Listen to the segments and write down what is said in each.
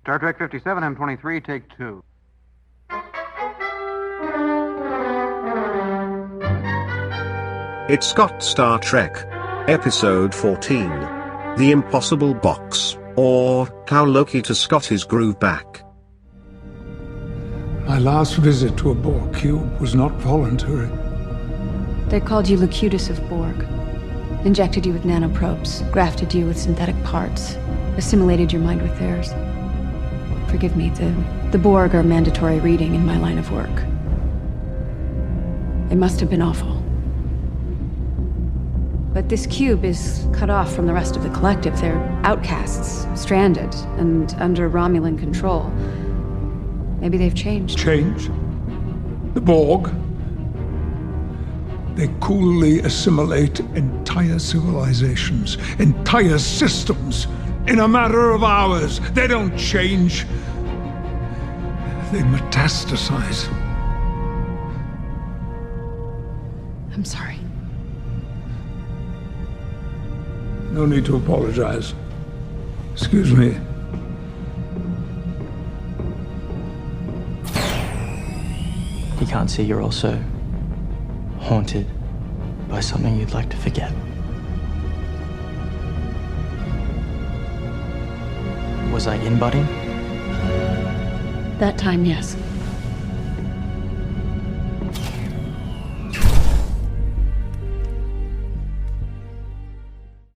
Star Trek 57, M23, take 2. It's got Star Trek. Episode 14. The Impossible Box, or How Loki to Scott His Groove Back. My last visit to a Borg cube was not voluntary. They called you Locutus of Borg. Injected you with nanoprobes, grafted you with synthetic parts, assimilated your mind with theirs. Forgive me, the Borg are mandatory reading in my line of work. It must have been awful. But this cube is cut off from the rest of the collective. They're outcasts, stranded, and under Romulan control. Maybe they've changed. Change? The Borg? They coolly assimilate entire civilizations, entire systems, in a matter of hours. They don't change. They metastasize. I'm sorry. No need to apologize. Excuse me. You can't see you're also haunted by something you'd like to forget. Was I inbutting? That time, yes.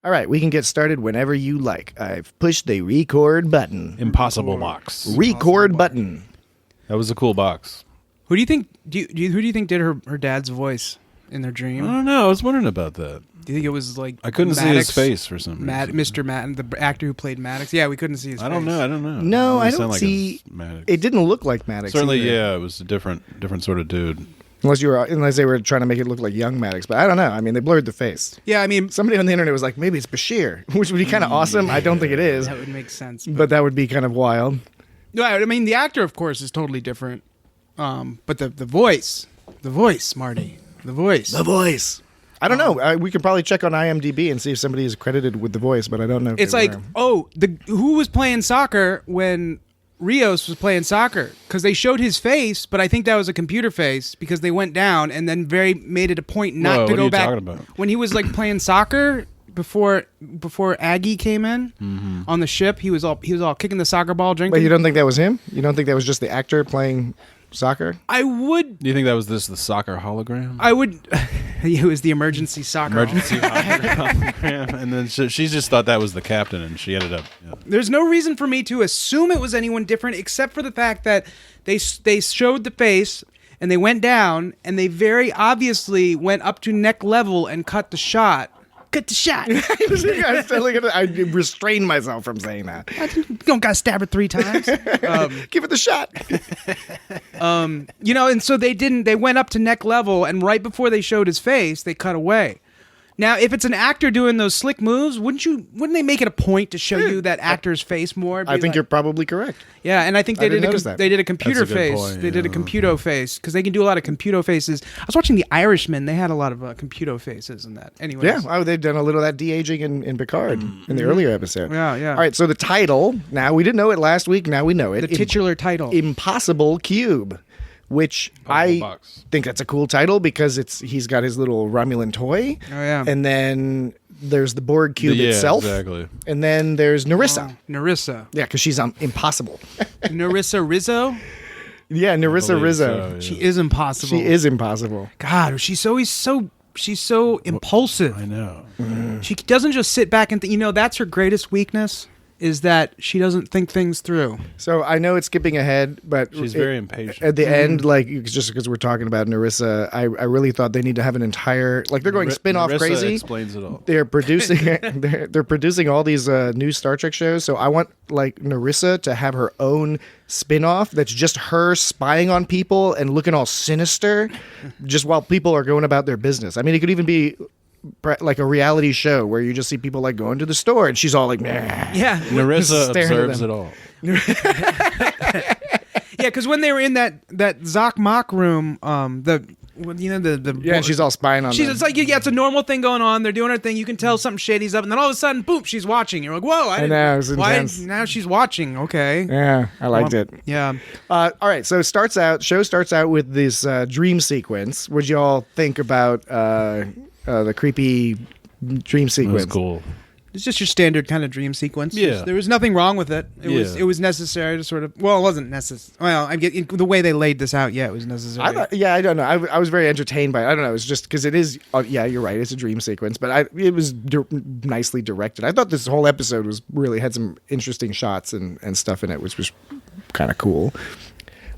All right, we can get started whenever you like. I've pushed the record button. Impossible box. Record button. That was a cool box. Who do you think? Who do you think did her dad's voice in their dream? I don't know. I was wondering about that. Do you think it was like I couldn't see his face for some reason. Mr. Madden, the actor who played Maddox? Yeah, we couldn't see his face. I don't know. No, I It don't sounded like see. it was Maddox. It didn't look like Maddox. Certainly, either. yeah, it was a different sort of dude. Unless they were trying to make it look like young Maddox, but I don't know. I mean, they blurred the face. Yeah, I mean, Somebody on the internet was like, maybe it's Bashir, which would be kind of awesome. I don't think it is, that would make sense. but that would be kind of wild. No, I mean, the actor, of course, is totally different. But the voice, Marty, the voice. I don't know. We could probably check on IMDb and see if somebody is credited with the voice, but I don't know. If It's they like, were. who was playing soccer when Rios was playing soccer? Because they showed his face, but I think that was a computer face because they went down and then made it a point not Whoa, to what are go you back. talking about? When he was like playing soccer before Aggie came in on the ship, he was all kicking the soccer ball, drinking. But you don't think that was him? You don't think that was just the actor playing soccer? I would. Do you think that was the soccer hologram? I would. It was the emergency soccer. Emergency hologram. And then she just thought that was the captain, and she ended up. Yeah. There's no reason for me to assume it was anyone different, except for the fact that they showed the face and they went down and they very obviously went up to neck level and cut the shot. I restrained myself from saying that. You don't gotta stab her 3 times. Give it the shot. And so they didn't. They went up to neck level, and right before they showed his face, they cut away. Now, if it's an actor doing those slick moves, wouldn't they make it a point to show you that actor's face more? I think you're probably correct. Yeah, and I think they did a computer That's a good face. point, They did a yeah. computer face because they can do a lot of computer faces. I was watching The Irishman; they had a lot of computer faces in that. Anyways, Yeah, they've done a little of that de-aging in Picard in the earlier episode. Yeah. All right, so the title, now we didn't know it last week, now we know it. the titular title. Impossible Cube, which Impossible I box. think that's a cool title because he's got his little Romulan toy. Oh, yeah. And then there's the Borg cube itself. Exactly. And then there's Narissa. Narissa. Yeah, because she's impossible. Narissa Rizzo. Yeah, Narissa believe Rizzo. so, yeah. She is impossible. She is impossible. God, she's so impulsive. I know. She doesn't just sit back and think. That's her greatest weakness is that she doesn't think things through. So I know it's skipping ahead, but She's very impatient. At the end, like just because we're talking about Narissa, I really thought they need to have an entire they're going spin-off Narissa crazy. explains it all. They're producing they're producing all these new Star Trek shows. So I want like Narissa to have her own spin-off that's just her spying on people and looking all sinister, just while people are going about their business. I mean, it could even be like a reality show where you just see people like going to the store and she's all like, nah. Yeah. Narissa Staring at observes them. it all. Yeah, because when they were in that Zok Mok room, well, you know, the Yeah, and she's all spying on She's them. it's like yeah, it's a normal thing going on. They're doing her thing. You can tell something shady's up, and then all of a sudden, boom, she's watching. You're like, whoa! I know, it was why intense. now she's watching? Okay. Yeah, I liked it. Yeah. All right, so show starts out with this dream sequence. What'd you all think about the creepy dream It sequence? was cool. It's just your standard kind of dream sequence. Yeah. There was nothing wrong with it. Yeah. It was necessary to sort of. Well, it wasn't necessary. Well, I get the way they laid this out. Yeah, it was necessary. I don't know. I was very entertained by it. I don't know. It's just because it is. Yeah, you're right. It's a dream sequence, but it was nicely directed. I thought this whole episode was really had some interesting shots and stuff in it, which was kind of cool.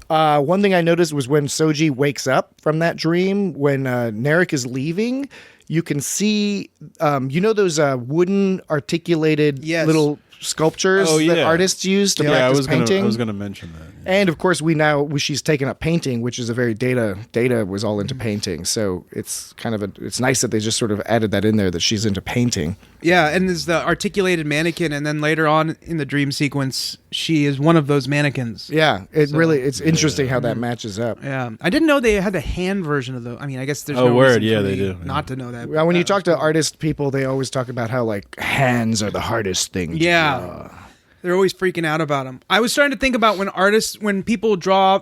One thing I noticed was when Soji wakes up from that dream, when Narek is leaving, you can see, those wooden articulated little sculptures that artists use to practice painting. I was going to mention that. Yeah. And of course, she's taken up painting, which is a very Data was all into painting. So it's it's nice that they just sort of added that in there that she's into painting. Yeah, and there's the articulated mannequin, and then later on in the dream sequence, she is one of those mannequins. Yeah, it's interesting how that matches up. Yeah, I didn't know they had the hand version of the. I mean, I guess there's no word, reason for they me do. not to know that. Well, when you talk to artist people, they always talk about how like hands are the hardest thing to draw. They're always freaking out about them. I was starting to think about when people draw,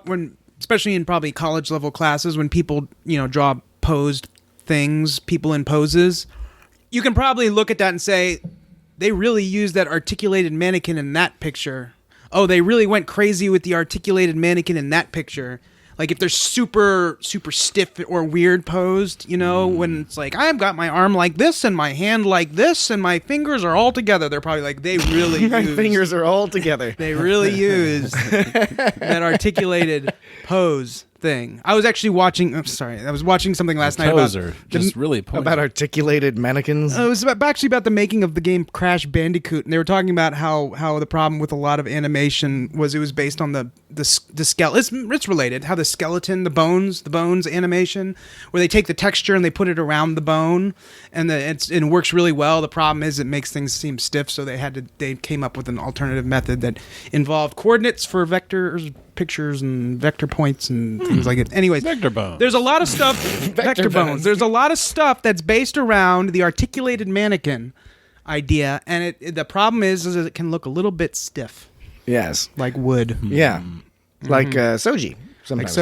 especially in probably college level classes, when people draw posed things, people in poses. You can probably look at that and say, they really used that articulated mannequin in that picture. Oh, they really went crazy with the articulated mannequin in that picture. Like if they're super, super stiff or weird posed, when it's like, I've got my arm like this and my hand like this and my fingers are all together. They're probably like, they really My fingers are all together. They really used that articulated pose thing. I was actually watching. I'm sorry. I was watching something last night about just really pointing. About articulated mannequins. It was actually about the making of the game Crash Bandicoot, and they were talking about how the problem with a lot of animation was it was based on the skeleton. It's related. How the skeleton, the bones animation, where they take the texture and they put it around the bone, and it works really well. The problem is it makes things seem stiff, so they came up with an alternative method that involved coordinates for vectors, pictures, and vector points and things like it. Anyways, Vector bones. There's a lot of stuff. Vector bones. There's a lot of stuff that's based around the articulated mannequin idea, and the problem is it can look a little bit stiff, Yes. like wood. Yeah. Like Soji. Sometimes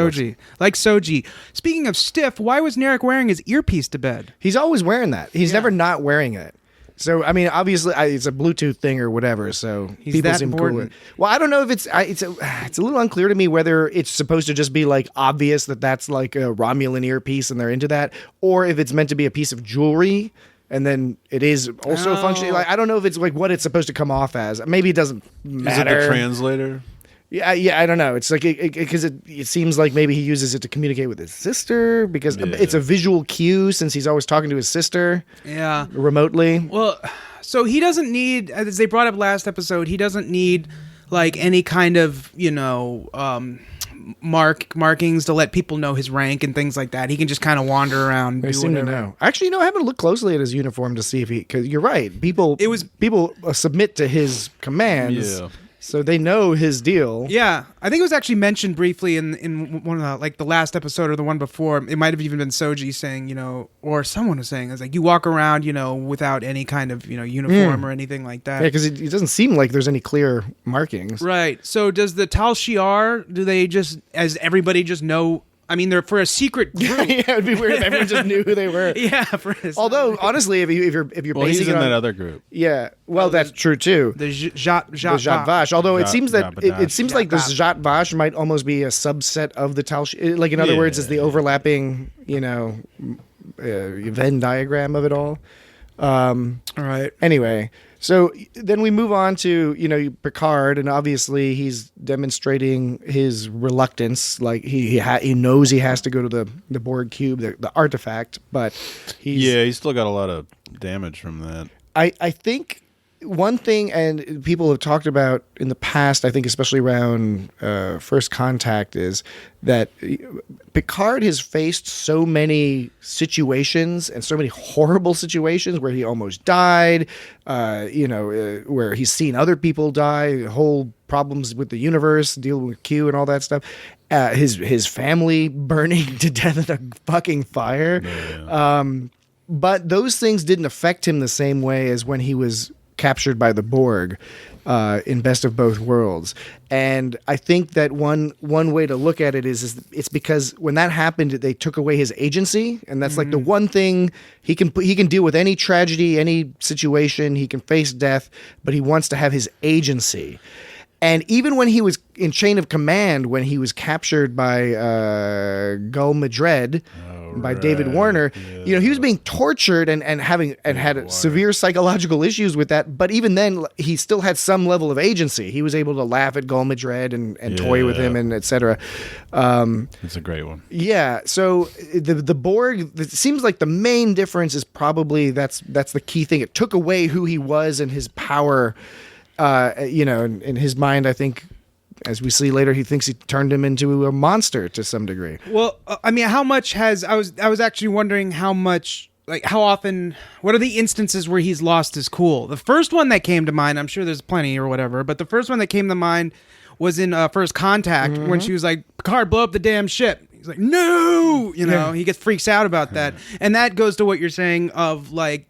Like Soji. Speaking of stiff, why was Narek wearing his earpiece to bed? He's always wearing that. He's never not wearing it. So, I mean, obviously, it's a Bluetooth thing or whatever, so people that seem cool with important. it. Well, I don't know if it's a little unclear to me whether it's supposed to just be, like, obvious that that's, like, a Romulan earpiece and they're into that, or if it's meant to be a piece of jewelry, and then it is also functioning. Like, I don't know if it's, like, what it's supposed to come off as. Maybe it doesn't matter. Is it the translator? Yeah, I don't know. It's like because it seems like maybe he uses it to communicate with his sister because it's a visual cue since he's always talking to his sister. Yeah. Remotely. Well, so he doesn't need, as they brought up last episode, he doesn't need like any kind of markings to let people know his rank and things like that. He can just kind of wander around. They seem to know. Actually, I haven't looked closely at his uniform to see if because you're right. People submit to his commands. Yeah. So they know his deal. Yeah, I think it was actually mentioned briefly in one of the last episode or the one before. It might have even been Soji saying, or someone was saying, it's like you walk around, without any kind of, uniform or anything like that. Yeah, because it doesn't seem like there's any clear markings. Right. So does the Tal Shiar, do they just, as everybody just know? I mean, they're for a secret group. Yeah, it'd be weird if everyone just knew who they were. Yeah. Although, honestly, if you're well, basing he's it in on that other group. Yeah, well, that's true too. The Zhat Vash. Although it seems that it seems like the Vash. Zhat Vash might almost be a subset of the Tal. Like in other words, it's the overlapping, Venn diagram of it all. All right. Anyway, so then we move on to Picard, and obviously he's demonstrating his reluctance. Like he knows he has to go to the Borg cube, the artifact, but he's still got a lot of damage from that. I think one thing, and people have talked about in the past, I think especially around First Contact, is that Picard has faced so many situations and so many horrible situations where he almost died, where he's seen other people die, whole problems with the universe, dealing with Q and all that stuff. His family burning to death in a fucking fire. But those things didn't affect him the same way as when he was captured by the Borg in Best of Both Worlds. And I think that one way to look at it is it's because when that happened, they took away his agency, and that's like the one thing he can deal with any tragedy, any situation. He can face death, but he wants to have his agency. And even when he was in Chain of Command, when he was captured by Gul Madred, by David Warner, he was being tortured and had severe psychological issues with that. But even then, he still had some level of agency. He was able to laugh at Gul Madred and toy with him and etc. It's a great one. Yeah. So the Borg, it seems like the main difference is probably that's the key thing. It took away who he was and his power. In his mind, I think, as we see later, he thinks he turned him into a monster to some degree. Well, I mean, how much has I was actually wondering how much, like, how often? What are the instances where he's lost his cool? The first one that came to mind, I'm sure there's plenty or whatever, but the first one that came to mind was in First Contact when she was like, "Picard, blow up the damn ship." He's like, "No," he gets freaks out about that, and that goes to what you're saying of like,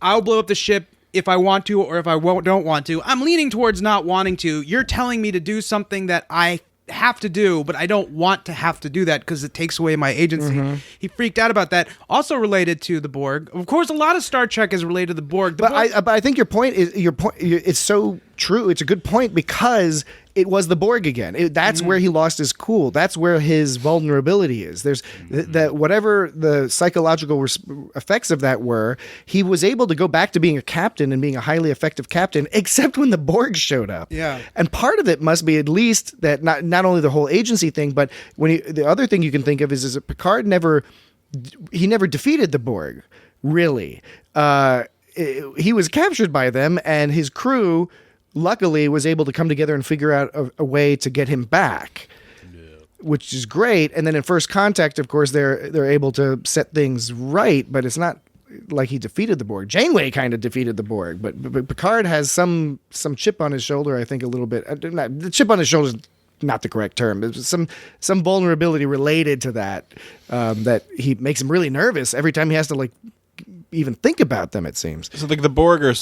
I'll blow up the ship if I want to or if I don't want to. I'm leaning towards not wanting to. You're telling me to do something that I have to do, but I don't want to have to do that because it takes away my agency. He freaked out about that. Also related to the Borg. Of course, a lot of Star Trek is related to the Borg. But I think your point it's so true. It's a good point because it was the Borg again. That's where he lost his cool. That's where his vulnerability is. There's that whatever the psychological effects of that were, he was able to go back to being a captain and being a highly effective captain, except when the Borg showed up. Yeah. And part of it must be at least that not only the whole agency thing, but the other thing you can think of is that Picard never defeated the Borg, really. He was captured by them, and his crew luckily was able to come together and figure out a way to get him back, which is great. And then in First Contact, of course, they're able to set things right, but it's not like he defeated the Borg. Janeway kind of defeated the Borg, but Picard has some chip on his shoulder, I think, a little bit. The chip on his shoulder is not the correct term. There's some vulnerability related to that that he makes him really nervous every time he has to like even think about them, it seems. So like the Borg are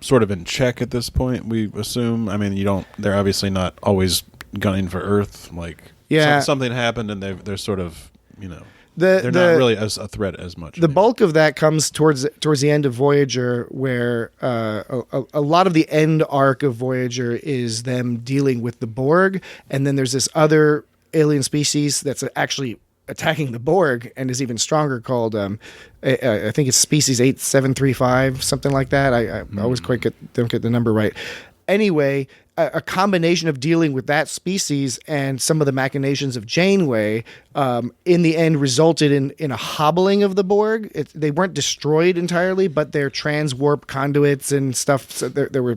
sort of in check at this point, we assume. I mean, they're obviously not always gunning for Earth. Like, something happened and they're sort of, they're not really as a threat as much. The bulk of that comes towards the end of Voyager, where a lot of the end arc of Voyager is them dealing with the Borg, and then there's this other alien species that's actually attacking the Borg and is even stronger, called I think it's species 8735, something like that. I always don't get the number right. Anyway, a combination of dealing with that species and some of the machinations of Janeway in the end resulted in a hobbling of the Borg. They weren't destroyed entirely, but their transwarp conduits and stuff they were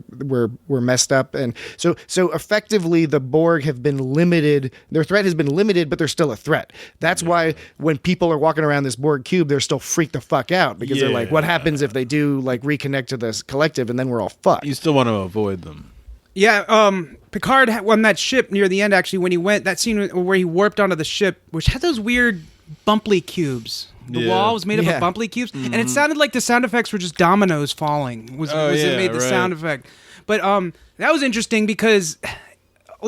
messed up, and so effectively the Borg have been limited. Their threat has been limited, but they're still a threat. That's why when people are walking around this Borg cube, they're still freaked the fuck out because they're like, what happens if they do like reconnect to this collective, and then we're all fucked. You still want to avoid them. Yeah, Picard on that ship near the end, actually, when he went, that scene where he warped onto the ship, which had those weird bumply cubes. The wall was made up of bumply cubes, and it sounded like the sound effects were just dominoes falling. It made the sound effect. But that was interesting because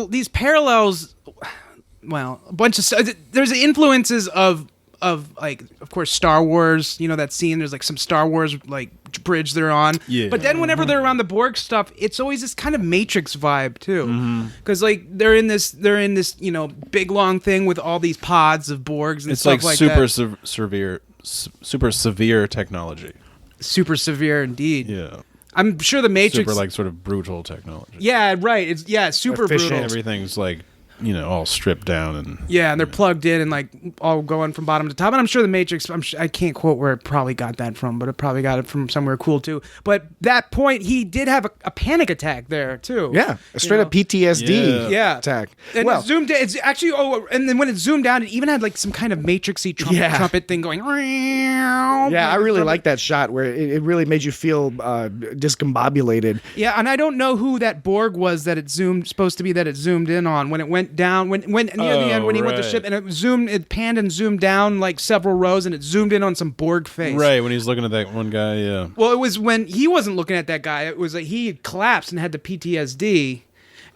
these parallels, well, a bunch of there's influences of like, of course, Star Wars. That scene. There's like some Star Wars like bridge they're on. Yeah. But then whenever they're around the Borg stuff, it's always this kind of Matrix vibe too. Because like they're in this big long thing with all these pods of Borgs and stuff like that. It's like super severe technology. Super severe indeed. Yeah. I'm sure the Matrix super like sort of brutal technology. Yeah, right. It's super efficient. brutal. Everything's like all stripped down and they're plugged in and like all going from bottom to top. And I'm sure the Matrix, I can't quote where it probably got that from, but it probably got it from somewhere cool too. But that point, he did have a panic attack there too. Yeah, a straight up PTSD attack. And it zoomed in, it's actually, and then when it zoomed down, it even had like some kind of Matrixy trumpet thing going. Yeah, I really like that shot where it really made you feel discombobulated. Yeah, and I don't know who that Borg was that it zoomed in on when it went down when near the end when he went to ship and it panned and zoomed down like several rows and it zoomed in on some Borg face. Right, when he's looking at that one guy, yeah. Well, it was when he wasn't looking at that guy. It was like he had collapsed and had the PTSD.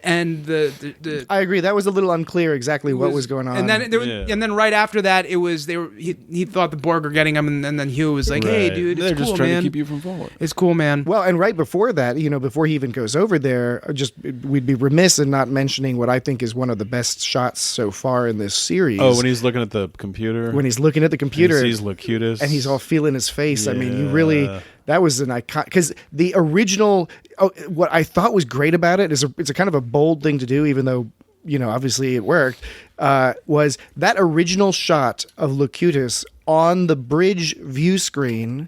And the I agree. That was a little unclear exactly what was going on. And then and then right after that, it was he thought the Borg were getting him, and then Hugh was like, "Hey, dude, they're it's cool, just trying man. to keep you from falling. It's cool, man." Well, and right before that, before he even goes over there, we'd be remiss in not mentioning what I think is one of the best shots so far in this series. Oh, when he's looking at the computer. When he's looking at the computer, and he sees Locutus, and he's all feeling his face. I mean, you really. That was an icon because the original. What I thought was great about it is it's a kind of a bold thing to do, even though obviously it worked. Was that original shot of Locutus on the bridge view screen?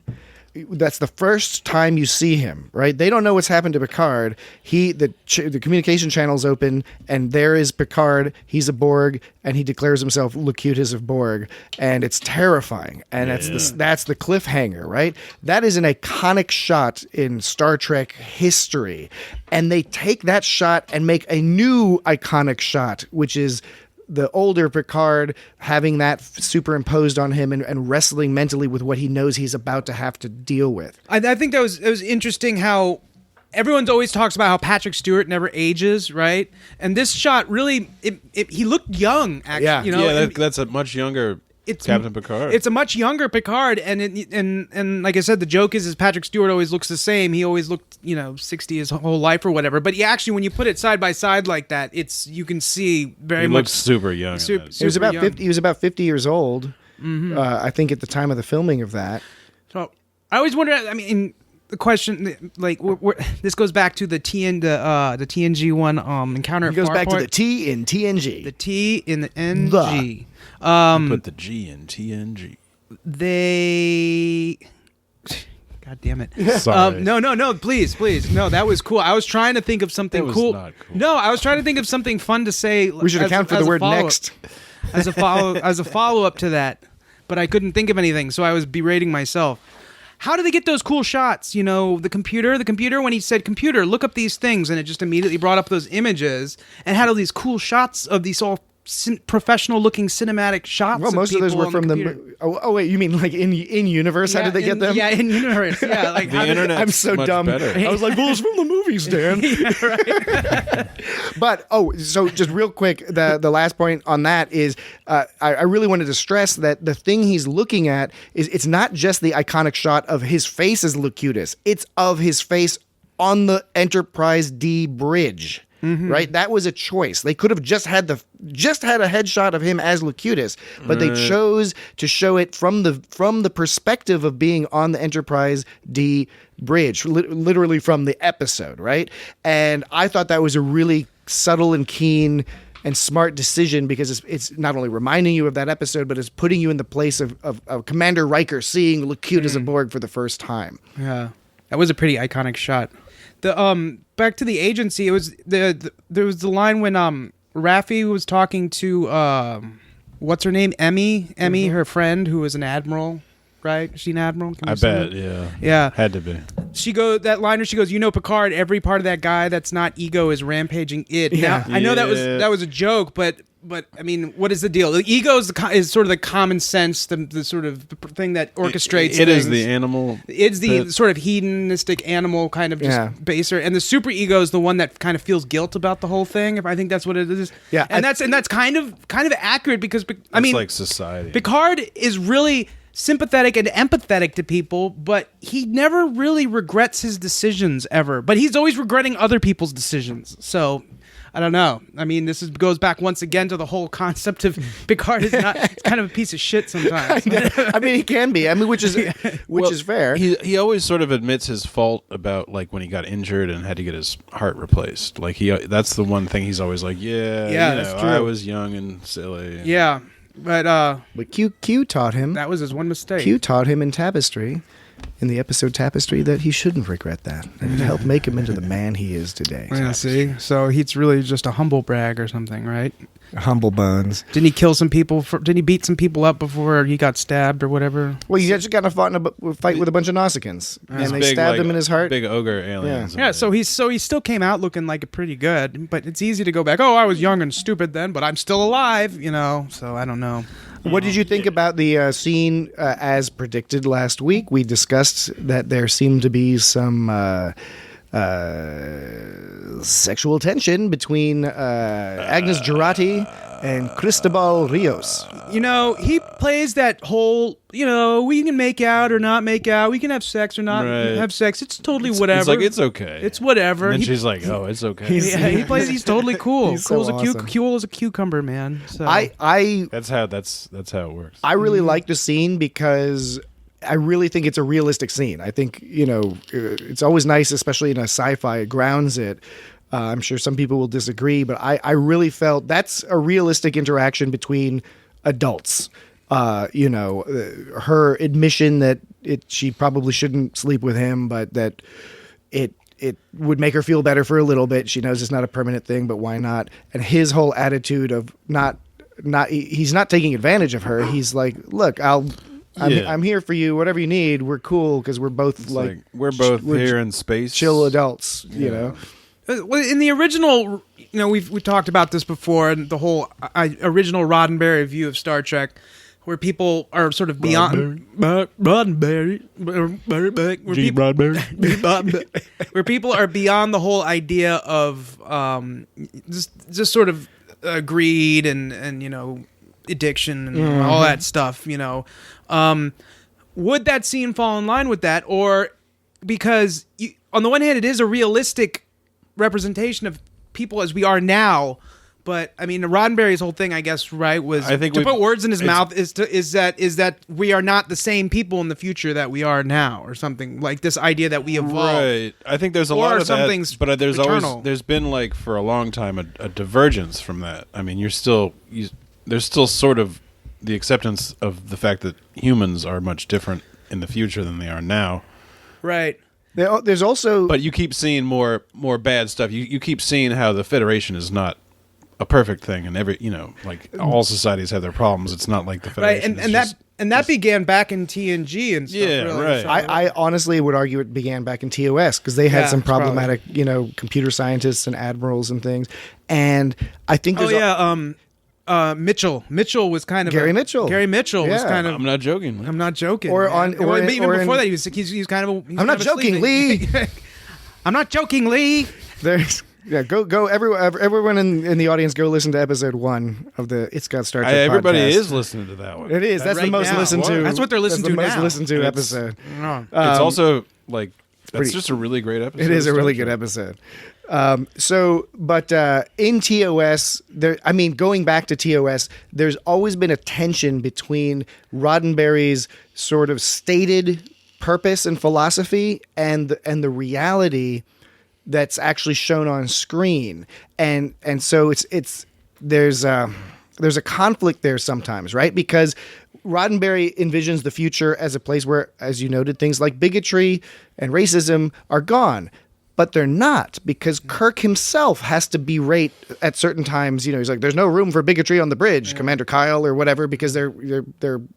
That's the first time you see him, right? They don't know what's happened to Picard. The communication channel's open, and there is Picard. He's a Borg, and he declares himself Locutus of Borg, and it's terrifying. And that's the cliffhanger, right? That is an iconic shot in Star Trek history, and they take that shot and make a new iconic shot, which is the older Picard having that superimposed on him and wrestling mentally with what he knows he's about to have to deal with. I think it was interesting how everyone always talks about how Patrick Stewart never ages, right? And this shot really, he looked young, actually. That's a much younger Captain Picard. It's a much younger Picard, and like I said, the joke is Patrick Stewart always looks the same. He always looked 60 his whole life or whatever. But when you put it side by side like that, you can see very much. He looks super young. He was about 50. He was about 50 years old. Mm-hmm. I think at the time of the filming of that. So I always wonder. I mean, the question, like, this goes back to the TNG one encounter. It goes back to the T in TNG. The T in the NG. Put the G in TNG. God damn it. Sorry. No, please. No, that was cool. I was trying to think of something cool. Not cool. No, I was trying to think of something fun to say. We should account for the word next. As a follow-up to that. But I couldn't think of anything, so I was berating myself. How do they get those cool shots? The computer, when he said, "Computer, look up these things," and it just immediately brought up those images and had all these cool shots of these all professional-looking cinematic shots. Well, most of those were from the. Oh, wait, you mean like in universe? Yeah, how did they get them? Yeah, in universe. Yeah, like the internet. I'm so dumb. Better. I was like, "Well, it's from the movies, Dan." Right. But so just real quick, the last point on that is, I really wanted to stress that the thing he's looking at it's not just the iconic shot of his face as Locutus; it's of his face on the Enterprise D bridge. Mm-hmm. Right, that was a choice. They could have just had a headshot of him as Locutus, but they chose to show it from the perspective of being on the Enterprise D bridge, literally from the episode, right? And I thought that was a really subtle and keen and smart decision because it's not only reminding you of that episode, but it's putting you in the place of Commander Riker seeing Locutus of Borg for the first time. Yeah, that was a pretty iconic shot. The back to the agency, it was there was the line when Raffi was talking to what's her name, Emmy, her friend who was an admiral, right? Is she an admiral? I bet, yeah, had to be. She goes, Picard, every part of that guy that's not ego is rampaging it. Yeah. Now, I know that was a joke, but I mean, what is the deal? The ego is sort of the common sense, the sort of thing that orchestrates It things. is the animal. It's the sort of hedonistic animal kind of just baser, and the super ego is the one that kind of feels guilt about the whole thing. If I think that's what it is. Yeah, and that's kind of accurate because I mean, like society. Picard is really sympathetic and empathetic to people, but he never really regrets his decisions ever. But he's always regretting other people's decisions. So. I don't know. I mean, goes back once again to the whole concept of Picard is not. It's kind of a piece of shit sometimes. I mean, he can be. I mean, which is fair. He always sort of admits his fault about like when he got injured and had to get his heart replaced. Like that's the one thing he's always like, that's true. I was young and silly. Yeah, but Q taught him. That was his one mistake. Q taught him in Tapestry. In the episode Tapestry, that he shouldn't regret that, and it helped make him into the man he is today. Yeah, see, so he's really just a humble brag or something, right? Humble buns. Didn't he kill some people? Didn't he beat some people up before he got stabbed or whatever? Well, he just got fought in a fight with a bunch of Nausicaans, and they stabbed him in his heart. Big ogre aliens. Yeah. So he still came out looking like pretty good, but it's easy to go back. Oh, I was young and stupid then, but I'm still alive, So I don't know. What did you think about the scene as predicted last week? We discussed that there seemed to be some sexual tension between Agnes Jurati and Cristobal Rios. He plays that whole, we can make out or not make out. We can have sex or not have sex. It's totally whatever. It's like, it's okay. It's whatever. And then she's like, oh, it's okay. He's totally cool. He's cool, so as awesome. cool as a cucucber, man. So. That's how it works. I really like the scene because I really think it's a realistic scene. I think, it's always nice, especially in a sci-fi, it grounds it. I'm sure some people will disagree, but I really felt that's a realistic interaction between adults. Her admission that she probably shouldn't sleep with him, but that it would make her feel better for a little bit. She knows it's not a permanent thing, but why not? And his whole attitude of he's not taking advantage of her. He's like, look, I'm here for you. Whatever you need, we're cool because we're both we're both here in space, chill adults. Well, in the original, we talked about this before, and the whole original Roddenberry view of Star Trek, where people are sort of beyond Roddenberry, where people are beyond the whole idea of just sort of greed and addiction and all that stuff. Would that scene fall in line with that, or because on the one hand it is a realistic representation of people as we are now, but I mean Roddenberry's whole thing, I guess, right, was to put words in his mouth is that we are not the same people in the future that we are now, or something like this idea that we evolve. Right. I think there's a lot of that, but there's been like for a long time a divergence from that. I mean, there's still sort of the acceptance of the fact that humans are much different in the future than they are now. Right. There's also... But you keep seeing more bad stuff. You keep seeing how the Federation is not a perfect thing, and all societies have their problems. It's not like the Federation. Right, and that began back in TNG and stuff. Yeah, really. right. So, I honestly would argue it began back in TOS because they had some problematic, computer scientists and admirals and things. And I think there's Mitchell was kind of Gary Mitchell. Gary Mitchell was kind of. I'm not joking. I'm not joking. But even before that, he was kind of. I'm not joking, Lee. I'm not joking, Lee. There's go everyone in the audience, go listen to episode 1 of the It's Got Star Trek everybody podcast. is listening to that one. It is. That's right the most now. listened to. That's what they're listening to now. Most listened to episode. It's also like that's just a really great episode. It is a really good episode. But in TOS, going back to TOS, there's always been a tension between Roddenberry's sort of stated purpose and philosophy and the reality that's actually shown on screen, and so there's a conflict there sometimes, right? Because Roddenberry envisions the future as a place where, as you noted, things like bigotry and racism are gone. But they're not, because Kirk himself has to berate at certain times. He's like, "There's no room for bigotry on the bridge, Commander Kyle," or whatever, because they're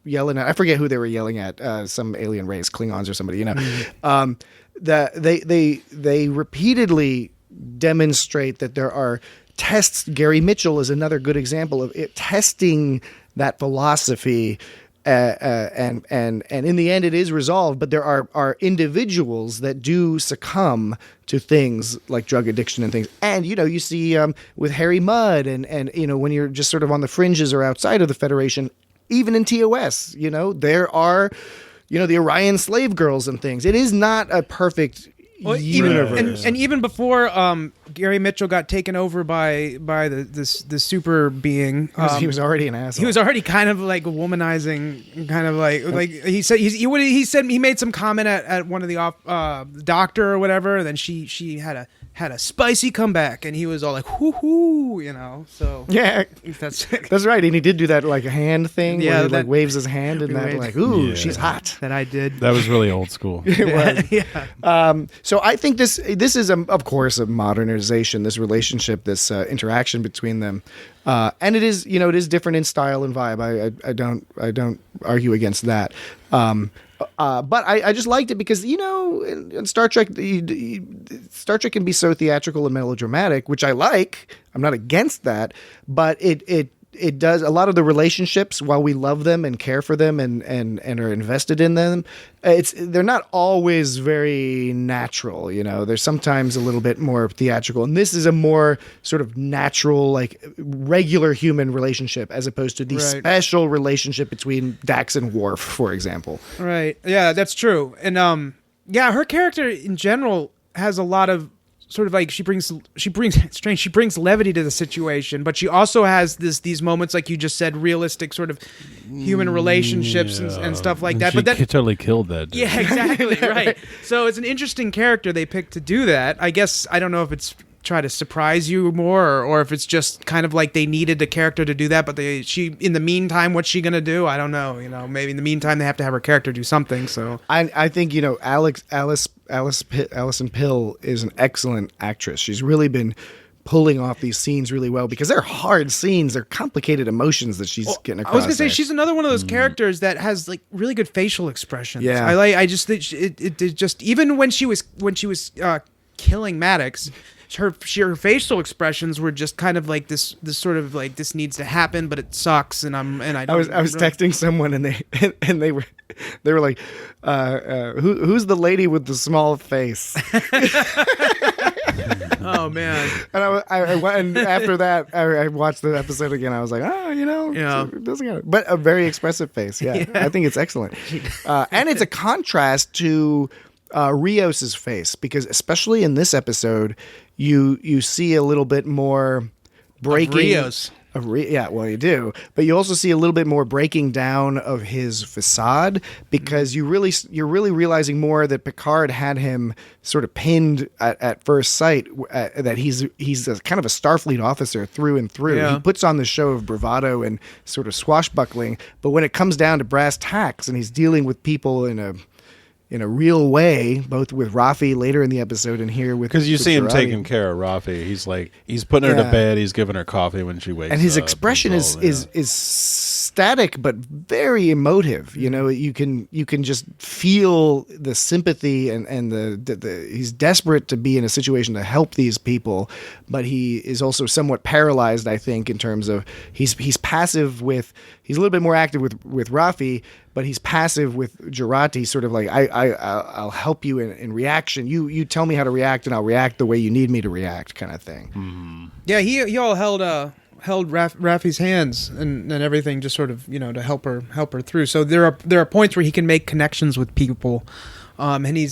yelling at. I forget who they were yelling at. Some alien race, Klingons or somebody. They repeatedly demonstrate that there are tests. Gary Mitchell is another good example of it, testing that philosophy. And in the end, it is resolved. But there are individuals that do succumb to things like drug addiction and things. And you see with Harry Mudd and when you're just sort of on the fringes or outside of the Federation, even in TOS, there are the Orion slave girls and things. It is not a perfect Well, universe. And even before Gary Mitchell got taken over by the super being, he was already an asshole. He was already kind of like womanizing, kind of like he said he made some comment at one of the doctor or whatever, and then she had a spicy comeback, and he was all like whoo hoo, So yeah, that's right. And he did do that like a hand thing, where he like waves his hand, and that like ooh, she's hot. That I did. That was really old school. It was. Yeah. So I think this is of course a modernization. This relationship, this interaction between them, and it is it is different in style and vibe. I don't argue against that. But I just liked it because in Star Trek, Star Trek can be so theatrical and melodramatic, which I like. I'm not against that, but it does a lot of the relationships, while we love them and care for them and are invested in them, they're not always very natural. There's sometimes a little bit more theatrical, and this is a more sort of natural, like regular human relationship, as opposed to the special relationship between Dax and Worf, for example. Right. Yeah, that's true. And her character in general has a lot of sort of like she brings levity to the situation, but she also has these moments, like you just said, realistic sort of human relationships and stuff like that. She But that totally killed that dude. Yeah, exactly. Right. So it's an interesting character they picked to do that. I guess I don't know if it's try to surprise you more, or if it's just kind of like they needed a character to do that, but she in the meantime, what's she gonna do? I don't know. Maybe in the meantime they have to have her character do something. So I think Alison Pill is an excellent actress. She's really been pulling off these scenes really well, because they're hard scenes. They're complicated emotions that she's getting across. I was gonna say she's another one of those characters that has like really good facial expressions. Yeah, I just think it just, even when she was killing Maddox, her facial expressions were just kind of like this sort of like, this needs to happen, but it sucks, I was texting someone, and they were like, who's the lady with the small face? Oh man! And after that, I watched the episode again. I was like, it doesn't get it. But a very expressive face. Yeah. I think it's excellent, and it's a contrast to Rios's face, because especially in this episode, you see a little bit more breaking. Of Rios. You do, but you also see a little bit more breaking down of his facade, because you're really realizing more that Picard had him sort of pinned at first sight, that he's a kind of a Starfleet officer through and through. Yeah. He puts on the show of bravado and sort of swashbuckling, but when it comes down to brass tacks and he's dealing with people in a real way, both with Rafi later in the episode and here with, because you see him taking care of Rafi. He's putting her to bed. He's giving her coffee when she wakes up. And his expression is static but very emotive. You can just feel the sympathy and the he's desperate to be in a situation to help these people, but he is also somewhat paralyzed, I think, in terms of he's passive with. He's a little bit more active with Rafi, but he's passive with Jurati, sort of like, I'll help you in reaction. You tell me how to react, and I'll react the way you need me to react, kind of thing. Mm-hmm. Yeah, he all held Rafi's hands and everything, just sort of to help her through. So there are points where he can make connections with people, and he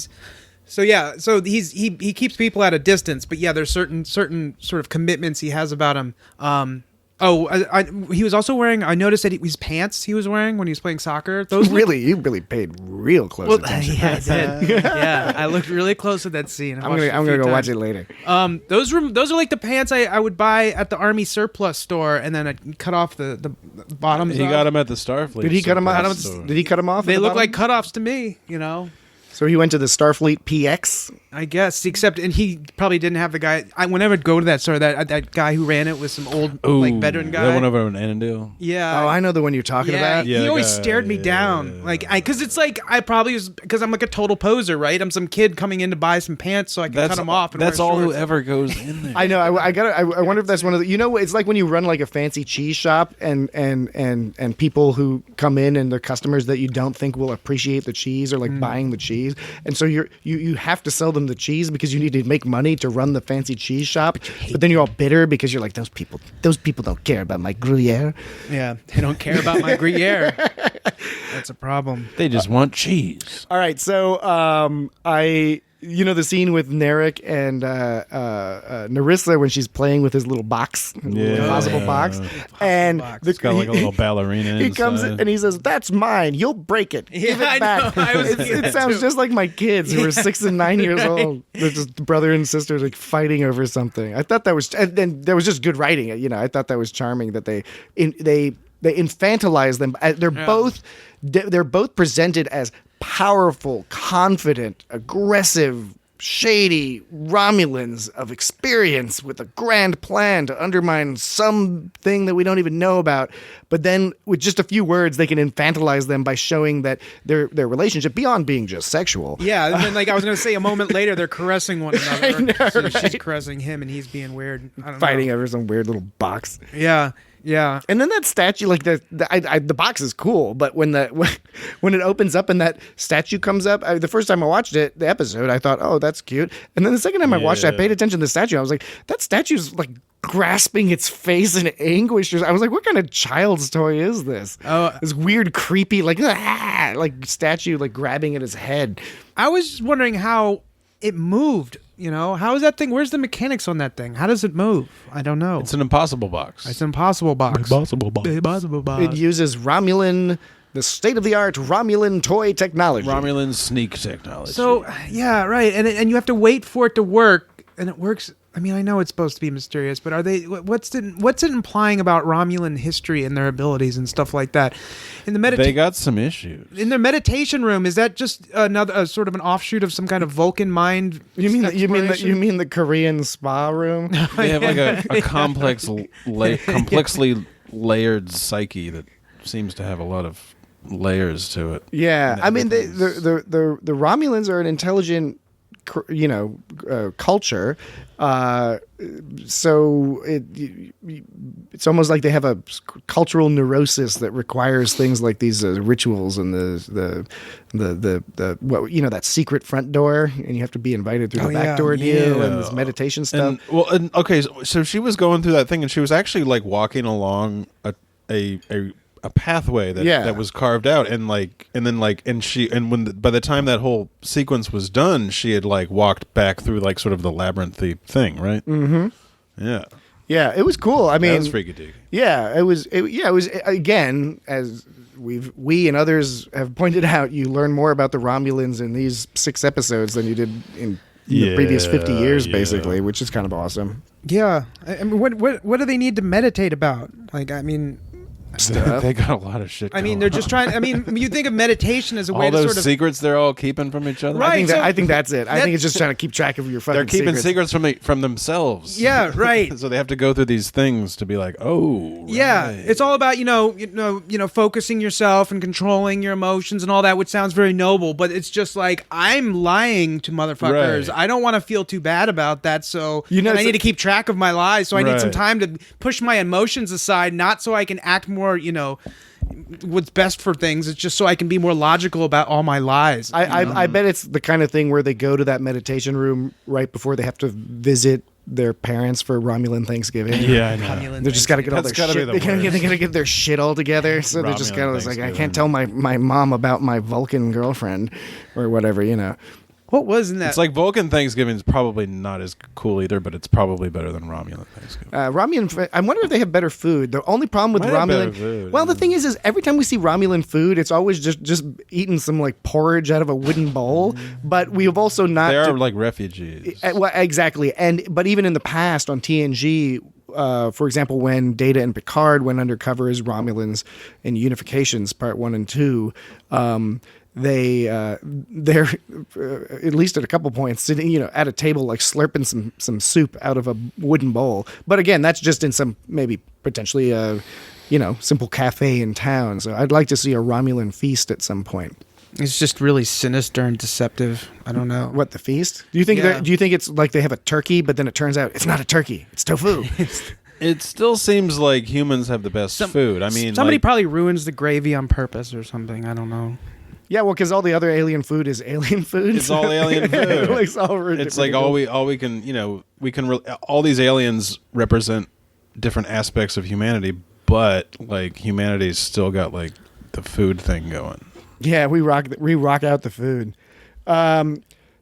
keeps people at a distance. But yeah, there's certain sort of commitments he has about him. He was also wearing. I noticed that his pants he was wearing when he was playing soccer. Those you really paid real close attention. Yeah, I did. Yeah, I looked really close at that scene. I'm gonna go watch it later. Those are like the pants I would buy at the Army surplus store, and then I'd cut off the bottoms. He got them at the Starfleet. Did he cut them off? Did he cut them off? They look like cutoffs to me. So he went to the Starfleet PX, I guess. And he probably didn't have the guy. When I would go to that store, that guy who ran it was some old veteran guy. That one over in Annandale. Yeah. Oh, I know the one you're talking about. Yeah, he always stared me down, because it's like I probably was, because I'm like a total poser, right? I'm some kid coming in to buy some pants so I can cut them off. And that's wear all shorts. who ever goes in there. I know. I wonder if that's one of the. It's like when you run like a fancy cheese shop and people who come in and the customers that you don't think will appreciate the cheese or like buying the cheese, and so you have to sell them the cheese because you need to make money to run the fancy cheese shop. But then you're all bitter because you're like, those people don't care about my Gruyere. Yeah, they don't care about my Gruyere. That's a problem. They just want cheese. All right, so I you know the scene with Narek and Narissa when she's playing with his little box, impossible box, and it's got like a little ballerina. He comes in and he says, "That's mine. You'll break it. Give it back." It sounds just like my kids who are 6 and 9 years old. They're just brother and sister like fighting over something. I thought that was, and then there was just good writing. You know, I thought that was charming that they infantilize them. They're both presented as powerful, confident, aggressive, shady Romulans of experience with a grand plan to undermine something that we don't even know about. But then with just a few words, they can infantilize them by showing that their relationship, beyond being just sexual. Yeah, and then, like I was going to say, a moment later, they're caressing one another. I know, She's caressing him, and he's being weird. I don't Fighting know. over some weird little box. Yeah. Yeah, and then that statue, like the box is cool, but when it opens up and that statue comes up, the first time I watched the episode, I thought, oh, that's cute, and then the second time I watched it, I paid attention to the statue. I was like, that statue's like grasping its face in anguish. I was like, what kind of child's toy is this? Oh, this weird, creepy, like statue, like grabbing at his head. I was just wondering how it moved. You know, how is that thing? Where's the mechanics on that thing? How does it move? I don't know. It's an impossible box. It's an impossible box. Impossible box. It uses the state-of-the-art Romulan toy technology. Romulan sneak technology. So, yeah, right. And you have to wait for it to work, and it works. I mean, I know it's supposed to be mysterious, but what's it implying about Romulan history and their abilities and stuff like that? They got some issues. In their meditation room, is that just another sort of an offshoot of some kind of Vulcan mind? You mean the Korean spa room? They have like a complexly layered psyche that seems to have a lot of layers to it. Yeah, I mean the Romulans are an intelligent, culture. So it's almost like they have a cultural neurosis that requires things like these rituals and the that secret front door, and you have to be invited through the back door deal and this meditation stuff. Okay, so she was going through that thing, and she was actually like walking along a pathway that was carved out, and by the time that whole sequence was done, she had like walked back through like sort of the labyrinthy thing, right? Mm-hmm. Yeah, it was cool. I mean, that was freaky deaky. Yeah, it was again, as we and others have pointed out, you learn more about the Romulans in these 6 episodes than you did in the previous 50 years, basically, which is kind of awesome. Yeah, I mean, what do they need to meditate about? Like, I mean. Stuff. They got a lot of shit. I mean, they're just trying. I mean, you think of meditation as a way all to those sort of secrets they're all keeping from each other. Right. I think that's it. I think it's just trying to keep track of your fucking. They're keeping secrets from themselves. Yeah, right. So they have to go through these things to be like, oh, yeah. right. It's all about focusing yourself and controlling your emotions and all that, which sounds very noble. But it's just like, I'm lying to motherfuckers. Right. I don't want to feel too bad about that. So I need to keep track of my lies. So I need some time to push my emotions aside, not so I can act more, what's best for things. It's just so I can be more logical about all my lies. I bet it's the kind of thing where they go to that meditation room right before they have to visit their parents for Romulan Thanksgiving. Yeah, I know. They just got to get all their shit. They got to get their shit all together. So they're just kind of like, I can't tell my mom about my Vulcan girlfriend or whatever, What was in that? It's like Vulcan Thanksgiving is probably not as cool either, but it's probably better than Romulan Thanksgiving. I wonder if they have better food. The only problem with Romulan, well, the thing is every time we see Romulan food, it's always just eating some like porridge out of a wooden bowl. But we have also not. They are like refugees. Well, exactly, but even in the past on TNG. For example, when Data and Picard went undercover as Romulans in Unifications Part 1 and 2, they're at least at a couple points sitting, at a table like slurping some soup out of a wooden bowl. But again, that's just in some maybe potentially simple cafe in town. So I'd like to see a Romulan feast at some point. It's just really sinister and deceptive. I don't know. What, the feast? Do you think it's like they have a turkey, but then it turns out it's not a turkey, it's tofu? It still seems like humans have the best food. I mean, somebody probably ruins the gravy on purpose or something. I don't know. Yeah, well, because all the other alien food is alien food. It's all alien food. It's like all we can, all these aliens represent different aspects of humanity, but like humanity's still got like the food thing going. Yeah, we rock out the food.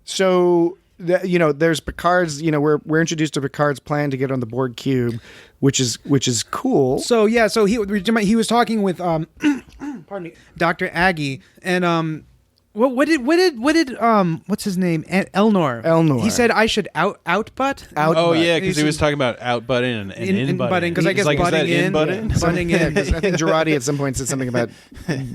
So there's Picard's. We're introduced to Picard's plan to get on the Borg cube, which is cool. So he was talking with pardon me, Dr. Aggie, and what did what's his name? Elnor. He said I should outbutt. Oh yeah, because he was talking about outbutting and in-butting. Because I guess like, butting in. Butting in. I think Girardi at some point said something about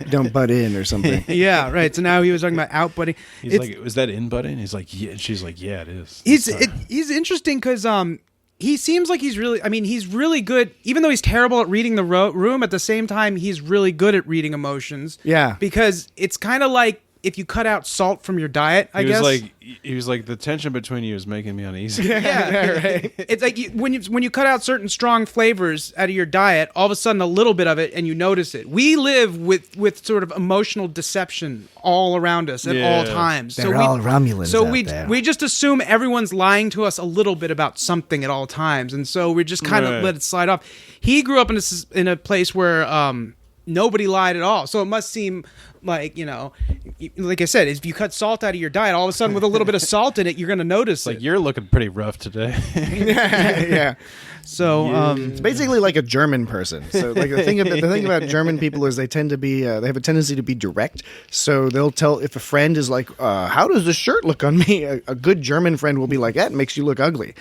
don't butt in or something. Yeah, right. So now he was talking about outbutting. He's like, was that in-butting? He's like, yeah. And she's like, yeah, it is. He's interesting because he seems like he's really good. Even though he's terrible at reading the room, at the same time he's really good at reading emotions. Yeah, because it's kind of like if you cut out salt from your diet, I guess. He was like, the tension between you is making me uneasy. Yeah, right. It's like when you cut out certain strong flavors out of your diet, all of a sudden a little bit of it, and you notice it. We live with sort of emotional deception all around us at all times. They're all Romulans. So out we just assume everyone's lying to us a little bit about something at all times, and so we just kind of let it slide off. He grew up in a place where nobody lied at all, so it must seem like, like I said, if you cut salt out of your diet, all of a sudden with a little bit of salt in it, you're going to notice it. Like, you're looking pretty rough today. Yeah. So it's basically like a German person. So like the thing about German people is they tend to be they have a tendency to be direct. So they'll tell if a friend is like, how does this shirt look on me? A good German friend will be like, that makes you look ugly.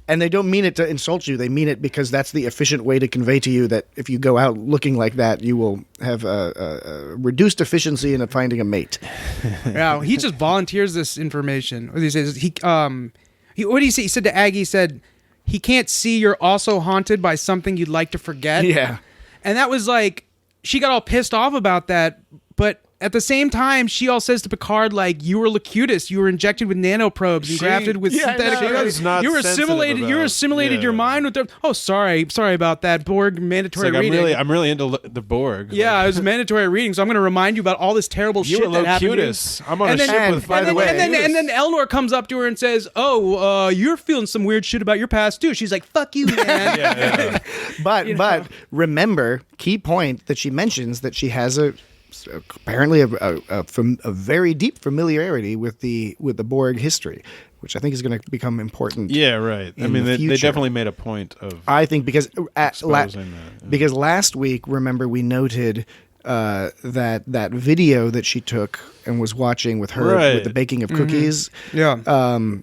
And they don't mean it to insult you. They mean it because that's the efficient way to convey to you that if you go out looking like that, you will have a reduced efficiency in finding a mate. Yeah, he just volunteers this information. What he says, what did he say? He said to Aggie, he can't see you're also haunted by something you'd like to forget. Yeah. And that was like, she got all pissed off about that, but at the same time, she all says to Picard, like, you were Locutus, you were injected with nanoprobes and grafted with synthetic drugs. You were assimilated your mind with the... Oh, sorry about that. Borg mandatory reading. I'm really into the Borg. Yeah, it was mandatory reading, so I'm going to remind you about all this terrible shit that happened. You were Locutus. I'm on a ship with... By the way... And then Elnor comes up to her and says, you're feeling some weird shit about your past, too. She's like, fuck you, man. Yeah. But remember, key point that she mentions that she has apparently a very deep familiarity with the Borg history, which I think is going to become important. Yeah, right. I mean, they definitely made a point of. I think because exposing that. Because last week, remember, we noted that video that she took and was watching with her with the baking of cookies. Mm-hmm.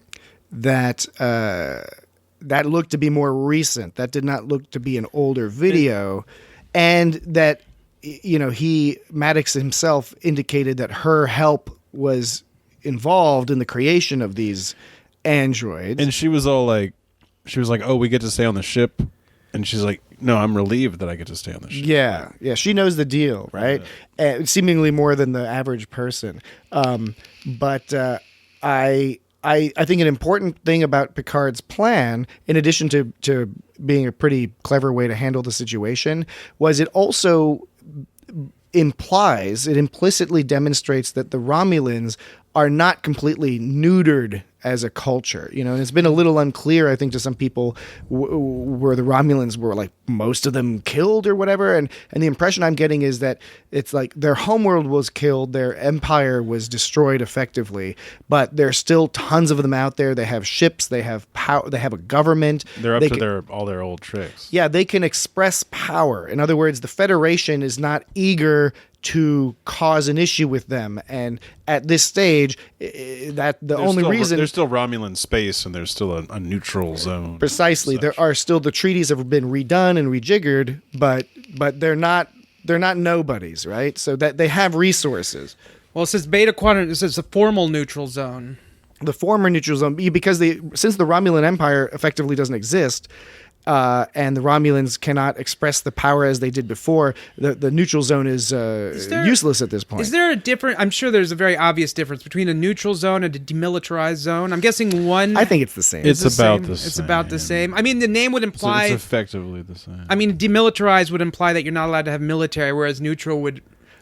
Yeah. That looked to be more recent. That did not look to be an older video, and that. Maddox himself indicated that her help was involved in the creation of these androids. And she was like, oh, we get to stay on the ship. And she's like, no, I'm relieved that I get to stay on the ship. Yeah. Yeah. She knows the deal, right? Yeah. Seemingly more than the average person. But I think an important thing about Picard's plan, in addition to being a pretty clever way to handle the situation, was it also implicitly demonstrates that the Romulans are not completely neutered as a culture, and it's been a little unclear, I think, to some people where the Romulans were like most of them killed or whatever, and the impression I'm getting is that it's like their homeworld was killed, their empire was destroyed effectively, but there's still tons of them out there. They have ships, they have power, they have a government. They're up to all their old tricks. Yeah, they can express power. In other words, the Federation is not eager to cause an issue with them, and at this stage, there's still Romulan space, and there's still a neutral zone. Precisely, there are still the treaties have been redone and rejiggered, but they're not nobodies, right? So that they have resources. Well, it says Beta Quadrant. It says the formal neutral zone. The former neutral zone, because since the Romulan Empire effectively doesn't exist. And the Romulans cannot express the power as they did before. The neutral zone is useless at this point. Is there a different? I'm sure there's a very obvious difference between a neutral zone and a demilitarized zone. I'm guessing one. I think it's the same. It's about the same. It's about the same. I mean, the name would imply it's effectively the same. I mean, demilitarized would imply that you're not allowed to have military, whereas neutral would.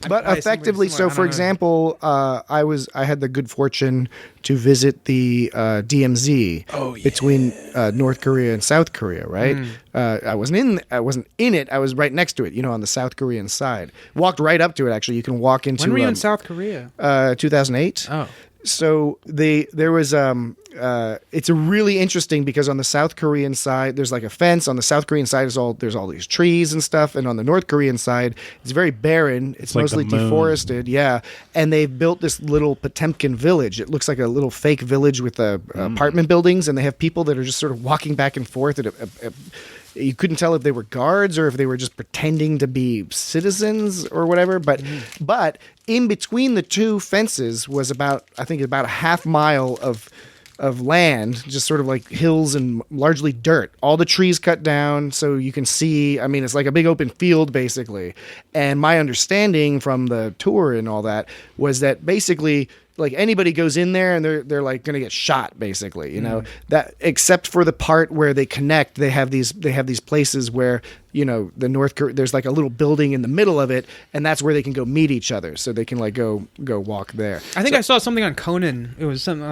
But effectively, so for example, I had the good fortune to visit the DMZ between North Korea and South Korea. Right, I wasn't in it. I was right next to it. On the South Korean side. Walked right up to it. Actually, you can walk into. When were you in South Korea? 2008. Oh. So there was it's a really interesting because on the South Korean side there's like a fence. On the South Korean side there's all these trees and stuff, and on the North Korean side it's very barren. It's like mostly the moon. deforested. Yeah, and they've built this little Potemkin village. It looks like a little fake village with apartment buildings, and they have people that are just sort of walking back and forth. You couldn't tell if they were guards or if they were just pretending to be citizens or whatever. But in between the two fences was about a half mile of land, just sort of like hills and largely dirt. All the trees cut down so you can see. I mean, it's like a big open field basically. And my understanding from the tour and all that was that basically, like, anybody goes in there and they're like going to get shot basically, you know, that except for the part where they connect, they have these places where, you know, there's like a little building in the middle of it, and that's where they can go meet each other, so they can like go walk there. I think I saw something on Conan. It was some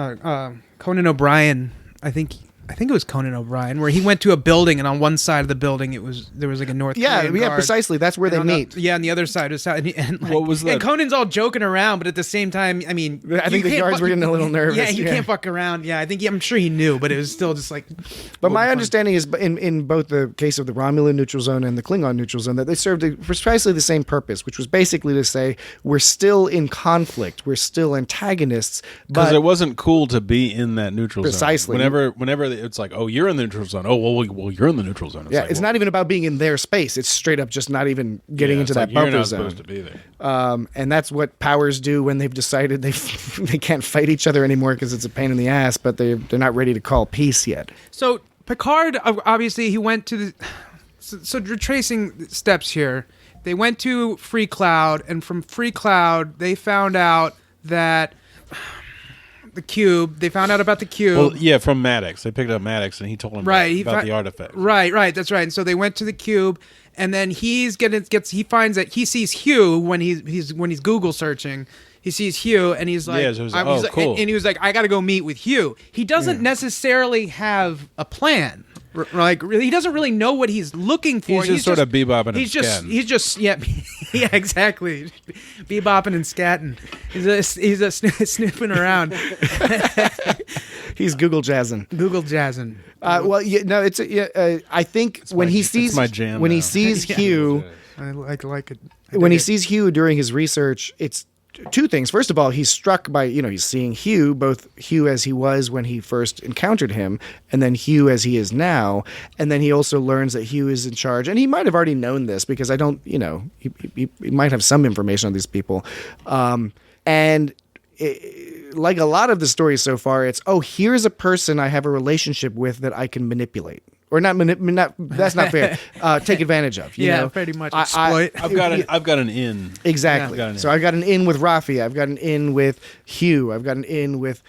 Conan O'Brien. I think it was Conan O'Brien, where he went to a building, and on one side of the building there was like a North Korean guard. Precisely. That's where they meet. And the other side was and like, what was that? And Conan's all joking around, but at the same time, I mean, I think the guards were getting a little nervous. Yeah, you can't fuck around. Yeah, I'm sure he knew, but it was still just like. But my understanding is, in both the case of the Romulan neutral zone and the Klingon neutral zone, that they served precisely the same purpose, which was basically to say we're still in conflict, we're still antagonists. Because it wasn't cool to be in that neutral zone. Precisely. Whenever it's like, oh, you're in the neutral zone. Oh, well, you're in the neutral zone. It's not even about being in their space. It's straight up just not even getting into that buffer you're not zone. supposed to be there. And that's what powers do when they've decided they can't fight each other anymore because it's a pain in the ass, but they're not ready to call peace yet. So Picard, obviously, he went to the. So retracing steps here, they went to Free Cloud, and from Free Cloud, they found out that. The cube. They found out about the cube. Well, yeah, from Maddox. They picked up Maddox, and he told them about the artifact. Right. That's right. And so they went to the cube, and then he finds that he sees Hugh when he's Google searching. He sees Hugh, and he's like, cool. And he was like, I got to go meet with Hugh. He doesn't necessarily have a plan. Like, he doesn't really know what he's looking for. He's just sort of bebopping and scatting. He's just yeah, exactly. Bebopping and scatting. He's snooping around. He's Google jazzing. I think when he sees my jam when now. he sees Hugh, I like it. When he sees Hugh during his research, it's two things. First of all, he's struck by, he's seeing Hugh, both Hugh as he was when he first encountered him, and then Hugh as he is now. And then he also learns that Hugh is in charge. And he might have already known this because he might have some information on these people. Like a lot of the stories so far, it's, here's a person I have a relationship with that I can manipulate. Or not that's not fair. Take advantage of. You know? Pretty much. Exploit. I've got an in. Exactly. Yeah. So I've got an in with Rafi. I've got an in with Hugh. I've got an in with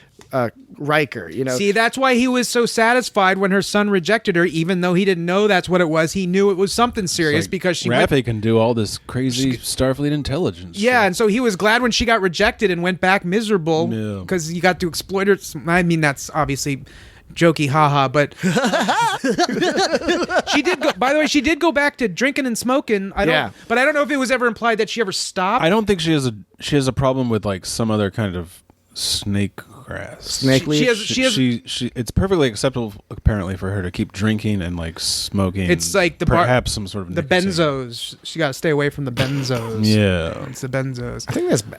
Riker. See, that's why he was so satisfied when her son rejected her, even though he didn't know that's what it was. He knew it was something serious because she. Rafi can do all this crazy Starfleet intelligence. Yeah, and so he was glad when she got rejected and went back miserable because he got to exploit her. I mean, that's obviously. Jokey, haha, but she did go. By the way, she did go back to drinking and smoking. But I don't know if it was ever implied that she ever stopped. I don't think she has a problem with like some other kind of snake grass. Snake leaf. She it's perfectly acceptable apparently for her to keep drinking and like smoking. It's like perhaps some sort of the benzos. She got to stay away from the benzos. Yeah, it's the benzos.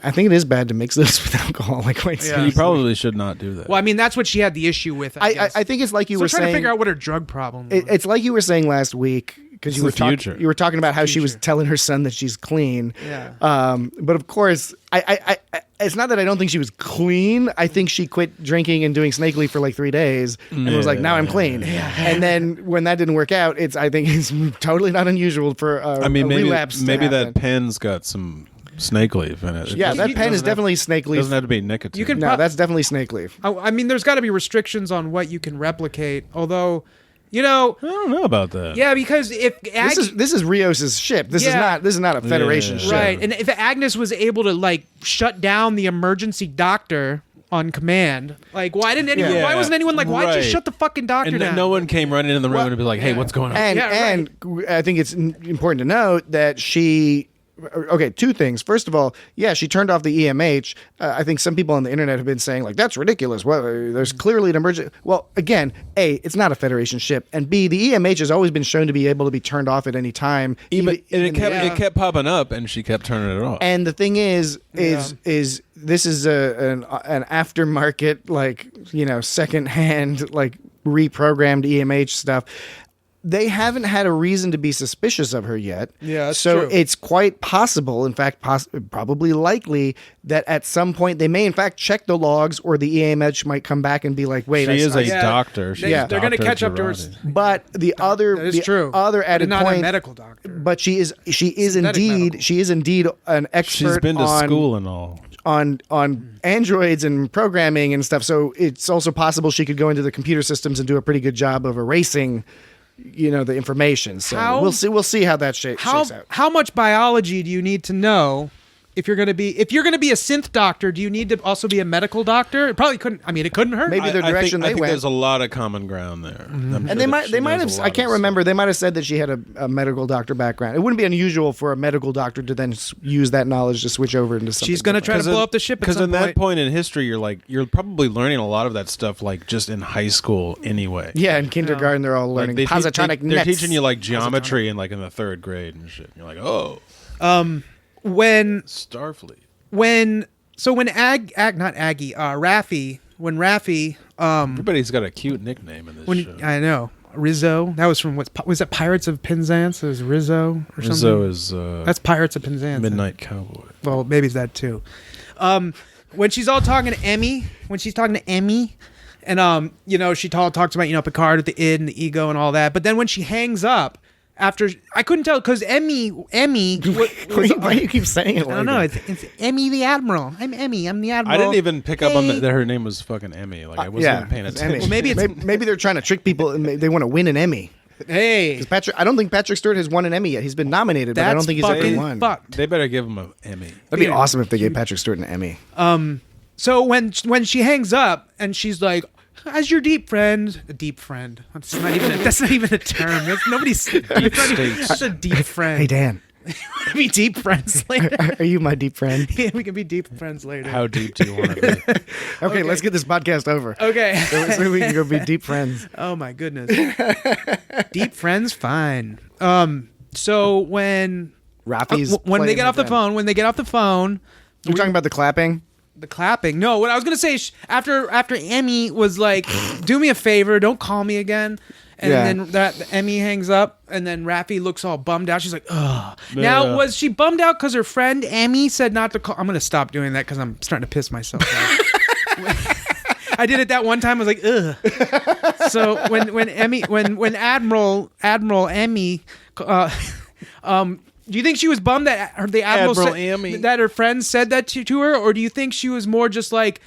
I think it is bad to mix those with alcohol. Like quite seriously. You probably should not do that. Well, I mean that's what she had the issue with. I think it's like you were saying. Trying to figure out what her drug problem was. It's like you were saying last week. Because you were talking about how she was telling her son that she's clean. Yeah. But of course, I it's not that I don't think she was clean. I think she quit drinking and doing snake leaf for like 3 days and was like, now I'm clean. Yeah. And then when that didn't work out, I think it's totally not unusual for a relapse. Maybe that pen's got some snake leaf in it. Yeah, that pen is definitely snake leaf. Doesn't have to be nicotine. That's definitely snake leaf. I mean, there's got to be restrictions on what you can replicate. Although. I don't know about that. Yeah, because if this is Rios' ship. This is not a Federation ship. Right. And if Agnes was able to like shut down the emergency doctor on command, like why wasn't anyone like why'd you shut the fucking doctor down? No one came running in the room and be like, hey, what's going on? And I think it's important to note that she okay, two things. First of all, yeah, she turned off the EMH. I think some people on the internet have been saying, like, that's ridiculous. Well, there's clearly an emergency. Well, again, A, it's not a Federation ship, and B, the EMH has always been shown to be able to be turned off at any time. It kept popping up, and she kept turning it off. And the thing is this is an aftermarket, like, you know, secondhand, like, reprogrammed EMH stuff. They haven't had a reason to be suspicious of her yet. Yeah, that's so true. it's quite possible, in fact, probably likely, that at some point they may, in fact, check the logs, or the EMH might come back and be like, "Wait, she is a doctor. They're going to catch up to her. But the other, other added not point, a medical doctor. But she is indeed an expert. She's been to school and all. On androids and programming and stuff. So it's also possible she could go into the computer systems and do a pretty good job of erasing, you know, the information. So we'll see how that shakes out. How much biology do you need to know if you're going to be a synth doctor? Do you need to also be a medical doctor? It probably couldn't. I mean, it couldn't hurt. Maybe the direction I think went. There's a lot of common ground there. And they might have. I can't remember. They might have said that she had a medical doctor background. It wouldn't be unusual for a medical doctor to then use that knowledge to switch over into something. She's going to try to blow up the ship. Because in that point in history, you're probably learning a lot of that stuff like just in high school anyway. Yeah, in kindergarten they're all learning positronic nets. They're teaching you like geometry in like in the third grade and shit. And you're like, oh, when Starfleet. Raffi, everybody's got a cute nickname in this show. I know. Rizzo. That was from was that Pirates of Penzance? It was Rizzo or something. Rizzo is that's Pirates of Penzance. Midnight Cowboy. Well, maybe it's that too. When she's all talking to Emmy, and you know, she talks about, you know, Picard with the id and the ego and all that. But then when she hangs up, after, I couldn't tell because Emmy. Why do you keep saying it? I don't know. It's Emmy the Admiral. I'm Emmy. I'm the Admiral. I didn't even pick up on that her name was fucking Emmy. Like I wasn't even paying attention. Well, maybe they're trying to trick people and they want to win an Emmy. Hey, I don't think Patrick Stewart has won an Emmy yet. He's been nominated, but I don't think he's ever won. They better give him an Emmy. That'd be awesome if they gave Patrick Stewart an Emmy. So when she hangs up and she's like, "As your deep friend," a deep friend. That's not even a term. Nobody's such a deep friend. Hey Dan, be deep friends later. Are you my deep friend? Yeah, we can be deep friends later. How deep do you want to be? Okay, let's get this podcast over. Okay, so we can go be deep friends. Oh my goodness, deep friends, fine. So when Raffi's when they get off the phone, we're talking about the clapping. The clapping. No, what I was gonna say after Emmy was like, "Do me a favor, don't call me again." And then that Emmy hangs up, and then Raffi looks all bummed out. She's like, "Ugh." Now, was she bummed out because her friend Emmy said not to call? I'm gonna stop doing that because I'm starting to piss myself off. I did it that one time. I was like, "Ugh." So when Admiral Emmy, do you think she was bummed that the Admiral that her friend said that to her, or do you think she was more just like,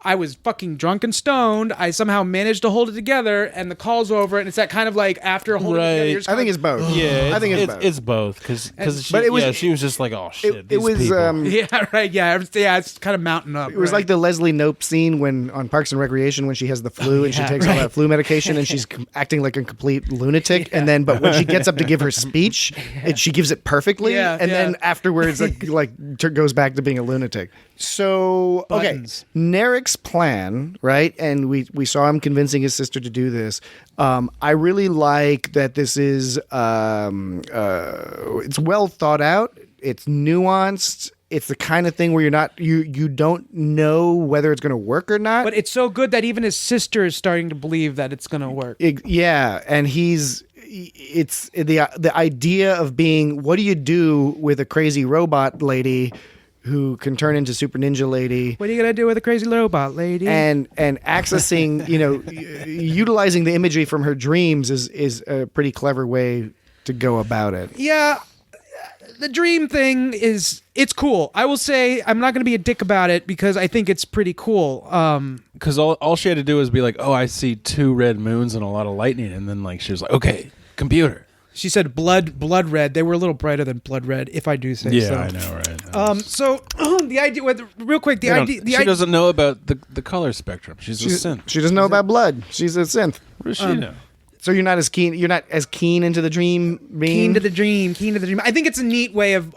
I was fucking drunk and stoned, I somehow managed to hold it together, and the call's over, and it's that kind of like after holding it together? I think it's both. Yeah, I think it's both. It's both because she was just like, oh shit, it was yeah, right, yeah, it's kind of mounting up. It was like the Leslie Knope scene when on Parks and Recreation when she has the flu and she takes all that flu medication and she's acting like a complete lunatic, and then but when she gets up to give her speech, she gives it perfectly, then afterwards goes back to being a lunatic. So Buttons. Okay, Narek's plan, right? And we saw him convincing his sister to do this. I really like that this is it's well thought out. It's nuanced. It's the kind of thing where you don't know whether it's going to work or not. But it's so good that even his sister is starting to believe that it's going to work. Yeah, and it's the idea of being, what do you do with a crazy robot lady who can turn into Super Ninja Lady? What are you gonna do with a crazy robot lady? And accessing, utilizing the imagery from her dreams is a pretty clever way to go about it. Yeah, the dream thing it's cool. I will say I'm not gonna be a dick about it because I think it's pretty cool. Because all she had to do was be like, oh, I see 2 red moons and a lot of lightning, and then like she was like, okay, computer. She said blood red. They were a little brighter than blood red, if I do say so. Yeah, I know, right? So the idea, real quick, she doesn't know about the color spectrum. She's a synth. She doesn't know about blood. She's a synth. What does she know? So you're not as keen. You're not as keen into the dream. Keen to the dream. I think it's a neat way of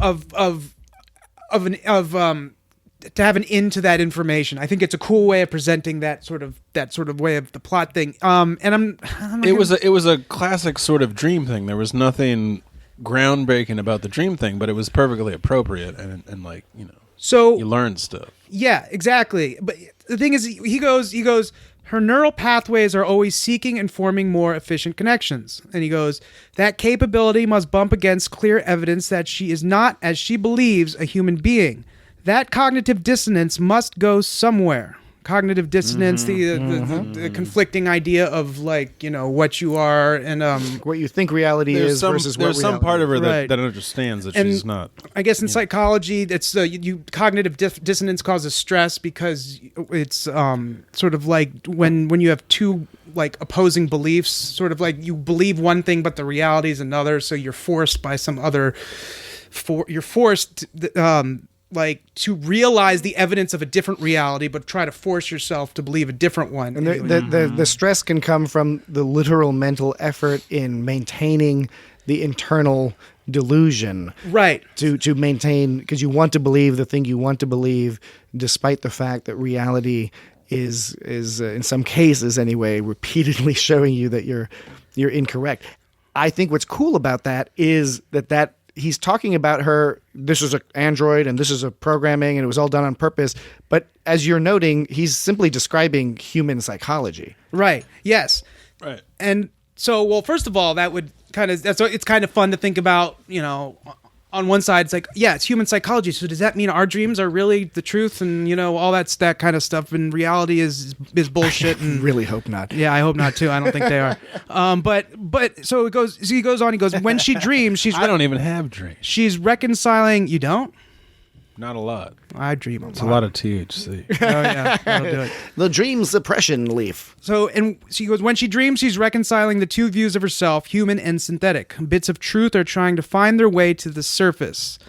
to have an into that information. I think it's a cool way of presenting that sort of way of the plot thing. It was a classic sort of dream thing. There was nothing groundbreaking about the dream thing, but it was perfectly appropriate and like, you know. So you learn stuff. Yeah, exactly. But the thing is, he goes, her neural pathways are always seeking and forming more efficient connections. And he goes, that capability must bump against clear evidence that she is not, as she believes, a human being. That cognitive dissonance must go somewhere. Cognitive dissonance, the conflicting idea of, like, you know, what you are and what you think reality is versus what reality is. There's some part of her that understands that she's not. I guess in psychology, it's cognitive dissonance causes stress because it's sort of like when you have two like opposing beliefs, sort of like you believe one thing but the reality is another, so you're forced by some other. You're forced. Like to realize the evidence of a different reality, but try to force yourself to believe a different one. And the stress can come from the literal mental effort in maintaining the internal delusion, right? To maintain, because you want to believe the thing you want to believe, despite the fact that reality is in some cases anyway repeatedly showing you that you're incorrect. I think what's cool about that is that he's talking about her, this is an android and this is a programming and it was all done on purpose. But as you're noting, he's simply describing human psychology. Right. Yes. Right. And so, well, first of all, it's kind of fun to think about, you know, on one side, it's like, yeah, it's human psychology. So does that mean our dreams are really the truth and, you know, all that kind of stuff and reality is bullshit? And really hope not. Yeah, I hope not too. I don't think they are. But so he goes on, he goes, when she dreams, I don't even have dreams. She's reconciling. You don't? Not a lot. I dream a lot. It's a lot of THC. Oh, yeah. That'll do it. The dream suppression leaf. So he goes, when she dreams, she's reconciling the two views of herself, human and synthetic. Bits of truth are trying to find their way to the surface.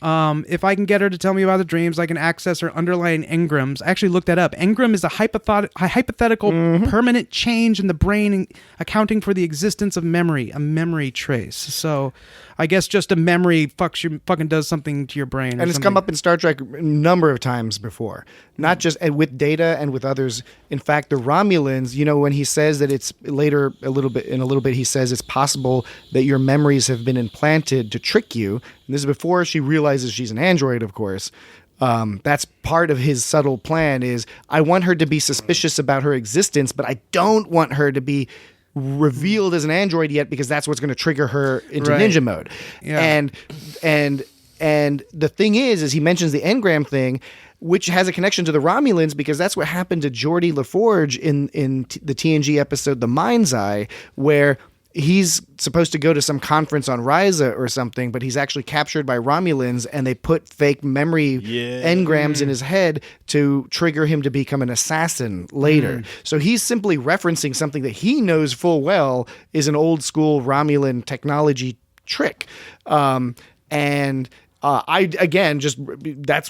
If I can get her to tell me about the dreams, I can access her underlying engrams. I actually looked that up. Engram is a hypothetical permanent change in the brain accounting for the existence of memory, a memory trace. So I guess just a memory fucking does something to your brain. And it's come up in Star Trek a number of times before, not just with Data and with others. In fact, the Romulans, you know, when he says that it's later in a little bit, he says it's possible that your memories have been implanted to trick you. And this is before she realizes she's an android, of course. That's part of his subtle plan is I want her to be suspicious about her existence, but I don't want her to be revealed as an android yet because that's what's going to trigger her into ninja mode. Yeah. And the thing is he mentions the engram thing, which has a connection to the Romulans because that's what happened to Geordi LaForge in the TNG episode The Mind's Eye, where he's supposed to go to some conference on Ryza or something, but he's actually captured by Romulans and they put fake memory engrams in his head to trigger him to become an assassin later. So he's simply referencing something that he knows full well is an old school Romulan technology trick. That's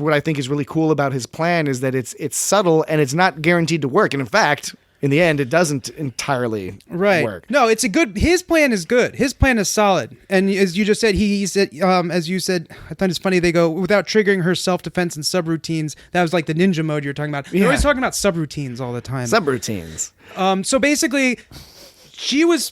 what I think is really cool about his plan is that it's subtle and it's not guaranteed to work. And in fact, in the end, it doesn't entirely work. No, his plan is good. His plan is solid. And as you just said, he said, as you said, I thought it's funny, they go, without triggering her self-defense and subroutines. That was like the ninja mode you're talking about. They're always talking about subroutines all the time. Subroutines. So basically, she was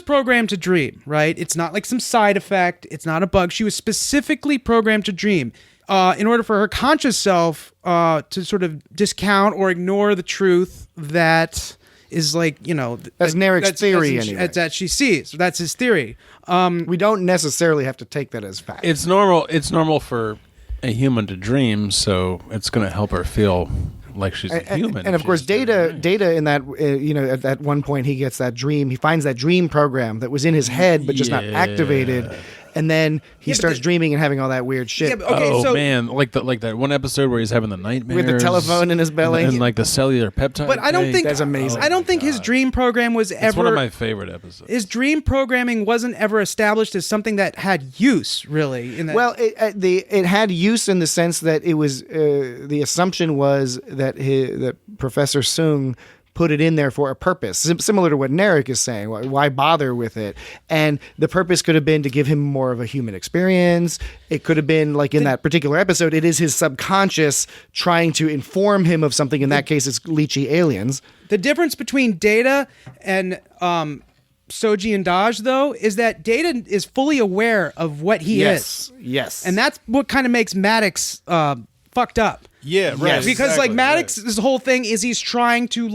programmed to dream, right? It's not like some side effect. It's not a bug. She was specifically programmed to dream. In order for her conscious self to sort of discount or ignore the truth that is like, you know... That's Narek's theory, anyway. That she sees. That's his theory. We don't necessarily have to take that as fact. It's normal for a human to dream, so it's going to help her feel like she's a human. And of course, Data in that, at that one point, he gets that dream. He finds that dream program that was in his head, but just not activated. And then he starts dreaming and having all that weird shit. Yeah, man, like that one episode where he's having the nightmares with the telephone in his belly and like the cellular peptide. But I don't think that's amazing. I don't think his dream program was ever. It's one of my favorite episodes. His dream programming wasn't ever established as something that had use, really. Well, it had use in the sense that it was the assumption was that Professor Sung put it in there for a purpose, similar to what Narek is saying. Why bother with it? And the purpose could have been to give him more of a human experience. It could have been like in that particular episode, it is his subconscious trying to inform him of something. In that case, it's Leechy aliens. The difference between Data and Soji and Daj, though, is that Data is fully aware of what he is. Yes. And that's what kind of makes Maddox fucked up. Yeah, right. Yes. Because exactly, like Maddox, this whole thing is he's trying to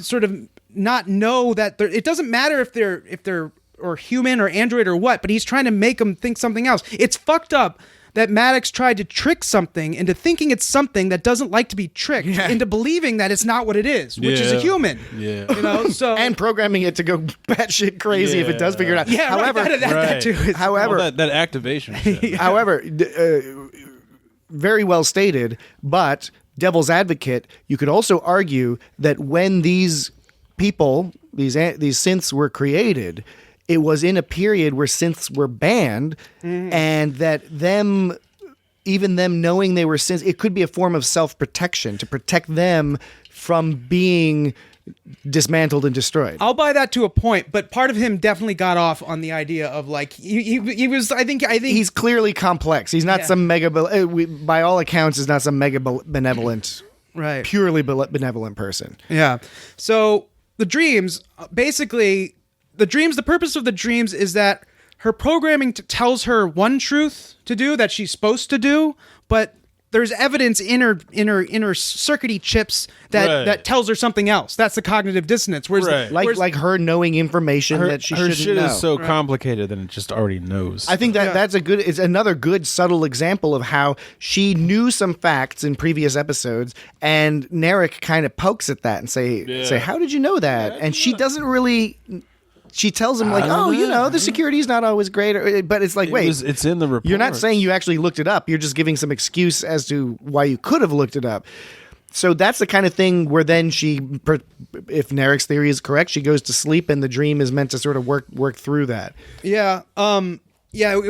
sort of not know that it doesn't matter if they're or human or android or what, but he's trying to make them think something else. It's fucked up that Maddox tried to trick something into thinking it's something that doesn't like to be tricked into believing that it's not what it is, which is a human. Yeah. You know, so and programming it to go batshit crazy if it does figure it out. Yeah, however, that too. However, that activation shit. However, very well stated, but devil's advocate, you could also argue that when these people, these synths were created, it was in a period where synths were banned, and that even them knowing they were synths, it could be a form of self-protection to protect them from being dismantled and destroyed. I'll buy that to a point, but part of him definitely got off on the idea of like he was. I think he's clearly complex. He's not some mega. By all accounts, is not some mega benevolent, right? Purely benevolent person. Yeah. So the dreams, basically. The purpose of the dreams is that her programming tells her one truth to do that she's supposed to do, but there's evidence in her circuity chips that tells her something else. That's the cognitive dissonance. Whereas like her knowing information that she shouldn't shit know. Is so complicated that it just already knows. I think it's another good subtle example of how she knew some facts in previous episodes, and Narek kind of pokes at that and say, how did you know that? And she doesn't really. She tells him, like, the security is not always great. But it's like, it's in the report. You're not saying you actually looked it up. You're just giving some excuse as to why you could have looked it up. So that's the kind of thing where then if Narek's theory is correct, she goes to sleep and the dream is meant to sort of work through that. Yeah.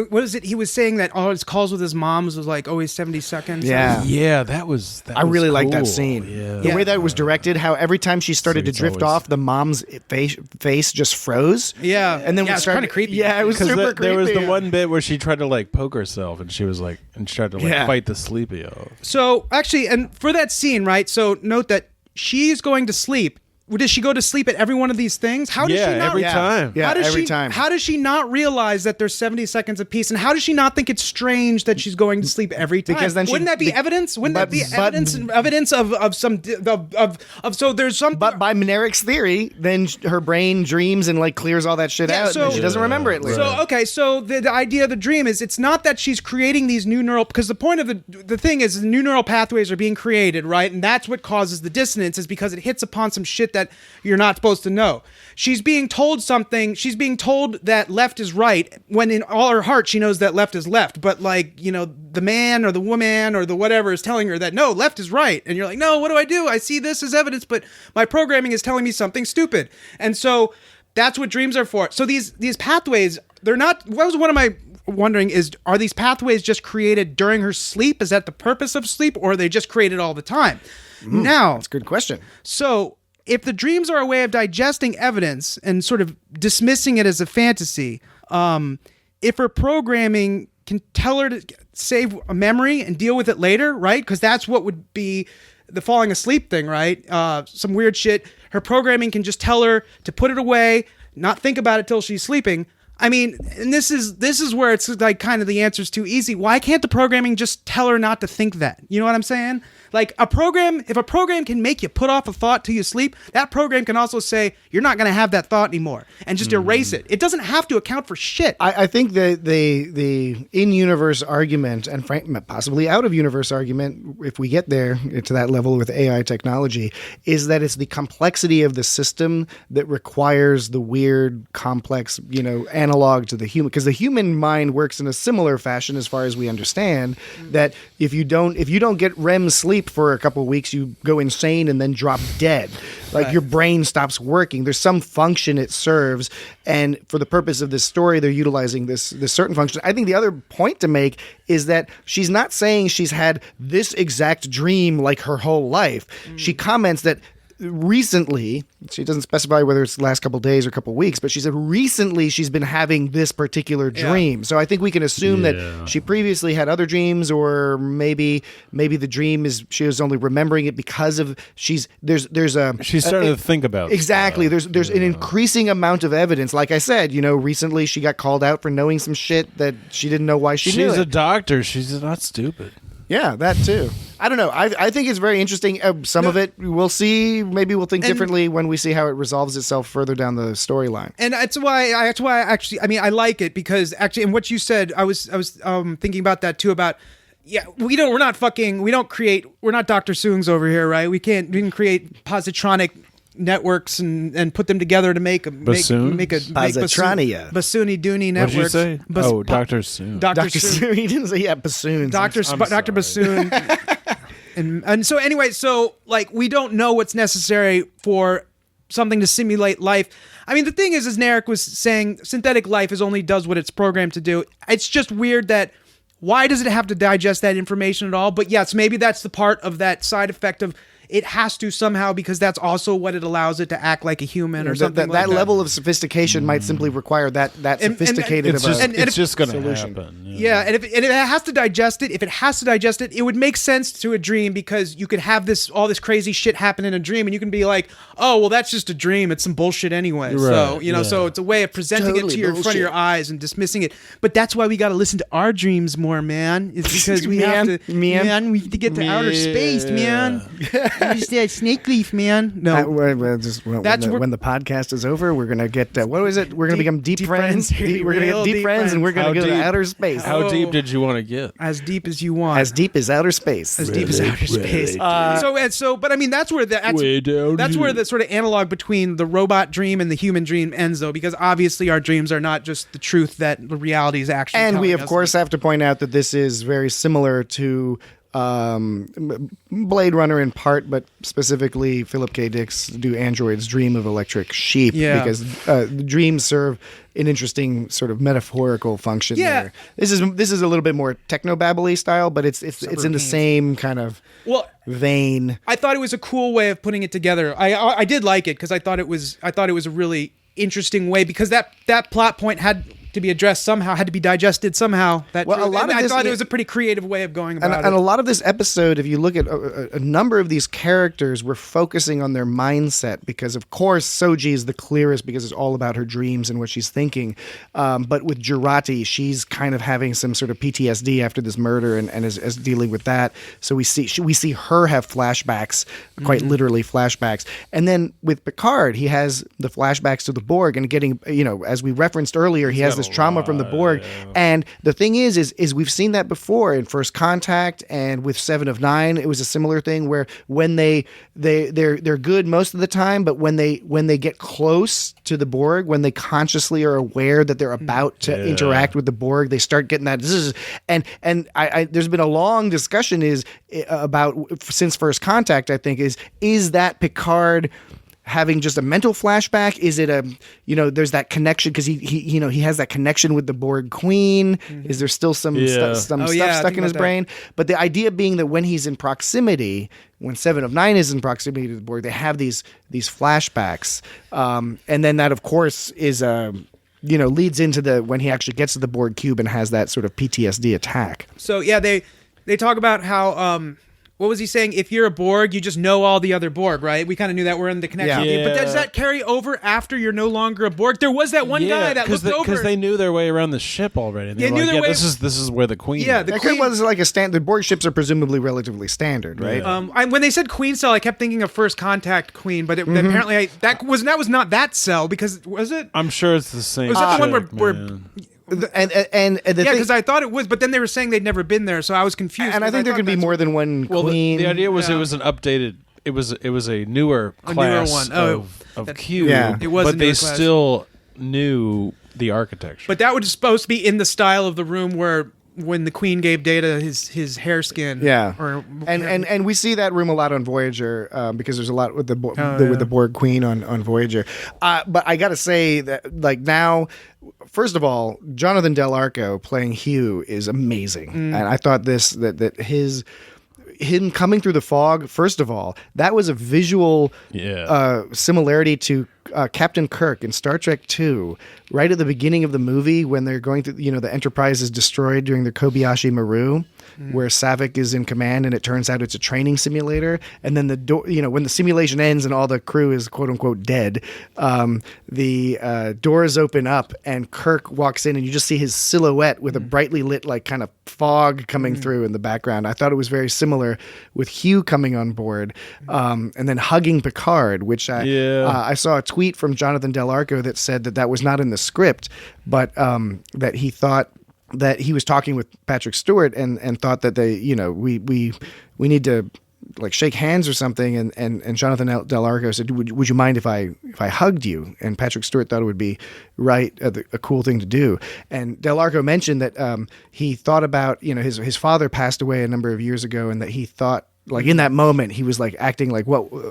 What is it? He was saying that all his calls with his moms was like always 70 seconds. Yeah, that was I really like that cool. scene. Yeah. The way that it was directed, how every time she started to drift off, the mom's face just froze. Yeah. And then it was kind of creepy. Yeah, it was super creepy. There was the one bit where she tried to like poke herself and she was like, and she tried to fight the sleepy off. So actually, and for that scene, right? So note that she's going to sleep. Does she go to sleep at every one of these things? How does she not? Every time. Yeah, every time. How does she not realize that there's 70 seconds apeace? And how does she not think it's strange that she's going to sleep every time? Because then wouldn't that be evidence? Wouldn't that be evidence of some so there's some. But by Narek's theory, then her brain dreams and like clears all that shit out, and she doesn't remember it later. So the idea of the dream is it's not that she's creating these new neural, because the point of the thing is the new neural pathways are being created, right? And that's what causes the dissonance, is because it hits upon some shit that you're not supposed to know. She's being told something. She's being told that left is right, when in all her heart she knows that left is left. But like, the man or the woman or the whatever is telling her that no, left is right. And you're like, no, what do? I see this as evidence, but my programming is telling me something stupid. And so that's what dreams are for. So these pathways, they're not. What was one of my wondering is, are these pathways just created during her sleep? Is that the purpose of sleep, or are they just created all the time? Now, that's a good question. So if the dreams are a way of digesting evidence and sort of dismissing it as a fantasy, if her programming can tell her to save a memory and deal with it later, right? Because that's what would be the falling asleep thing, right? Some weird shit. Her programming can just tell her to put it away, not think about it till she's sleeping. I mean, and this is where it's like kind of the answer's too easy. Why can't the programming just tell her not to think that? You know what I'm saying? Like if a program can make you put off a thought till you sleep, that program can also say you're not going to have that thought anymore and just erase it. It doesn't have to account for shit. I think the in-universe argument and possibly out-of-universe argument, if we get there to that level with AI technology, is that it's the complexity of the system that requires the weird, complex, analog to the human. Because the human mind works in a similar fashion, as far as we understand, that if you don't get REM sleep for a couple of weeks, you go insane and then drop dead. Like your brain stops working. There's some function it serves, and for the purpose of this story, they're utilizing this certain function. I think the other point to make is that she's not saying she's had this exact dream like her whole life. She comments that recently, she doesn't specify whether it's the last couple of days or a couple of weeks, but she said recently she's been having this particular dream. So I think we can assume that she previously had other dreams, or maybe the dream is she was only remembering it because of she's starting to think about exactly. stuff. There's an increasing amount of evidence. Like I said, recently she got called out for knowing some shit that she didn't know why she knew it. She's a doctor. She's not stupid. Yeah, that too. I don't know. I think it's very interesting. Some of it we'll see. Maybe we'll think differently when we see how it resolves itself further down the storyline. And that's why I actually, I like it because actually, and what you said, I was thinking about that too. About we're not Dr. Soongs over here, right? We didn't create positronic networks and put them together to make a Positronia. Bassoony Dooney networks. What did you say? Dr. Soon. Dr. Soon. He didn't say bassoons. Dr. Bassoon. and so anyway, we don't know what's necessary for something to simulate life. I mean, the thing is, as Narek was saying, synthetic life only does what it's programmed to do. It's just weird that why does it have to digest that information at all? But yes, maybe that's the part of that side effect of it has to somehow, because that's also what it allows it to act like a human or something like that. That level of sophistication might simply require that sophisticated it's just going to happen. Yeah, and if it has to digest it, it would make sense to a dream, because you could have all this crazy shit happen in a dream, and you can be like, oh, well, that's just a dream. It's some bullshit anyway. Right, so it's a way of presenting it to you in front of your eyes and dismissing it. But that's why we got to listen to our dreams more, man. Is because we have to, man, we need to get to outer space, man. Just that snake leaf, man. No, when the podcast is over, we're gonna get what was it? We're gonna become deep friends. We're gonna get deep friends, and we're gonna go to outer space. How deep did you want to get? As deep as you want. As deep as outer space. As deep as outer space. But I mean, that's where the sort of analog between the robot dream and the human dream ends, though, because obviously our dreams are not just the truth that the reality is actually. And we of course have to point out that this is very similar to Blade Runner in part, but specifically Philip K. Dick's Do Androids Dream of Electric Sheep, because the dreams serve an interesting sort of metaphorical function there. This is a little bit more techno-babbly style, but it's in the same kind of vein. I thought it was a cool way of putting it together. I did like it because I thought it was a really interesting way, because that plot point had to be addressed somehow, had to be digested somehow. I thought it was a pretty creative way of going about it. And a lot of this episode, if you look at a number of these characters, we're focusing on their mindset, because of course Soji is the clearest because it's all about her dreams and what she's thinking. But with Jurati, she's kind of having some sort of PTSD after this murder and is dealing with that. So we see her have flashbacks, quite literally flashbacks. And then with Picard, he has the flashbacks to the Borg and getting, as we referenced earlier, he has this trauma from the Borg. And the thing is we've seen that before in First Contact and with 7 of 9. It was a similar thing where when they're good most of the time, but when they get close to the Borg, when they consciously are aware that they're about to interact with the Borg, they start getting that. And there's been a long discussion about since First Contact, I think, is that Picard having just a mental flashback? Is it there's that connection because he has that connection with the Borg Queen? Is there still some stuff stuck in his brain? But the idea being that when he's in proximity, when 7 of 9 is in proximity to the Borg, they have these flashbacks, and then that of course is leads into when he actually gets to the Borg cube and has that sort of PTSD attack. So they talk about how. What was he saying? If you're a Borg, you just know all the other Borg, right? We kind of knew that we're in the connection. Yeah. But does that carry over after you're no longer a Borg? There was that one guy that looked over. Because they knew their way around the ship already. And they knew their way. This is where the Queen is. The Queen was like a standard. The Borg ships are presumably relatively standard, right? Yeah. When they said Queen cell, I kept thinking of First Contact Queen, but apparently that was not that cell, because was it? I'm sure it's the same. Was that the one where because I thought it was, but then they were saying they'd never been there, so I was confused. And I think there could be more than one Queen. The idea was it was an updated. It was a newer class of cube. Yeah. It was, but they still knew the architecture. But that was supposed to be in the style of the room where when the Queen gave Data his hair skin. Yeah. And we see that room a lot on Voyager, because there's a lot with with the Borg Queen on Voyager. But I got to say that now, first of all, Jonathan Del Arco playing Hugh is amazing. And I thought that his him coming through the fog, first of all, that was a visual similarity to Captain Kirk in Star Trek II, right at the beginning of the movie when they're going through, the Enterprise is destroyed during the Kobayashi Maru, where Savick is in command, and it turns out it's a training simulator. And then the door, when the simulation ends and all the crew is quote unquote dead, the doors open up and Kirk walks in, and you just see his silhouette with a brightly lit, like kind of fog coming through in the background. I thought it was very similar with Hugh coming on board, and then hugging Picard, which I saw a tweet from Jonathan Del Arco that said that was not in the script, but that he thought that he was talking with Patrick Stewart and thought that they, we need to like shake hands or something. And Jonathan Del Arco said, would you mind if I hugged you? And Patrick Stewart thought it would be a cool thing to do. And Del Arco mentioned that he thought about, his father passed away a number of years ago, and that he thought, like in that moment, he was like acting like,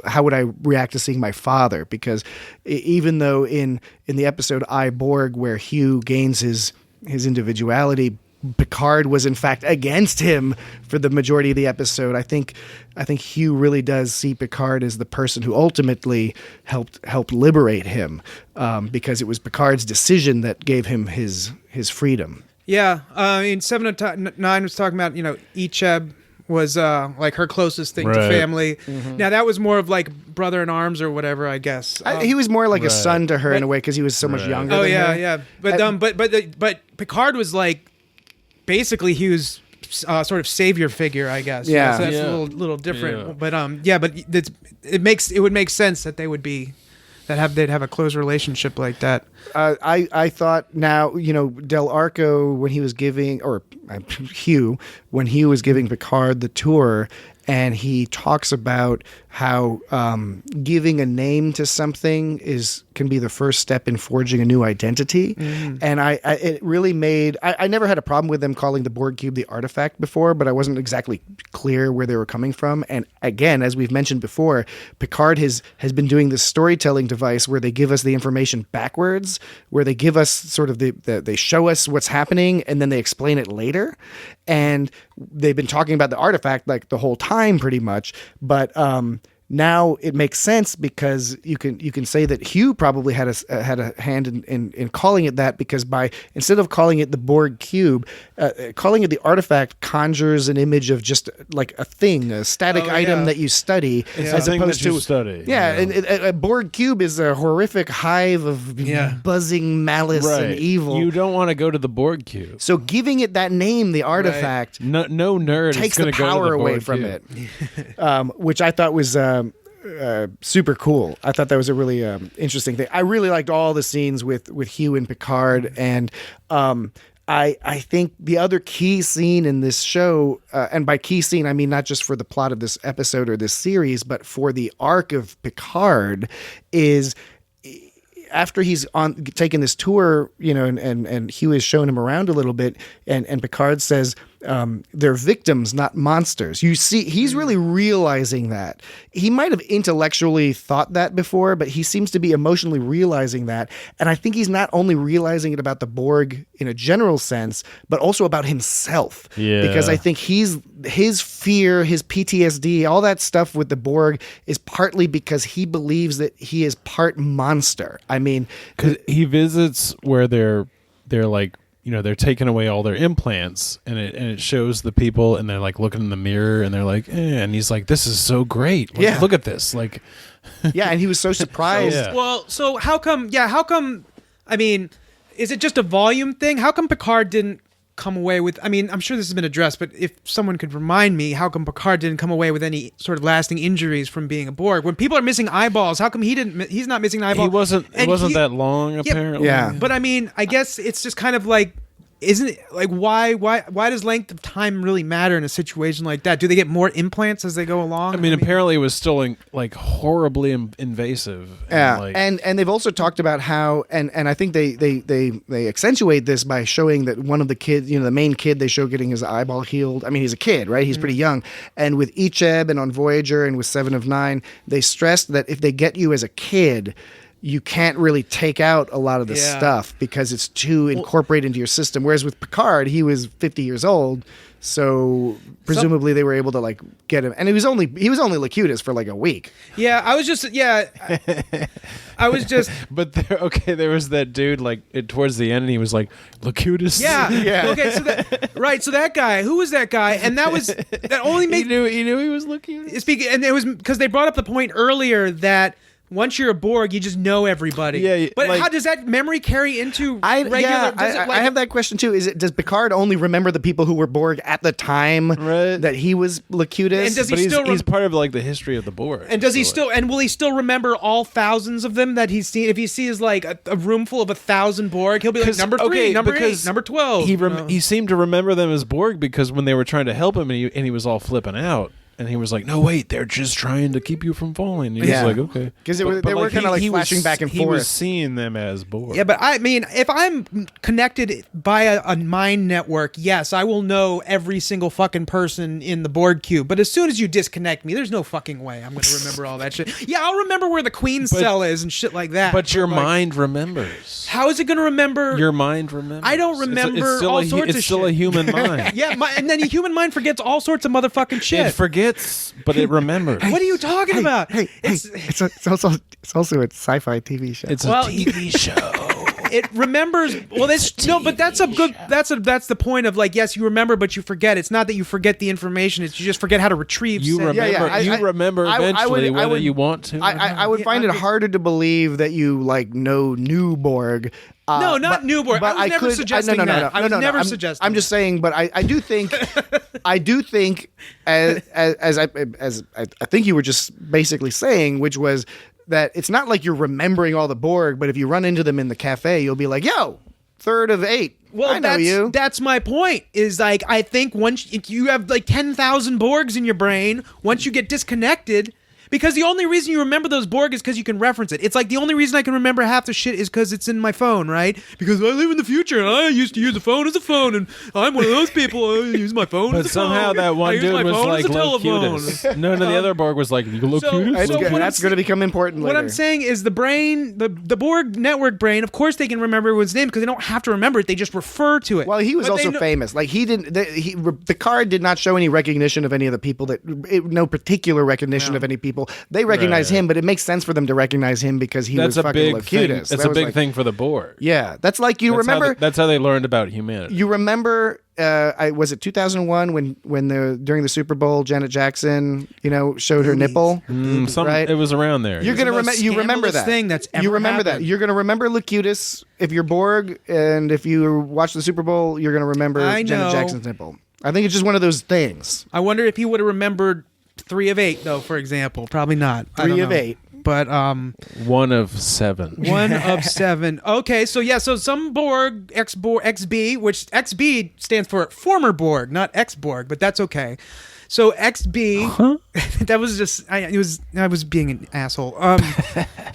how would I react to seeing my father? Because even though in the episode I, Borg, where Hugh gains his individuality, Picard was in fact against him for the majority of the episode. I think Hugh really does see Picard as the person who ultimately helped liberate him, because it was Picard's decision that gave him his freedom. Yeah, in 709 was talking about Icheb was like her closest thing to family. Mm-hmm. Now that was more of like brother in arms or whatever, I guess. He was more like a son to her in a way because he was so much younger. than her. Yeah. But Picard was like basically he was sort of savior figure, I guess. Yeah, so that's a little different. Yeah. But it would make sense that they would be. They'd have a close relationship like that. I thought now, Del Arco, when he was giving, or Hugh, when he was giving Picard the tour, and he talks about how giving a name to something can be the first step in forging a new identity. Mm. And it really made... I never had a problem with them calling the Borg cube the artifact before, but I wasn't exactly clear where they were coming from. And again, as we've mentioned before, Picard has been doing this storytelling device where they give us the information backwards, where they give us sort of they show us what's happening and then they explain it later. And they've been talking about the artifact like the whole time pretty much, but now it makes sense because you can say that Hugh probably had a hand in calling it that, because instead of calling it the Borg cube, calling it the artifact conjures an image of just like a thing, a static item that you study, as opposed to study. Yeah, and a Borg cube is a horrific hive of buzzing malice and evil. You don't want to go to the Borg cube. So giving it that name, the artifact, no nerd takes the power away from it, which I thought was. Super cool. I thought that was a really interesting thing. I really liked all the scenes with Hugh and Picard, and I think the other key scene in this show, and by key scene I mean not just for the plot of this episode or this series, but for the arc of Picard, is after he's taken this tour, and Hugh has shown him around a little bit, and Picard says, they're victims, not monsters. You see, he's really realizing that. He might have intellectually thought that before, but he seems to be emotionally realizing that. And I think he's not only realizing it about the Borg in a general sense, but also about himself. Yeah. Because I think his fear, his PTSD, all that stuff with the Borg is partly because he believes that he is part monster. I mean, because he visits where they're like, they're taking away all their implants, and it shows the people, and they're like looking in the mirror, and they're like, and he's like, this is so great. Like, look at this. Like, yeah. And he was so surprised. Well, so how come, I mean, is it just a volume thing? How come Picard didn't come away with, I mean, I'm sure this has been addressed, but if someone could remind me, how come Picard didn't come away with any sort of lasting injuries from being a Borg? When people are missing eyeballs, how come he's not missing an eyeball? It wasn't that long, apparently. Yeah. But I mean, I guess it's just kind of like, isn't it like why does length of time really matter in a situation like that? Do they get more implants as they go along? I mean apparently it was still like horribly invasive. Yeah, and they've also talked about how, and I think they accentuate this by showing that one of the kids, the main kid, they show getting his eyeball healed. I mean, he's a kid, right? He's pretty young. And with Icheb and on Voyager and with 7 of 9, they stressed that if they get you as a kid, you can't really take out a lot of the stuff because it's too incorporated into your system. Whereas with Picard, he was 50 years old, so presumably they were able to like get him, and he was only Locutus for like a week. Yeah, I was just. But there was that dude like towards the end, and he was like Locutus. Yeah. Okay, so that guy, who was that guy? And that only made he knew he was Locutus. And it was because they brought up the point earlier that once you're a Borg, you just know everybody. Yeah, but like, how does that memory carry into regular? I have that question too. Does Picard only remember the people who were Borg at the time that he was Locutus? And does he still? He's part of like the history of the Borg. And does he still? And will he still remember all thousands of them that he's seen? If he sees like a room full of 1,000 Borg, he'll be like number 3, number 8, number 12. He seemed to remember them as Borg because when they were trying to help him, and he was all flipping out. And he was like, "No, wait, they're just trying to keep you from falling." And he was like, "Okay," because they were kind of like flashing back and forth. He was seeing them as Borg. Yeah, but I mean, if I'm connected by a mind network, yes, I will know every single fucking person in the Borg cube. But as soon as you disconnect me, there's no fucking way I'm going to remember all that shit. Yeah, I'll remember where the Queen's cell is and shit like that. But your mind remembers. How is it going to remember? Your mind remembers. I don't remember all sorts of shit. It's still a human mind. Yeah, and then the human mind forgets all sorts of motherfucking shit. It forgets, but it remembers. What are you talking about? It's also a sci-fi TV show. It's a TV show. It remembers. Well, but that's a good. That's the point of like, yes, you remember, but you forget. It's not that you forget the information; it's you just forget how to retrieve. You remember. You remember eventually, whether you want to. I would find it harder to believe that you like know new Borg. No, not new Borg. But I was never suggesting that. I was never suggesting. I'm just saying, but I do think, as I think you were just basically saying, which was that it's not like you're remembering all the Borg, but if you run into them in the cafe, you'll be like, "Yo, 3rd of 8. Well, I know you." That's my point. Is like I think once you have like 10,000 Borgs in your brain, once you get disconnected. Because the only reason you remember those Borg is because you can reference it. It's like the only reason I can remember half the shit is because it's in my phone, right? Because I live in the future and I used to use a phone as a phone, and I'm one of those people. I use my phone as a phone. But somehow that one dude was like Locutus. None of the other Borg was like Locutus. That's going to become important later. What I'm saying is the brain, the Borg network brain, of course they can remember his name because they don't have to remember it. They just refer to it. Well, he was also famous. Like Picard did not show any recognition of any of the people no particular recognition of any people. They recognized him, but it makes sense for them to recognize him because he was fucking Locutus. That's a big thing for the Borg. Yeah, that's like remember. That's how they learned about humanity. You remember? Was it 2001 when during the Super Bowl Janet Jackson showed her nipple? Right? It was around there. You're gonna remember. You remember that thing that's ever you remember happened. that. You're gonna remember Locutus if you're Borg, and if you watch the Super Bowl, you're gonna remember Janet Jackson's nipple. I think it's just one of those things. I wonder if he would have remembored 3 of 8, though, for example. Probably not. 3 of 8. But 1 of 7. 1 of 7. Okay, so some Borg, XB, which XB stands for former Borg, not ex-Borg, but that's okay. So XB, that was just I was being an asshole.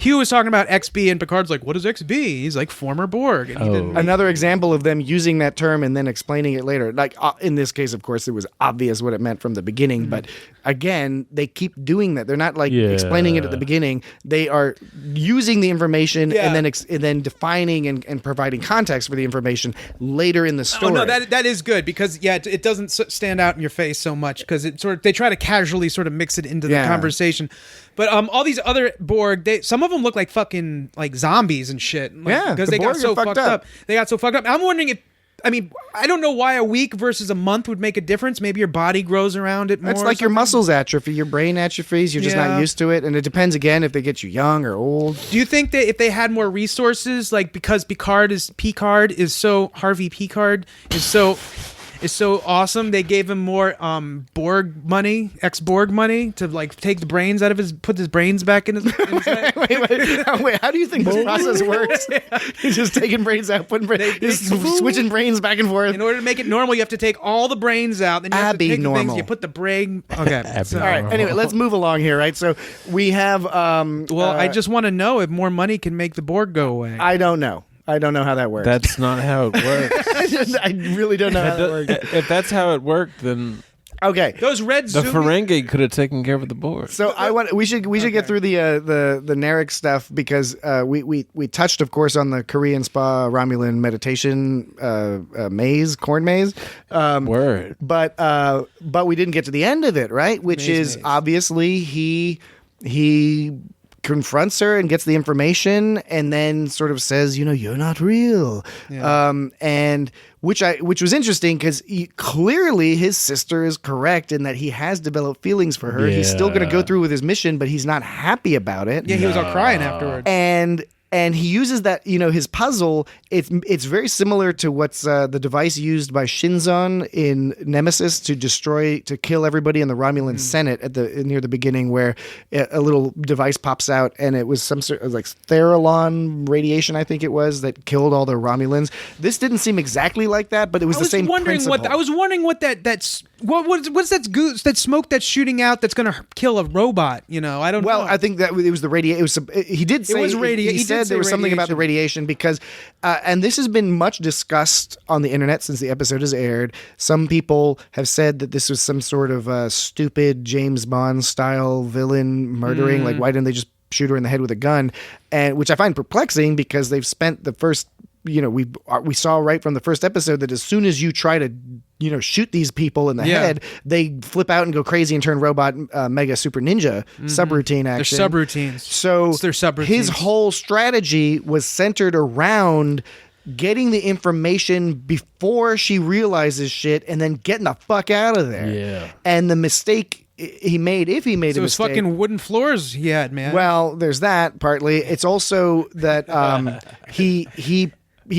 Hugh was talking about XB, and Picard's like, "What is XB?" He's like, "Former Borg." And another example of them using that term and then explaining it later. Like in this case, of course, it was obvious what it meant from the beginning. But again, they keep doing that. They're not like explaining it at the beginning. They are using the information and then defining and providing context for the information later in the story. Oh no, that is good because it doesn't stand out in your face so much because it they try to casually sort of mix it into the conversation. But all these other Borg, some of them look like fucking like zombies and shit. Because they got so fucked up. They got so fucked up. I'm wondering if. I mean, I don't know why a week versus a month would make a difference. Maybe your body grows around it more. It's like your muscles atrophy, your brain atrophies. You're just not used to it, and it depends again if they get you young or old. Do you think that if they had more resources, like because Picard is so awesome, they gave him more Borg money, ex-Borg money to like take the brains out of put his brains back in his head? Wait, how do you think this process works? He's just taking brains out, switching brains back and forth. In order to make it normal, you have to take all the brains out. Then you have to take the things, you put the brain. Okay. All right. Anyway, let's move along here, right? So we have. I just want to know if more money can make the Borg go away. I don't know how that works. That's not how it works. I really don't know how that works. If that's how it worked, then Okay. Those red The zoomy- Ferengi could have taken care of the Borg. So we should get through the Narek stuff because we touched, of course, on the Korean spa Romulan meditation corn maze. Word. But we didn't get to the end of it, right? Which is obviously he confronts her and gets the information and then sort of says, you're not real. Yeah. And which was interesting because clearly his sister is correct in that he has developed feelings for her. Yeah. He's still going to go through with his mission, but he's not happy about it. Yeah, he was all crying afterwards. And he uses that, his puzzle. It's very similar to what's the device used by Shinzon in Nemesis to kill everybody in the Romulan Senate near the beginning, where a little device pops out, and it was some sort of like Theralon radiation, I think it was, that killed all the Romulans. This didn't seem exactly like that, but it was the same principle. I was wondering what's that smoke that's shooting out that's going to kill a robot? I don't know. Well, I think that it was the radiation. He did say He said there was something about the radiation because, and this has been much discussed on the internet since the episode has aired. Some people have said that this was some sort of stupid James Bond style villain murdering. Like, why didn't they just shoot her in the head with a gun? And which I find perplexing because they've spent the first. We saw right from the first episode that as soon as you try to, shoot these people in the head, they flip out and go crazy and turn robot mega super ninja subroutine action. They're subroutines. So It's their subroutines. his whole strategy was centered around getting the information before she realizes shit and then getting the fuck out of there. Yeah. And the mistake he made, if he made So a it's mistake. fucking wooden floors he had, man. Well, there's that partly. It's also that he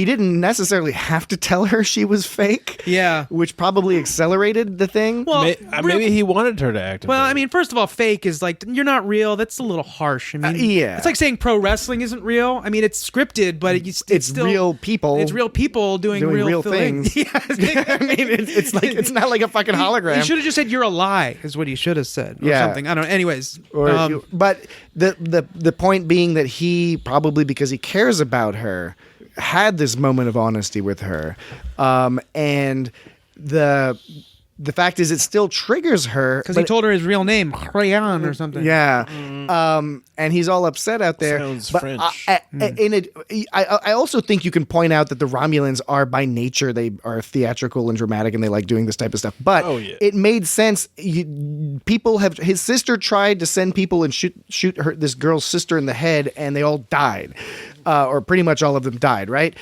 didn't necessarily have to tell her she was fake. Yeah. Which probably accelerated the thing. Well, Maybe he wanted her to activate. Well, I mean, first of all, fake is like, you're not real. That's a little harsh. I mean, yeah. It's like saying pro wrestling isn't real. I mean, it's scripted, but it's still real people. It's real people doing real things. Yeah. I mean, it's like it's not like a fucking hologram. He should have just said, "You're a lie," is what he should have said, or something. I don't know. Anyways, but the point being that he probably, because he cares about her, had this moment of honesty with her, and the fact is it still triggers her because he told her his real name, Rayan or something. Yeah, and he's all upset out there. Sounds but French. I also think you can point out that the Romulans are by nature, they are theatrical and dramatic, and they like doing this type of stuff. But it made sense. His sister tried to send people and shoot this girl's sister in the head, and they all died. Or pretty much all of them died, right?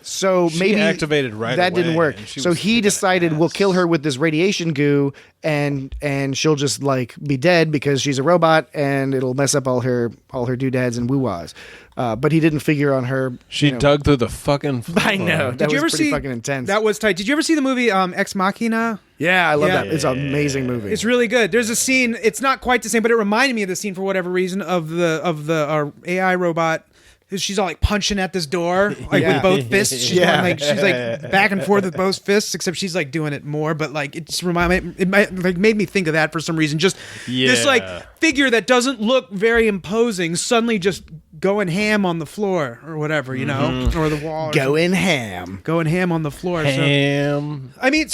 So She maybe activated right that away, didn't work. and she So was he kicking decided ass. we'll kill her with this radiation goo, and she'll just like be dead because she's a robot, and it'll mess up all her doodads and woo-wahs. But he didn't figure on her. She dug through the fucking floor. I know. That Did you was ever pretty see fucking intense. That was tight. Did you ever see the movie Ex Machina? Yeah, I love Yeah. that. It's an amazing movie. It's really good. There's a scene. It's not quite the same, but it reminded me of the scene for whatever reason of the AI robot. She's all like punching at this door, like with both fists. She's like back and forth with both fists, except she's like doing it more. But like it just made me think of that for some reason. Just this like figure that doesn't look very imposing, suddenly just going ham on the floor or whatever, or the wall. Going ham on the floor. Ham. So, I mean,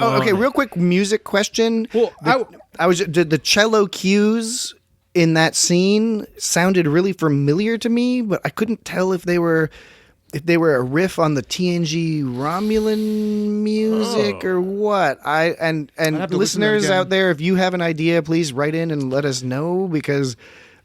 okay, real quick music question. Well, the cello cues in that scene sounded really familiar to me, but I couldn't tell if they were a riff on the TNG Romulan music or what. And listeners out there, if you have an idea, please write in and let us know, because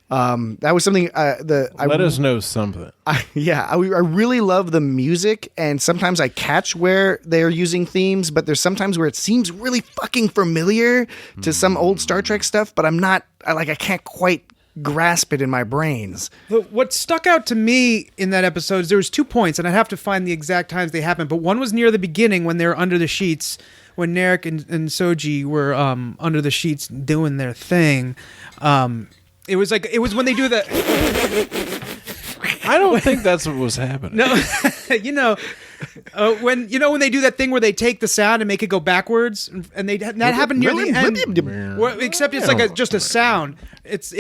that was something let us know something. I really love the music, and sometimes I catch where they're using themes, but there's sometimes where it seems really fucking familiar to some old Star Trek stuff, but I can't quite grasp it in my brains. What stuck out to me in that episode is there was 2 points, and I'd have to find the exact times they happened, but one was near the beginning when they were under the sheets, when Narek and Soji were under the sheets doing their thing. It was when they do that. I don't think that's what was happening. No, when they do that thing where they take the sound and make it go backwards, and that happened near the end. Except it's like just a sound. It's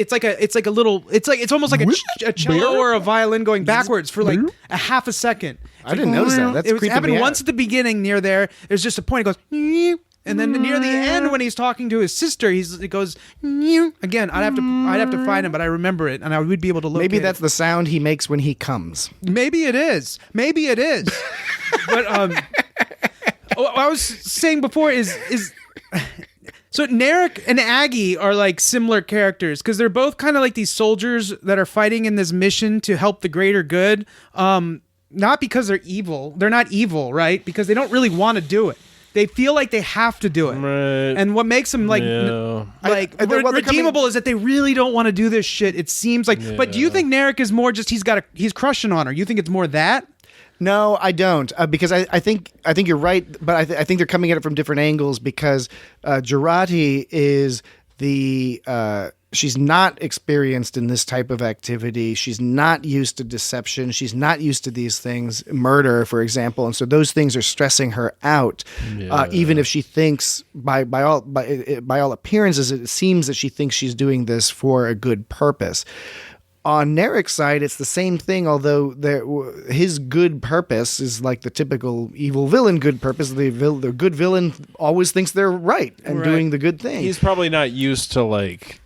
almost like a cello or a violin going backwards for like a half a second. I didn't notice that. That's it creeping happened me out. once at the beginning near there. There's just a point. It goes. And then near the end, when he's talking to his sister, he goes "Meow." Again. I'd have to find him, but I remember it, and I would be able to look. Maybe that's the sound he makes when he comes. Maybe it is. But what I was saying before is so Narek and Aggie are like similar characters because they're both kind of like these soldiers that are fighting in this mission to help the greater good. Not because they're evil. They're not evil, right? Because they don't really want to do it. They feel like they have to do it. Right. And what makes them redeemable is that they really don't want to do this shit. It seems like. Yeah. But do you think Narek is more just he's crushing on her? You think it's more that? No, I don't, because I think you're right, but I think they're coming at it from different angles because Jurati is she's not experienced in this type of activity. She's not used to deception. She's not used to these things, murder, for example, and so those things are stressing her out. Yeah. Even if she thinks, by all appearances, it seems that she thinks she's doing this for a good purpose. On Narek's side, it's the same thing, although his good purpose is like the typical evil villain good purpose. The good villain always thinks they're right and doing the good thing. He's probably not used to like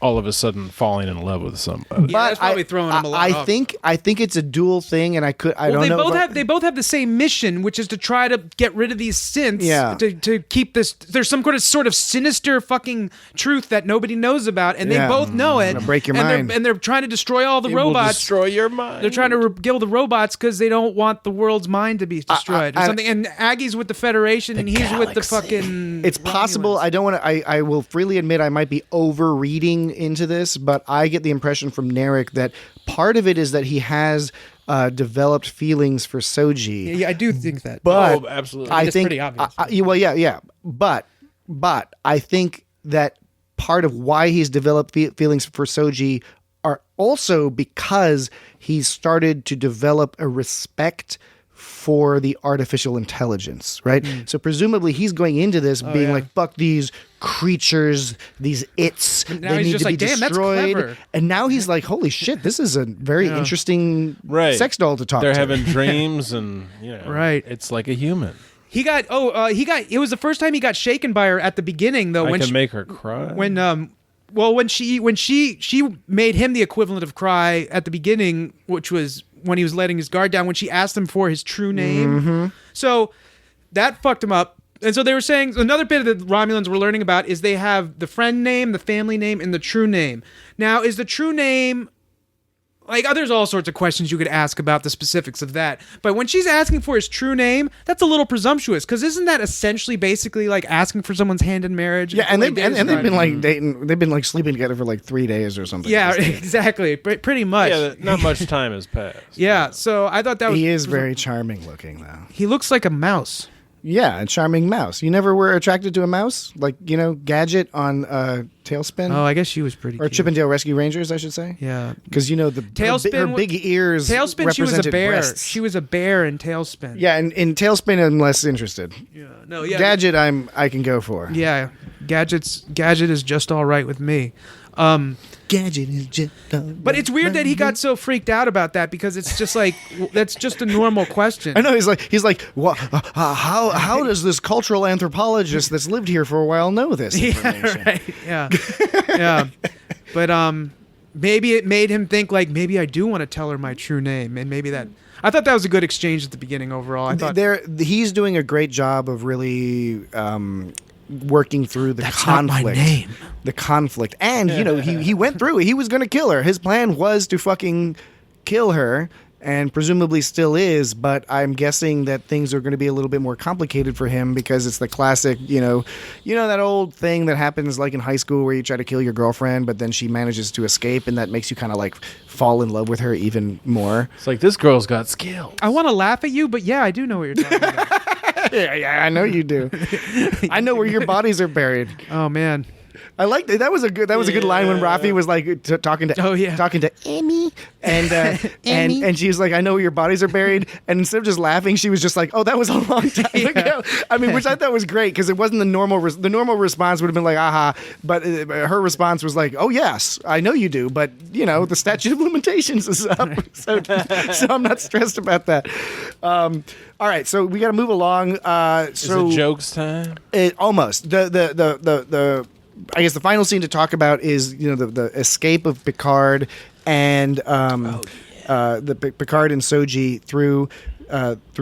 all of a sudden falling in love with somebody. Yeah, that's probably throwing him a lot off. I think it's a dual thing, and I don't know. They both have the same mission, which is to try to get rid of these synths. Yeah. To keep this. There's some sort of sinister fucking truth that nobody knows about, and they both know it. Break your mind. And they're trying to destroy all the robots. Will destroy your mind. They're trying to kill the robots because they don't want the world's mind to be destroyed or something. And Aggie's with the Federation, and he's with the fucking. It's possible. I don't want to. I will freely admit I might be overreading into this, but I get the impression from Narek that part of it is that he has developed feelings for Soji. Yeah, I do think that. But absolutely. I think pretty obvious. Yeah. But I think that part of why he's developed feelings for Soji are also because he's started to develop a respect for the artificial intelligence, right? So presumably he's going into this being like, fuck these creatures, these its, they need to be destroyed. That's clever. And now he's like, holy shit, this is a very interesting sex doll to talk to. They're having dreams and, it's like a human. It was the first time he got shaken by her at the beginning, though. I can make her cry. When she made him the equivalent of cry at the beginning, which was when he was letting his guard down, when she asked him for his true name. Mm-hmm. So that fucked him up. And so they were saying, another bit that the Romulans were learning about is they have the friend name, the family name, and the true name. Now, is the true name... there's all sorts of questions you could ask about the specifics of that. But when she's asking for his true name, that's a little presumptuous, because isn't that essentially basically like asking for someone's hand in marriage? Yeah, and they've been like dating, they've been like sleeping together for like 3 days or something. Yeah, exactly. Pretty much. Yeah, not much time has passed. Yeah, so I thought that was... He is very charming looking, though. He looks like a mouse. Yeah, a charming mouse. You never were attracted to a mouse? Like, Gadget on Tailspin? Oh, I guess she was pretty Or cute. Chippendale Rescue Rangers, I should say. Yeah. Because, her big ears Tailspin, she was a bear. Breasts. She was a bear in Tailspin. Yeah, and in Tailspin, I'm less interested. Yeah, no, yeah. Gadget, I can go for. Yeah, Gadget is just all right with me. Gadget is just. But it's weird that he got so freaked out about that, because it's just like, that's just a normal question. I know, he's like, well, how does this cultural anthropologist that's lived here for a while know this information? Yeah, right. Yeah, yeah. But maybe it made him think like, maybe I do want to tell her my true name, and maybe that. I thought that was a good exchange at the beginning overall. I thought he's doing a great job of really. Working through the conflict. Not my name. The conflict. And, he went through it. He was going to kill her. His plan was to fucking kill her, and presumably still is, but I'm guessing that things are going to be a little bit more complicated for him, because it's the classic, that old thing that happens like in high school where you try to kill your girlfriend, but then she manages to escape, and that makes you kind of like fall in love with her even more. It's like, this girl's got skills. I want to laugh at you, but yeah, I do know what you're talking about. Yeah, I know you do. I know where your bodies are buried. Oh, man. I liked it. That was a good line when Rafi was like talking to Amy, and she was like, "I know where your bodies are buried," and instead of just laughing, she was just like, "Oh, that was a long time ago." I mean, which I thought was great because it wasn't the normal. The normal response would have been like, "Aha," but her response was like, "Oh yes, I know you do, but you know the statute of limitations is up, so I'm not stressed about that." All right, so we got to move along. Is it jokes time? Almost. I guess the final scene to talk about is the escape of Picard and the Picard and Soji through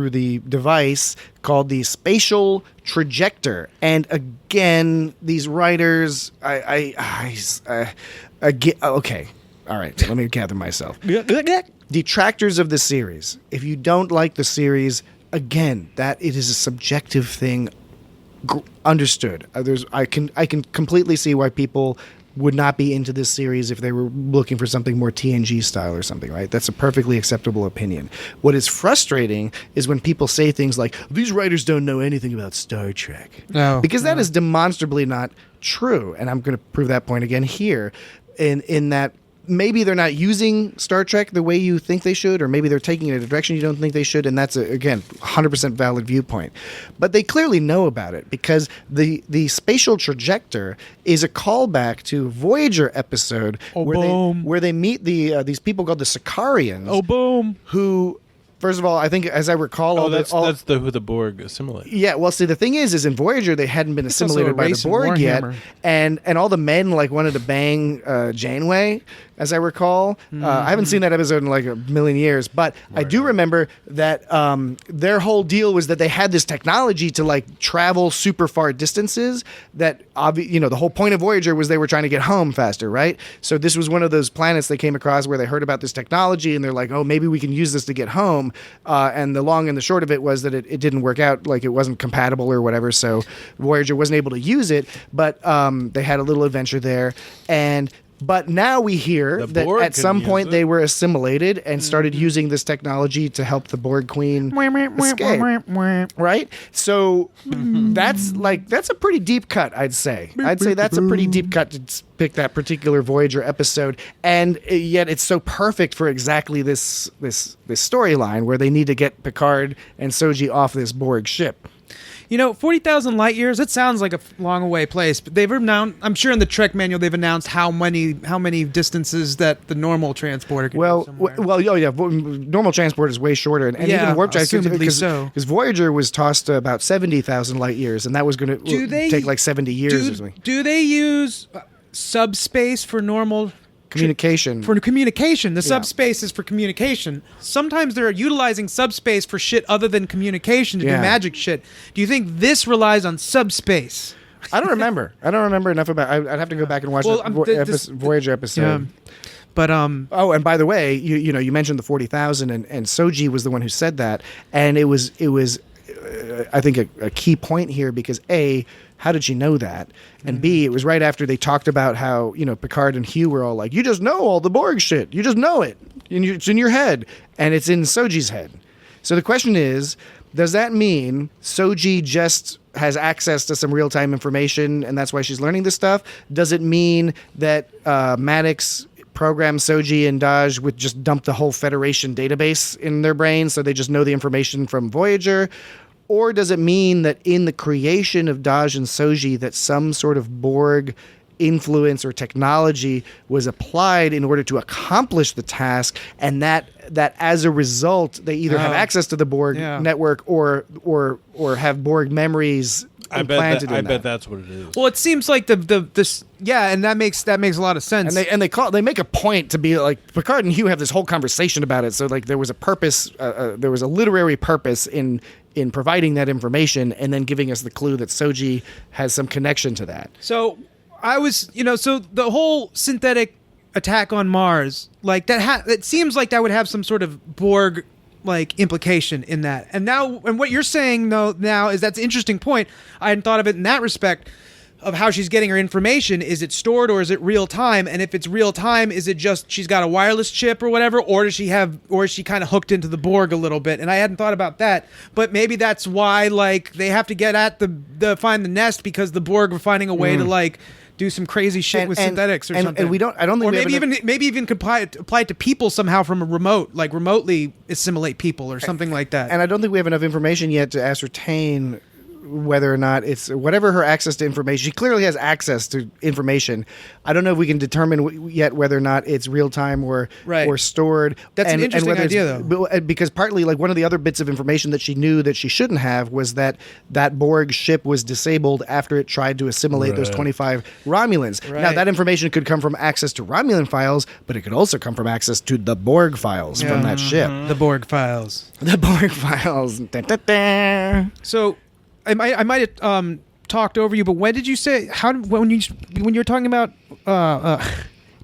the device called the spatial trajector. And again, these writers, okay, all right, let me gather myself. Detractors of the series, if you don't like the series, again, that it is a subjective thing. Understood. I can completely see why people would not be into this series if they were looking for something more TNG style or something, right? That's a perfectly acceptable opinion. What is frustrating is when people say things like, these writers don't know anything about Star Trek. Because that is demonstrably not true. And I'm going to prove that point again here in that maybe they're not using Star Trek the way you think they should, or maybe they're taking it in a direction you don't think they should, and that's, again, 100% valid viewpoint. But they clearly know about it, because the spatial trajector is a callback to a Voyager episode where they meet these people called the Sicarians. Who... First of all, I think, as I recall, that's who the Borg assimilate. Yeah, well, see, the thing is in Voyager they hadn't been assimilated by the Borg yet, and all the men wanted to bang Janeway, as I recall. I haven't seen that episode in a million years, but I do remember that their whole deal was that they had this technology to travel super far distances. That the whole point of Voyager was they were trying to get home faster, right? So this was one of those planets they came across where they heard about this technology, and they're like, oh, maybe we can use this to get home. And the long and the short of it was that it didn't work out, it wasn't compatible or whatever, so Voyager wasn't able to use it, but they had a little adventure there. But now we hear that at some point they were assimilated and started using this technology to help the Borg Queen escape. Right? So that's a pretty deep cut, I'd say. I'd say that's a pretty deep cut to pick that particular Voyager episode, and yet it's so perfect for exactly this storyline where they need to get Picard and Soji off this Borg ship. 40,000 light years, it sounds like a long away place, but they've announced, I'm sure in the Trek manual they've announced how many distances that the normal transporter can go somewhere. Normal transport is way shorter, and even warp drive, because Voyager was tossed to about 70,000 light years, and that was going to take 70 years. Do they use subspace for normal communication? The subspace is for communication. Sometimes they're utilizing subspace for shit other than communication to do magic shit. Do you think this relies on subspace? I don't remember enough about. I'd have to go back and watch the Voyager episode. Yeah. But and by the way, you mentioned the 40,000, and Soji was the one who said that, and it was I think a key point here, because A, how did she know that? And B, it was right after they talked about how, Picard and Hugh were all like, you just know all the Borg shit. You just know it. It's in your head. And it's in Soji's head. So the question is, does that mean Soji just has access to some real-time information and that's why she's learning this stuff? Does it mean that Maddox programmed Soji and Daj with just dump the whole Federation database in their brains so they just know the information from Voyager? Or does it mean that in the creation of Daj and Soji that some sort of Borg influence or technology was applied in order to accomplish the task, and that as a result they either have access to the Borg network or have Borg memories implanted I bet that's what it is. Well, it seems like and that makes a lot of sense. And they make a point to be like, Picard and Hugh have this whole conversation about it. So there was a purpose, there was a literary purpose in providing that information and then giving us the clue that Soji has some connection to that. So I was, so the whole synthetic attack on Mars, it seems like that would have some sort of Borg implication in that. And what you're saying now is that's an interesting point. I hadn't thought of it in that respect of how she's getting her information. Is it stored or is it real time? And if it's real time, is it just she's got a wireless chip or whatever, or is she kind of hooked into the Borg a little bit? And I hadn't thought about that, but maybe that's why they have to get at find the nest, because the Borg are finding a way do some crazy shit with synthetics or something. And we don't. I don't think. Or we maybe even could apply it to people somehow from a remote, like remotely assimilate people or something like that. And I don't think we have enough information yet to ascertain whether or not it's whatever her access to information. She clearly has access to information. I don't know if we can determine yet whether or not it's real time or stored. That's an interesting idea, though, because partly like one of the other bits of information that she knew that she shouldn't have was that Borg ship was disabled after it tried to assimilate those 25 Romulans. Right. Now that information could come from access to Romulan files, but it could also come from access to the Borg files from that ship. The Borg files. The Borg files. Da, da, da. So. I might have talked over you, but when did you say when you're talking about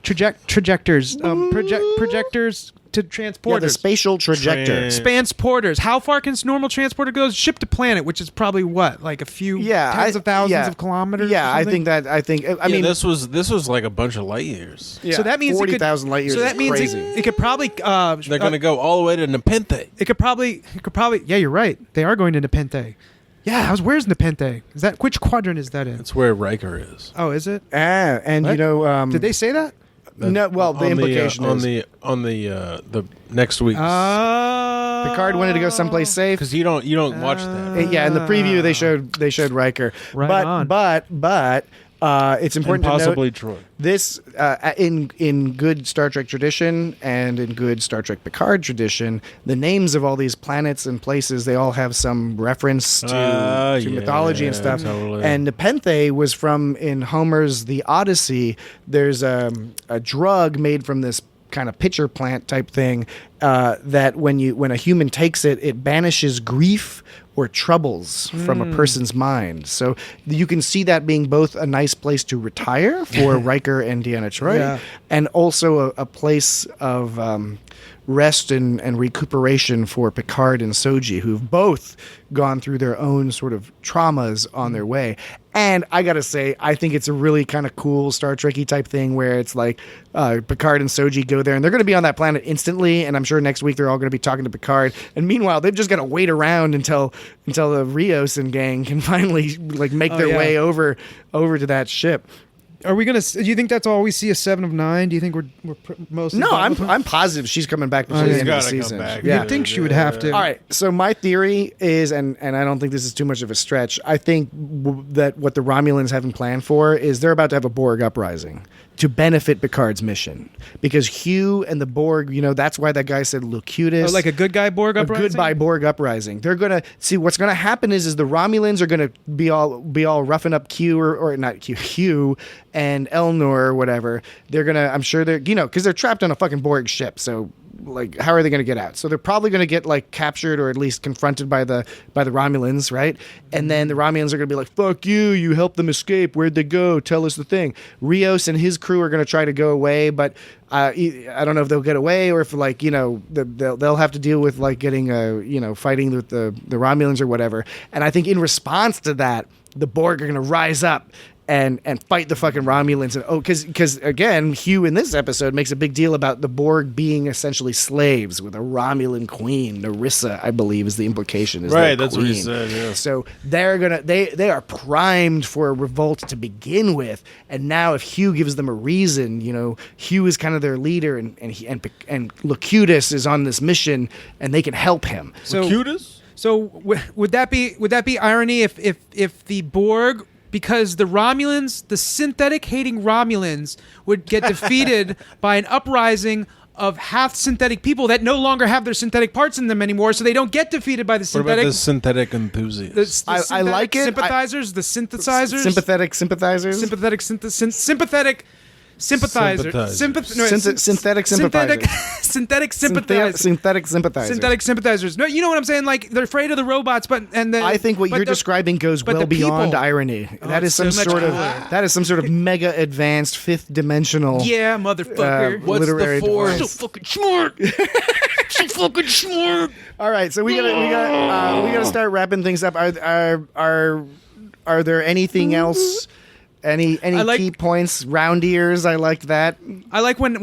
trajectors, projectors to transporters? Yeah, the spatial trajector. Transporters. How far can normal transporter go? Ship to planet, which is probably what, like a few tens of thousands of kilometers. Yeah, I think. I mean, this was like a bunch of light years. Yeah, so that means 40,000 light years. So that means crazy. it could probably. They're going to go all the way to Nepenthe. It could probably. Yeah, you're right. They are going to Nepenthe. Yeah, where's Nepenthe? Which quadrant is that in? It's where Riker is. Oh, is it? And what? you know, did they say that? No. Well, the implication is on the next week's. Picard wanted to go someplace safe because you don't watch that. Yeah, in the preview they showed Riker. But it's important and possibly to note Troy. This in good Star Trek tradition and in good Star Trek Picard tradition, the names of all these planets and places, they all have some reference to mythology and stuff. Totally. And Nepenthe was from, in Homer's The Odyssey, there's a drug made from this kind of pitcher plant type thing that when a human takes it, it banishes grief or troubles from a person's mind. So you can see that being both a nice place to retire for Riker and Deanna Troi, and also a place of rest and recuperation for Picard and Soji, who've both gone through their own sort of traumas on their way. And I gotta say, I think it's a really kind of cool Star Trek-y type thing where it's like Picard and Soji go there and they're going to be on that planet instantly, and I'm sure next week they're all going to be talking to Picard. And meanwhile, they've just got to wait around until the Rios and gang can finally like make their way over to that ship. Are we gonna? Do you think that's all we see? A 7 of 9? Do you think we're mostly? No, I'm positive she's coming back before the end of the season. Yeah, you'd think she would have to. All right. So my theory is, and I don't think this is too much of a stretch. I think that what the Romulans have in plan for is they're about to have a Borg uprising to benefit Picard's mission, because Hugh and the Borg, that's why that guy said Locutus. Oh, like a good guy Borg uprising? A goodbye Borg uprising. They're going to see what's going to happen is the Romulans are going to be all roughing up Q or not Q, Hugh and Elnor or whatever. They're going to, I'm sure they're, because they're trapped on a fucking Borg ship. So like, how are they going to get out? So they're probably going to get like captured or at least confronted by the Romulans, right? And then the Romulans are going to be like, "Fuck you! You helped them escape. Where'd they go? Tell us the thing." Rios and his crew are going to try to go away, but I don't know if they'll get away or if like they'll have to deal with like getting fighting with the Romulans or whatever. And I think in response to that, the Borg are going to rise up and fight the fucking Romulans. And because again, Hugh in this episode makes a big deal about the Borg being essentially slaves with a Romulan queen. Narissa, I believe, is the implication. Is right, that's queen. what he said. Yeah. So they are primed for a revolt to begin with. And now, if Hugh gives them a reason, Hugh is kind of their leader, and Locutus is on this mission, and they can help him. So, Locutus? So would that be irony if the Borg, because the Romulans, the synthetic-hating Romulans, would get defeated by an uprising of half-synthetic people that no longer have their synthetic parts in them anymore, so they don't get defeated by the synthetic... What about the synthetic enthusiasts? I like it. Sympathizers, the synthesizers... Sympathetic sympathizers? Sympathetic sympathizers. Synthetic sympathizers. Synthetic sympathizers. Synthetic sympathizers. Synthetic sympathizers. No, you know what I'm saying? Like, they're afraid of the robots, I think what you're describing goes well beyond irony. That is some sort of mega advanced fifth dimensional. Yeah, motherfucker. What's literary the force? So fucking smart. So fucking smart. All right, so we gotta start wrapping things up. Are there anything else Any key points? Round ears. I liked that. I like when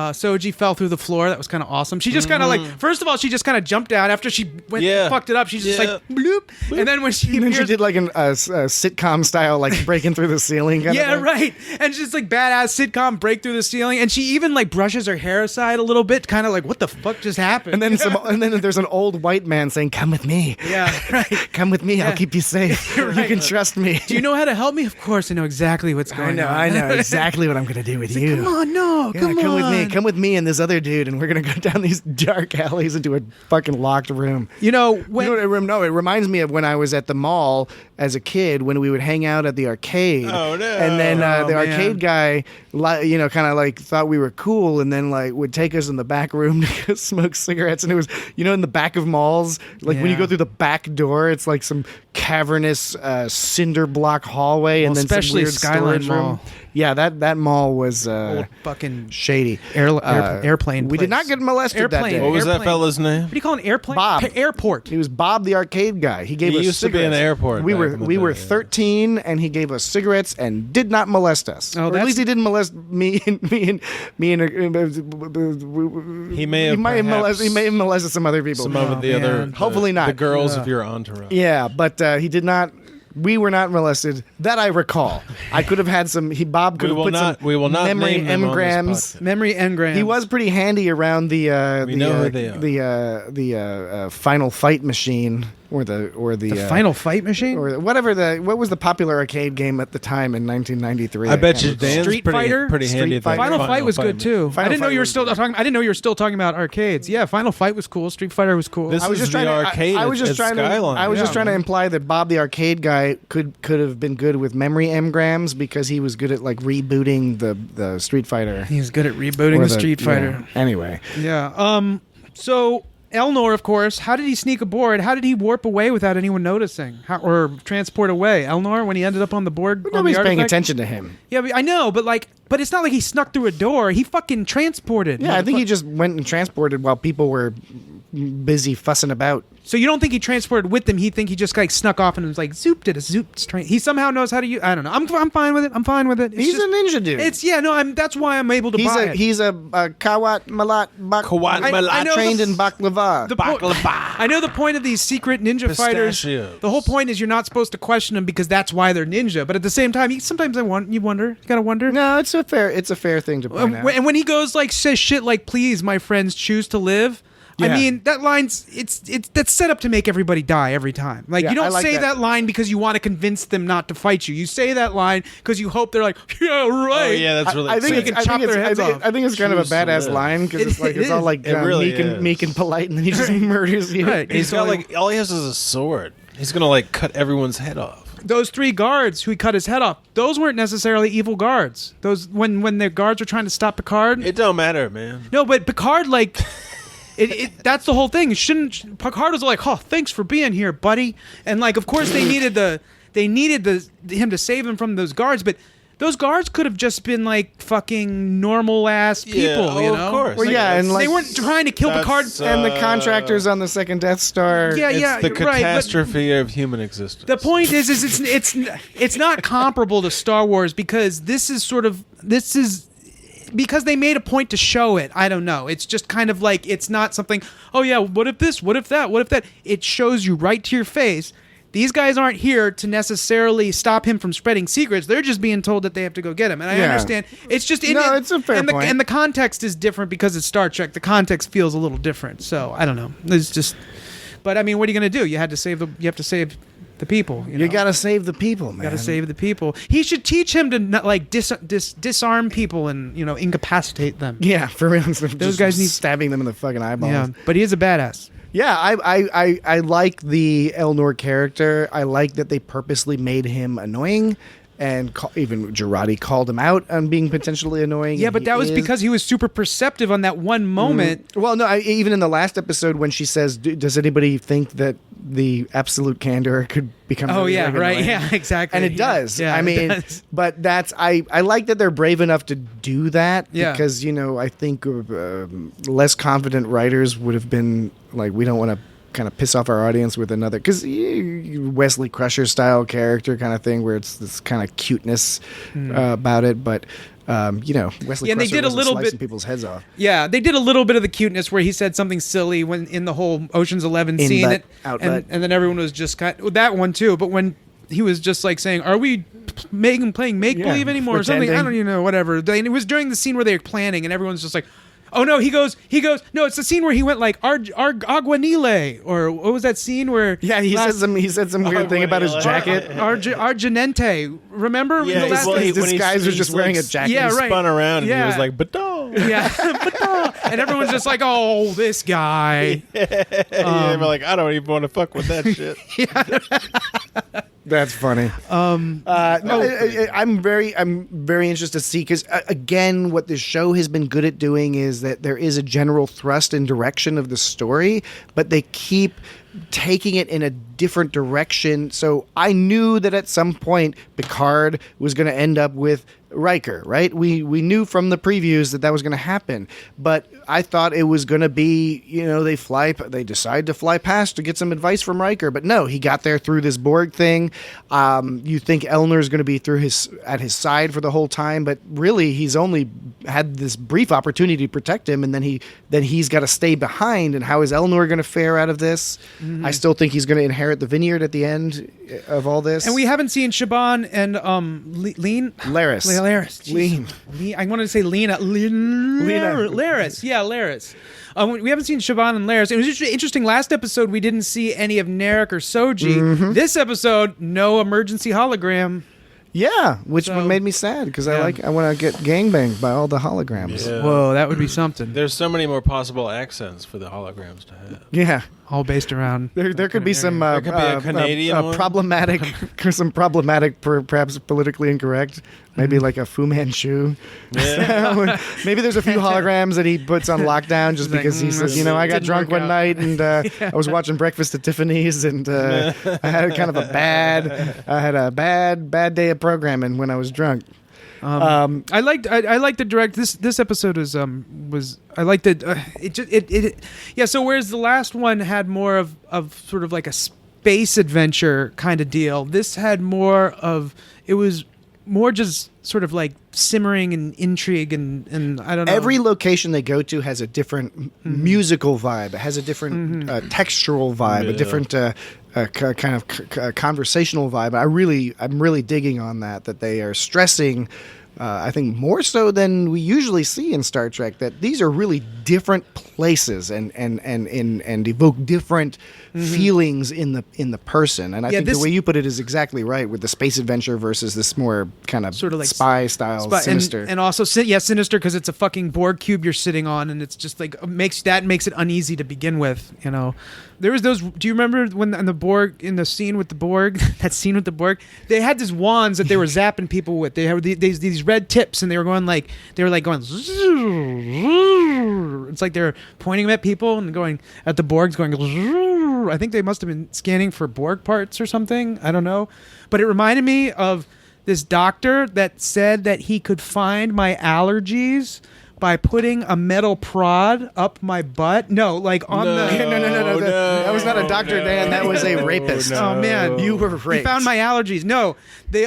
Soji fell through the floor. That was kind of awesome. She just kind of first of all, she just kind of jumped out after she went fucked it up. She's just like bloop. And then when she did like a sitcom style, like breaking through the ceiling. Right. And she's like badass sitcom break through the ceiling, and she even like brushes her hair aside a little bit, kind of like what the fuck just happened. And then there's an old white man saying, "Come with me." Yeah, right. Come with me. I'll keep you safe. Right. You can trust me. Do you know how to help me? Of course, I know exactly what's going on. I know exactly what I'm going to do with you. Come on, come with me. Come with me and this other dude, and we're going to go down these dark alleys into a fucking locked room. It reminds me of when I was at the mall as a kid when we would hang out at the arcade. Oh no! And then the arcade guy, kind of like thought we were cool, and then like would take us in the back room to go smoke cigarettes. And it was, in the back of malls, like when you go through the back door, it's like some cavernous cinder block hallway, and then especially some weird Skyline storage Mall. room. Yeah, that mall was fucking shady. Airplane. We did not get molested that day. What was that fella's name? What do you call an airplane? Bob. Airport. He was Bob the arcade guy. He gave us used cigarettes. to be an airport. We were 13, and he gave us cigarettes and did not molest us. Oh, or at least he didn't molest me and He may have molested some other people. Some of the other, hopefully not. The girls of your entourage. Yeah, but he did not. We were not molested. That I recall. I could have had some. Bob could have put some memory engrams. Memory engrams. He was pretty handy around the Final Fight machine. Or the Final Fight machine, or whatever what was the popular arcade game at the time in 1993? I bet you Dan's Street Fighter? pretty handy. At Final Fight was good too. I didn't know you were still talking. I didn't know you were still talking about arcades. Yeah, Final Fight was cool. Street Fighter was cool. I was just trying to imply that Bob the arcade guy could have been good with memory engrams because he was good at like rebooting the Street Fighter. He was good at rebooting the Street Fighter. Yeah. Anyway. Yeah. So Elnor, of course, how did he sneak aboard? How did he warp away without anyone noticing? Or transport away? Elnor, when he ended up on the board? But nobody's paying attention to him. Yeah, I know, but it's not like he snuck through a door. He fucking transported. Yeah, I think he just went and transported while people were busy fussing about. So you don't think he transported with them? He just like snuck off and was like zoop, did a zoop train. He somehow knows how to use. I don't know. I'm fine with it. I'm fine with it. He's a ninja dude. That's why I'm able to buy it. He's a Kawat Malat trained in baklava. I know the point of these secret ninja fighters. The whole point is you're not supposed to question them because that's why they're ninja. But at the same time, sometimes you wonder. You gotta wonder. No, it's a fair thing to point out. And when he goes says shit like, "Please, my friends, choose to live." Yeah. I mean, that line's that's set up to make everybody die every time. You don't say that line because you want to convince them not to fight you. You say that line because you hope they're like, yeah, right. Oh, yeah, that's really. I think it's kind of a badass line because it's all like meek and polite, and then he just murders you. Right. He's got all he has is a sword. He's gonna cut everyone's head off. Those 3 guards who he cut his head off, those weren't necessarily evil guards. Those when the guards were trying to stop Picard. It don't matter, man. No, but Picard that's the whole thing. Picard was like, "Oh, thanks for being here, buddy." And of course they needed him to save him from those guards, but those guards could have just been fucking normal ass people, you know? Of course. Well, and they weren't trying to kill Picard and the contractors on the second Death Star. It's the catastrophe of human existence. The point is it's not comparable to Star Wars because this is because they made a point to show it. I don't know. It's just kind of it's not something, oh yeah, what if this? What if that? What if that? It shows you right to your face. These guys aren't here to necessarily stop him from spreading secrets. They're just being told that they have to go get him. And I understand. It's just... it's a fair point. And the context is different because it's Star Trek. The context feels a little different. So, I don't know. It's just... But, I mean, what are you going to do? You have to save the people. You got to save the people, man. You got to save the people. He should teach him to not, disarm people and incapacitate them. Yeah, for real. Those guys need stabbing them in the fucking eyeballs. Yeah, but he is a badass. Yeah, I like the Elnor character. I like that they purposely made him annoying. And even Girardi called him out on being potentially annoying. Yeah, but that was because he was super perceptive on that one moment. Well, no, even in the last episode when she says, "Does anybody think that the absolute candor could become?" Oh, yeah, right, yeah, exactly. And it does. Yeah, I mean, but I like that they're brave enough to do that because I think less confident writers would have been like, we don't want to kind of piss off our audience with another, because Wesley Crusher style character kind of thing, where it's this kind of cuteness about it, but. Wesley and they Crusher did a wasn't little slicing bit people's heads off. Yeah, they did a little bit of the cuteness where he said something silly when in the whole Ocean's 11 scene, outlet. And then everyone was just that one too. But when he was just like saying, "Are we playing make believe anymore?" or something, I don't even know, whatever. And it was during the scene where they were planning, and everyone's just like. Oh no, he goes. No, it's the scene where he went like Aguanile, or what was that scene where? Yeah, he said some weird thing about his jacket. Argenente. Remember? Yeah, his disguise was just wearing a jacket. Yeah, he right. spun around and he was like, "Baton." Yeah, and everyone's just like, "Oh, this guy." They were like, "I don't even want to fuck with that shit." That's funny. I'm very interested to see, because again, what this show has been good at doing is that there is a general thrust and direction of the story, but they keep taking it in a different direction. So I knew that at some point Picard was going to end up with Riker, right? We knew from the previews that was going to happen, but I thought it was going to be, they decide to fly past to get some advice from Riker, but no, he got there through this Borg thing. You think Elnor's going to be at his side for the whole time, but really he's only had this brief opportunity to protect him, and then he's got to stay behind. And how is Elnor going to fare out of this? Mm-hmm. I still think he's going to inherit the vineyard at the end of all this. And we haven't seen Shaban and Laris. Lean. I wanted to say Lena. Laris. Yeah, Laris. We haven't seen Shaban and Laris. It was just interesting. Last episode, we didn't see any of Narek or Soji. Mm-hmm. This episode, no emergency hologram. Yeah, which made me sad, because I want to get gangbanged by all the holograms. Yeah. Whoa, that would be something. There's so many more possible accents for the holograms to have. Yeah. All based around. There could be some there could be a Canadian one. problematic, perhaps politically incorrect. Maybe like a Fu Manchu. Yeah. Maybe there's a few holograms that he puts on lockdown just because he says, I got drunk one night and I was watching Breakfast at Tiffany's, and I had kind of a bad day of programming when I was drunk. I liked the direct. This episode was I liked it. Yeah. So whereas the last one had more of sort of like a space adventure kind of deal, this had more of, it was more just sort of like simmering and intrigue and I don't know. Every location they go to has a different musical vibe. It has a different textural vibe, a different kind of conversational vibe. I'm really digging on that they are stressing. I think more so than we usually see in Star Trek, that these are really different places and evoke different feelings in the person. And I think the way you put it is exactly right, with the space adventure versus this more kind of sort of like spy style, sinister, and also sinister because it's a fucking Borg cube you're sitting on, and it's just like makes it uneasy to begin with. There was those. Do you remember when in the scene with the Borg, that scene with the Borg, they had these wands that they were zapping people with. They had these red tips, and they were going. It's like they're pointing them at people and going at the Borgs, going. I think they must have been scanning for Borg parts or something. I don't know, but it reminded me of this doctor that said that he could find my allergies by putting a metal prod up my butt. No. That was not a Dr. Dan. That was a rapist. Oh man, you were raped. He found my allergies. No, they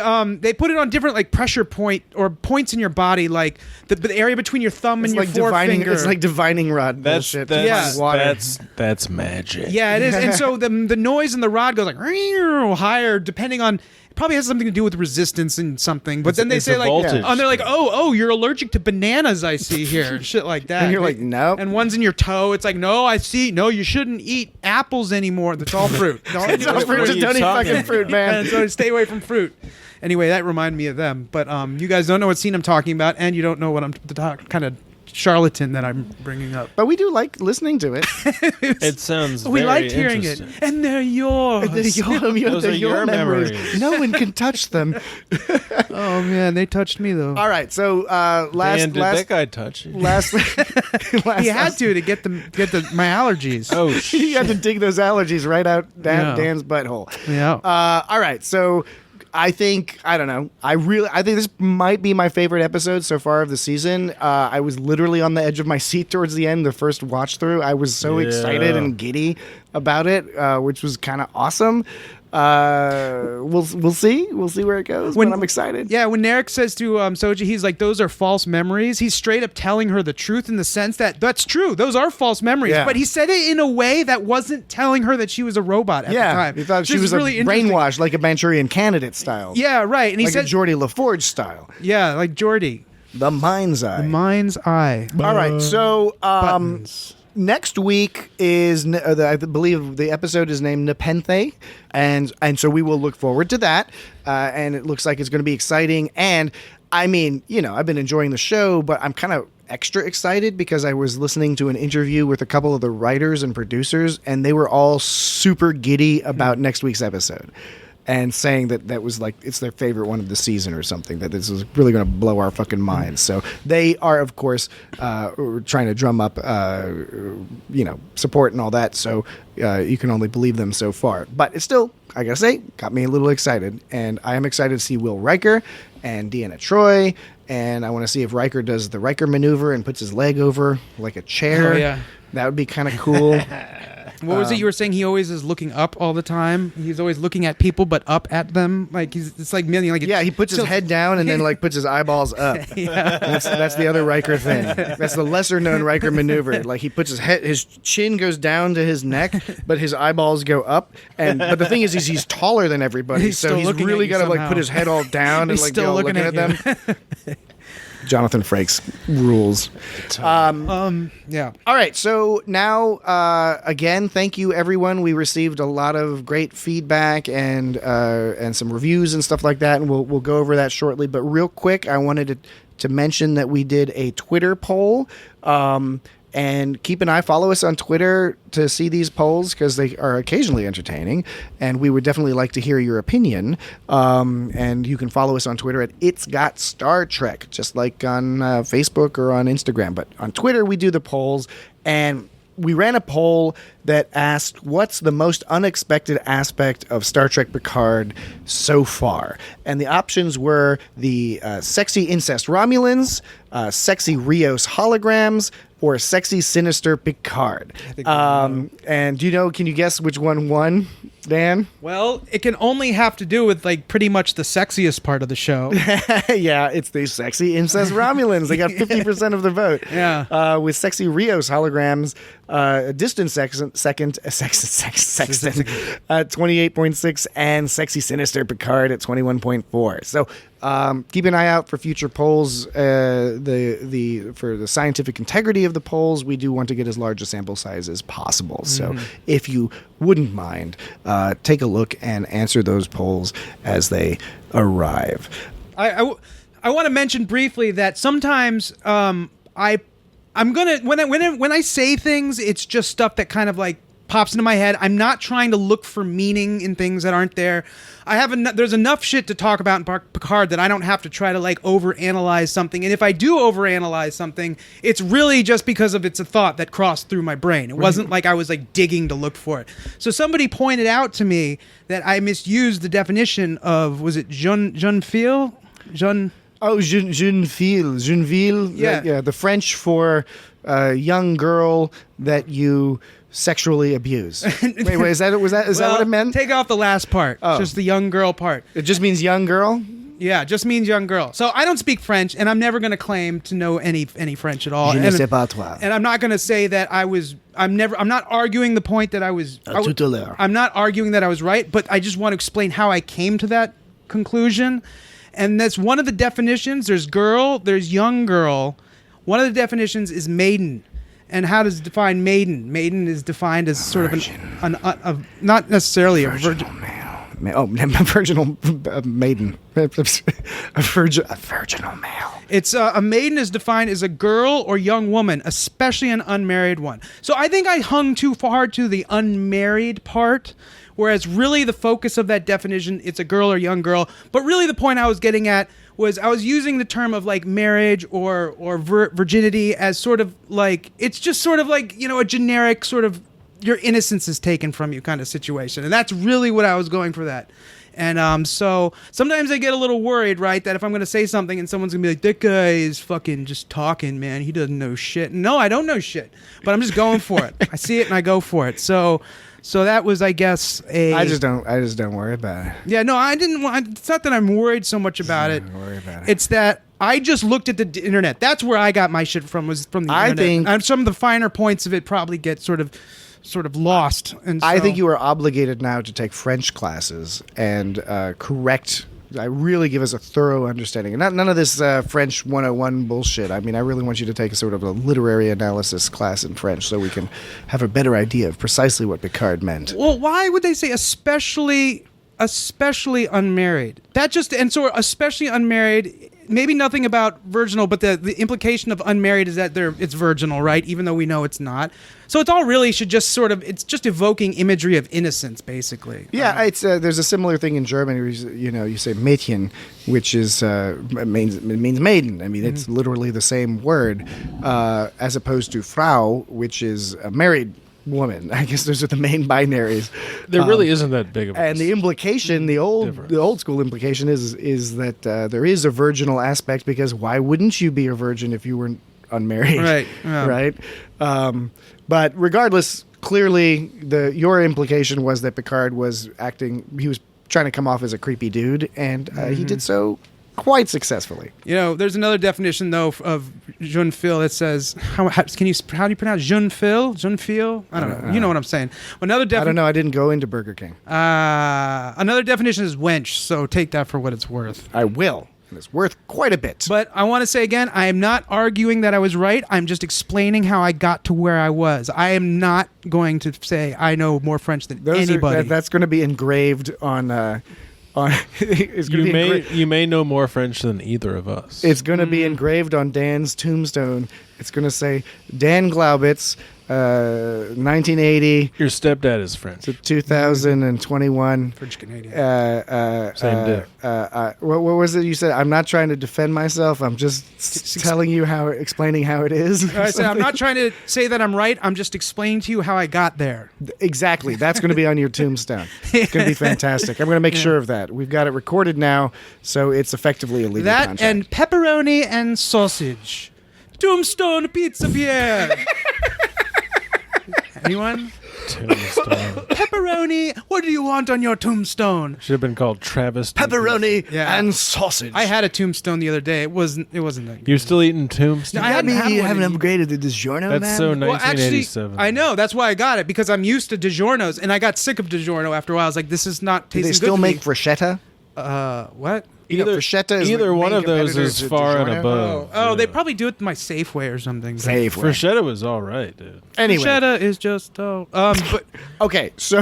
put it on different like pressure point or points in your body, like the area between your thumb and your forefinger. It's like divining rod bullshit. That's magic. Yeah, it is. And so the noise in the rod goes like higher, depending on. Probably has something to do with resistance and something, but then they say like, and they're like, oh, you're allergic to bananas, I see here, and shit like that. And you're like, no. And one's in your toe. It's like, no, I see. No, you shouldn't eat apples anymore. That's all fruit. It's all fruit. Just don't eat fucking fruit, man. And so stay away from fruit. Anyway, that reminded me of them. But you guys don't know what scene I'm talking about, and you don't know what I'm kind of charlatan that I'm bringing up. But we do like listening to it. It sounds we liked hearing it. And they're yours. Those are your memories. No one can touch them. Oh man, they touched me though. All right, so did that guy touch you? He had to get my allergies. Oh shit. He had to dig those allergies right out Dan's butthole. Yeah. All right, so I don't know. I think this might be my favorite episode so far of the season. I was literally on the edge of my seat towards the end, the first watch through. I was so excited and giddy about it, which was kind of awesome. We'll see where it goes. But I'm excited. Yeah, when Narek says to Soji, he's like, "Those are false memories." He's straight up telling her the truth in the sense that that's true. Those are false memories. Yeah. But he said it in a way that wasn't telling her that she was a robot at the time. He thought she was really brainwashed, like a Manchurian Candidate style. Yeah, right. And he like said a Geordie LaForge style. Yeah, like Geordie. The mind's eye. The mind's eye. All right, so next week is, I believe the episode is named Nepenthe, and so we will look forward to that, and it looks like it's going to be exciting. And I mean, I've been enjoying the show, but I'm kind of extra excited because I was listening to an interview with a couple of the writers and producers, and they were all super giddy about next week's episode. And saying that was like it's their favorite one of the season or something, that this is really going to blow our fucking minds. So they are, of course, trying to drum up, support and all that. So you can only believe them so far. But it's still, I gotta say, got me a little excited. And I am excited to see Will Riker and Deanna Troi. And I want to see if Riker does the Riker maneuver and puts his leg over like a chair. Oh, yeah. That would be kind of cool. What was it you were saying? He always is looking up all the time. He's always looking at people, but up at them. Like it's like million. Like he puts his head down and then like puts his eyeballs up. Yeah, that's the other Riker thing. That's the lesser known Riker maneuver. Like he puts his chin goes down to his neck, but his eyeballs go up. But the thing is he's taller than everybody, so he's really got to like put his head all down and like still looking at them. Jonathan Frakes rules. Yeah. All right. So now, again, thank you, everyone. We received a lot of great feedback and some reviews and stuff like that, and we'll go over that shortly. But real quick, I wanted to mention that we did a Twitter poll. And keep an eye, follow us on Twitter to see these polls because they are occasionally entertaining. And we would definitely like to hear your opinion. And you can follow us on Twitter at It's Got Star Trek, just like on Facebook or on Instagram. But on Twitter, we do the polls. And we ran a poll that asked, what's the most unexpected aspect of Star Trek Picard so far? And the options were the sexy incest Romulans, sexy Rios holograms, or sexy sinister Picard. And can you guess which one won, Dan? Well, it can only have to do with like pretty much the sexiest part of the show. Yeah, it's the sexy incest Romulans. They got 50% of the vote. Yeah. With sexy Rios holograms, distant sextant, 28.6, and sexy sinister Picard at 21.4. So keep an eye out for future polls. For the scientific integrity of the polls, we do want to get as large a sample size as possible. So if you wouldn't mind, take a look and answer those polls as they arrive. I want to mention briefly that sometimes I'm gonna when I say things, it's just stuff that kind of like pops into my head. I'm not trying to look for meaning in things that aren't there. There's enough shit to talk about in Picard that I don't have to try to like overanalyze something. And if I do overanalyze something, it's really just because it's a thought that crossed through my brain. It wasn't like I was like digging to look for it. So somebody pointed out to me that I misused the definition of, was it jeune fille? Oh, jeune fille. Yeah, the French for young girl that you sexually abuse. Wait, is that what it meant? Take off the last part. Oh. Just the young girl part. It just means young girl? Yeah, it just means young girl. So I don't speak French, and I'm never going to claim to know any French at all. Je ne sais pas toi. And I'm not going to say that I'm not arguing the point that I was. Tout à l'heure. I'm not arguing that I was right, but I just want to explain how I came to that conclusion. And that's one of the definitions. There's girl, there's young girl. One of the definitions is maiden. And how does it define maiden? Maiden is defined as sort of not necessarily a virgin male. Virginal maiden. A virginal male. It's a maiden is defined as a girl or young woman, especially an unmarried one. So I think I hung too hard to the unmarried part. Whereas really the focus of that definition, it's a girl or young girl. But really the point I was getting at was I was using the term of like marriage or virginity as sort of like, it's just sort of like, a generic sort of your innocence is taken from you kind of situation. And that's really what I was going for that. And so sometimes I get a little worried, right, that if I'm going to say something and someone's going to be like, that guy is fucking just talking, man. He doesn't know shit. No, I don't know shit, but I'm just going for it. I see it and I go for it. So that was, I guess, I just don't worry about it. Yeah, no, I didn't want. It's not that I'm worried so much about it. Worry about it. It's that I just looked at the internet. That's where I got my shit from. Was from the internet. And some of the finer points of it probably get sort of lost. And so, I think you are obligated now to take French classes and correct. I really give us a thorough understanding, and none of this French 101 bullshit. I mean, I really want you to take a sort of a literary analysis class in French so we can have a better idea of precisely what Picard meant. Well, why would they say especially unmarried? So especially unmarried. Maybe nothing about virginal, but the implication of unmarried is that it's virginal, right? Even though we know it's not. So it's all really should just it's just evoking imagery of innocence, basically. Yeah, it's there's a similar thing in German where you say Mädchen, which is means maiden. I mean, it's literally the same word, as opposed to Frau, which is a married woman. I guess those are the main binaries. There really isn't that big of a and the implication, the old school implication is that there is a virginal aspect, because why wouldn't you be a virgin if you were unmarried? Right. Yeah. Right. But regardless, clearly your implication was that Picard was he was trying to come off as a creepy dude, and he did so quite successfully. There's another definition though of jeune fille that says how do you pronounce jeune fille? Jeune fille? I don't know. You know what I'm saying. I don't know. I didn't go into Burger King. Another definition is wench. So take that for what it's worth. I will. It's worth quite a bit. But I want to say again, I am not arguing that I was right. I'm just explaining how I got to where I was. I am not going to say I know more French than anybody. That's going to be engraved on. You may know more French than either of us. It's going to be engraved on Dan's tombstone. It's going to say Dan Glaubitz, 1980. Your stepdad is French. To 2021. French Canadian. Same dick. What was it you said? I'm not trying to defend myself. I'm just explaining how it is. I said I'm not trying to say that I'm right. I'm just explaining to you how I got there. Exactly. That's going to be on your tombstone. It's going to be fantastic. I'm going to make sure of that. We've got it recorded now, so it's effectively a legal contract. That and pepperoni and sausage. Tombstone pizza Pierre. Anyone? Tombstone. Pepperoni. What do you want on your tombstone? Should have been called Travis. Pepperoni and sausage. I had a tombstone the other day. It wasn't that good. You're still eating tombstone? No, I haven't upgraded the DiGiorno, That's man? so Well, 1987. actually, I know. That's why I got it, because I'm used to DiGiorno's, and I got sick of DiGiorno after a while. I was like, this is not tasting Do they good still to make me. bruschetta? What? Bruschetta is either the one main of those competitor is to far and DiGiorno. above. Oh, they probably do it in my Safeway or something. Safeway. Bruschetta was all right, dude. Anyway. Bruschetta is just but Okay, so...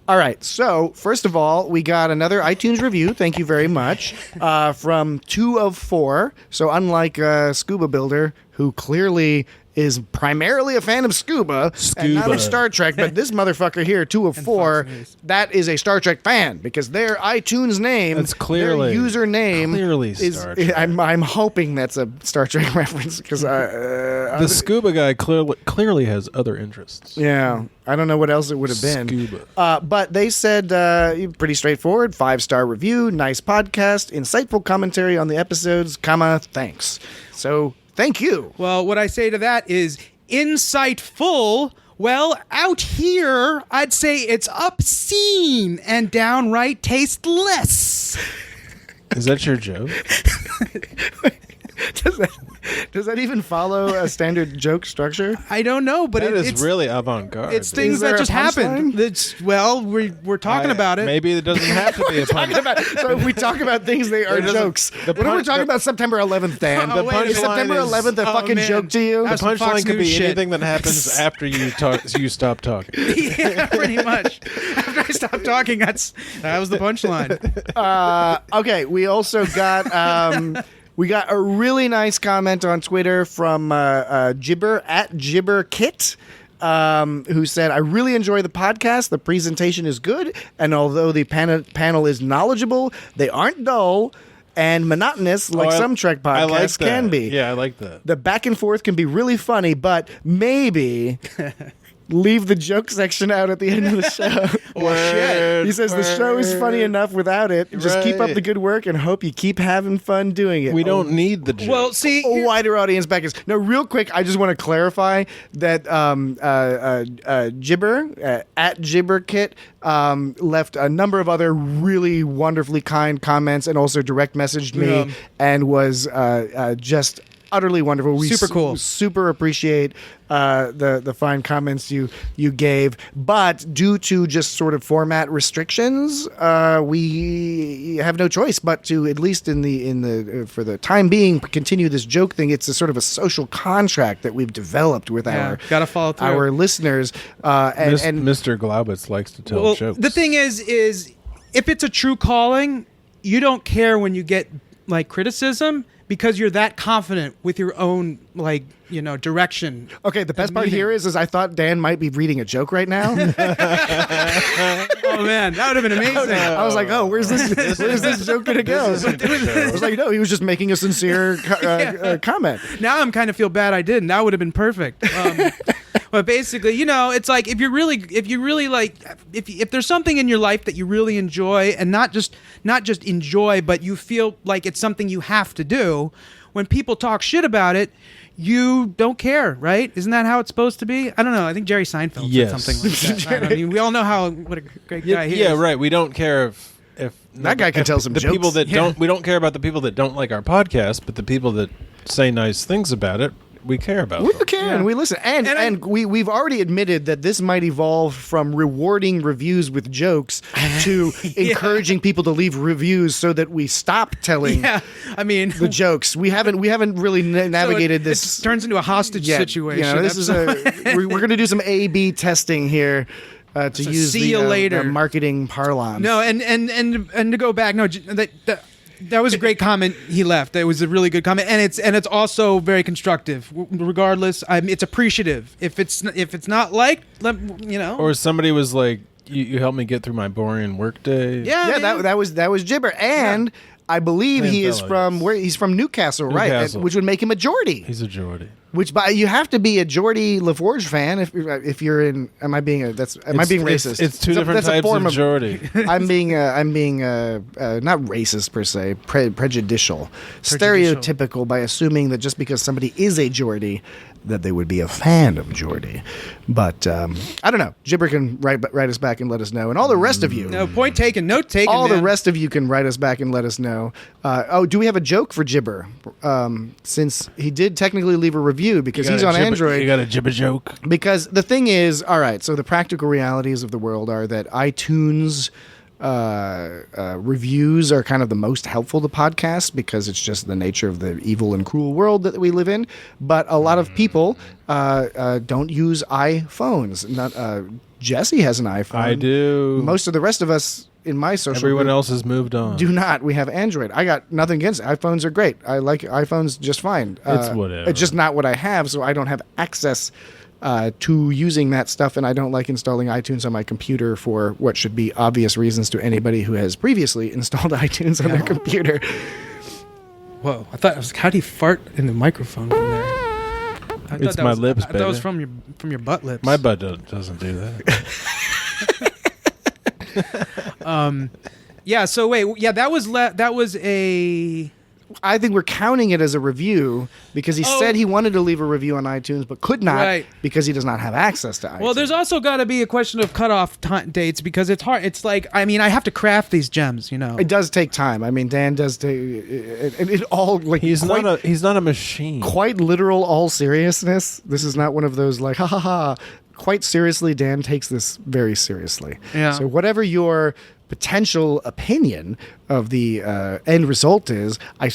All right, so first of all, we got another iTunes review. Thank you very much. From 2 of 4. So unlike Scuba Builder, who clearly is primarily a fan of Scuba and not of Star Trek, but this motherfucker here, 2 of 4, that is a Star Trek fan, because their iTunes name, that's clearly, their username clearly is... Star Trek. I'm hoping that's a Star Trek reference, because the Scuba guy clearly has other interests. Yeah, I don't know what else it would have been. Scuba. But they said pretty straightforward, 5-star review, nice podcast, insightful commentary on the episodes, thanks. So thank you. Well, what I say to that is insightful. Well, out here, I'd say it's obscene and downright tasteless. Is that your joke? Does that even follow a standard joke structure? I don't know, but it's really avant-garde. It's things that just happened. We're talking about it. Maybe it doesn't have to be a punchline. So if we talk about things, they are jokes. What are we talking about September 11th, Dan? Is September 11th a fucking joke to you? The punchline could be anything that happens after you stop talking. Yeah, pretty much. After I stopped talking, that was the punchline. Okay, we also got... We got a really nice comment on Twitter from Gibber at GibberKit, who said, I really enjoy the podcast. The presentation is good. And although the panel is knowledgeable, they aren't dull and monotonous like some Trek podcasts can be. Yeah, I like that. The back and forth can be really funny, but maybe leave the joke section out at the end of the show. Shit. He says the show is funny enough without it. Just keep up the good work and hope you keep having fun doing it. We don't need the joke. Well, see, A wider audience back is no. Real quick, I just want to clarify that Gibber at GibberKit left a number of other really wonderfully kind comments and also direct messaged me and was just utterly wonderful. We Super cool. Super appreciate the fine comments you gave, but due to just sort of format restrictions, we have no choice but to, at least in the for the time being, continue this joke thing. It's a sort of a social contract that we've developed with gotta follow through. our listeners. And Mr. Glaubitz likes to tell jokes. The thing is if it's a true calling, you don't care when you get like criticism, because you're that confident with your own, like, you know, direction. Okay, the best part here is I thought Dan might be reading a joke right now. Oh man, that would have been amazing. I was like, oh, where's this joke gonna go? I was like, no, he was just making a sincere comment. Now I'm kind of feel bad I didn't. That would have been perfect. But basically, you know, it's like if you really like, if there's something in your life that you really enjoy, and not just enjoy, but you feel like it's something you have to do, when people talk shit about it, you don't care, right? Isn't that how it's supposed to be? I don't know. I think Jerry Seinfeld said something like that. I mean, we all know what a great guy he is. Yeah, right. We don't care if that guy can tell some the jokes. People that don't. We don't care about the people that don't like our podcast, but the people that say nice things about it, we care about. We care and we listen, and we've already admitted that this might evolve from rewarding reviews with jokes to encouraging people to leave reviews so that we stop telling. I mean, the jokes. We haven't really navigated this. It turns into a hostage situation. You know, this is we're going to do some A/B testing here. To use see you later. The marketing parlance. No, and to go back, no, that was a great comment he left. It was a really good comment, and it's also very constructive. Regardless, it's appreciative. If it's not liked, you know. Or somebody was like, "You helped me get through my boring workday." Yeah. That was Gibber, and I believe he is from he's from Newcastle, right? Which would make him a Geordie. He's a Geordie. Which you have to be a Geordie LaForge fan if you're in. Am I being racist? It's two different types of Geordie. I'm being not racist per se, prejudicial, stereotypical by assuming that just because somebody is a Geordie, that they would be a fan of Geordie. But I don't know. Gibber can write us back and let us know, and all the rest of you. No, point taken, note taken. All the rest of you can write us back and let us know. Do we have a joke for Gibber? Since he did technically leave a review because he's on Android. You got a Gibber joke? Because the thing is, all right, so the practical realities of the world are that iTunes reviews are kind of the most helpful to podcasts because it's just the nature of the evil and cruel world that we live in. But a lot of people don't use iPhones. Jesse has an iPhone. I do. Most of the rest of us in my social Everyone group else has moved on. do not. We have Android. I got nothing against it. iPhones are great. I like iPhones just fine. It's whatever. It's just not what I have, so I don't have access to using that stuff, and I don't like installing iTunes on my computer for what should be obvious reasons to anybody who has previously installed iTunes on their computer. Whoa! I thought I was like, how do you fart in the microphone from there? It's my lips, I thought that was from your butt lips. My butt doesn't do that. Yeah. So wait. Yeah. That was a. I think we're counting it as a review because he said he wanted to leave a review on iTunes but could not because he does not have access to iTunes. Well, there's also got to be a question of cutoff dates because it's hard. It's like, I mean, I have to craft these gems, you know. It does take time. I mean, Dan does take it all. Like he's not a machine. Quite literal, all seriousness. This is not one of those like ha ha ha. Quite seriously, Dan takes this very seriously. Yeah. So whatever your potential opinion of the end result is, I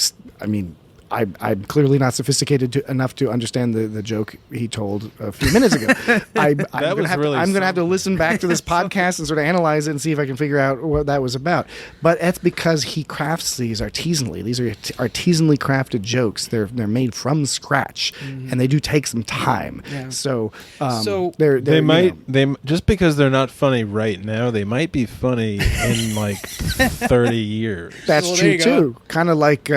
mean, I'm clearly not sophisticated enough to understand the joke he told a few minutes ago. I'm going to have to listen back to this podcast and sort of analyze it and see if I can figure out what that was about. But that's because he crafts these artisanally. These are artisanally crafted jokes. They're made from scratch, and they do take some time. Yeah. So they just because they're not funny right now, they might be funny in like 30 years. That's true too. Kind of like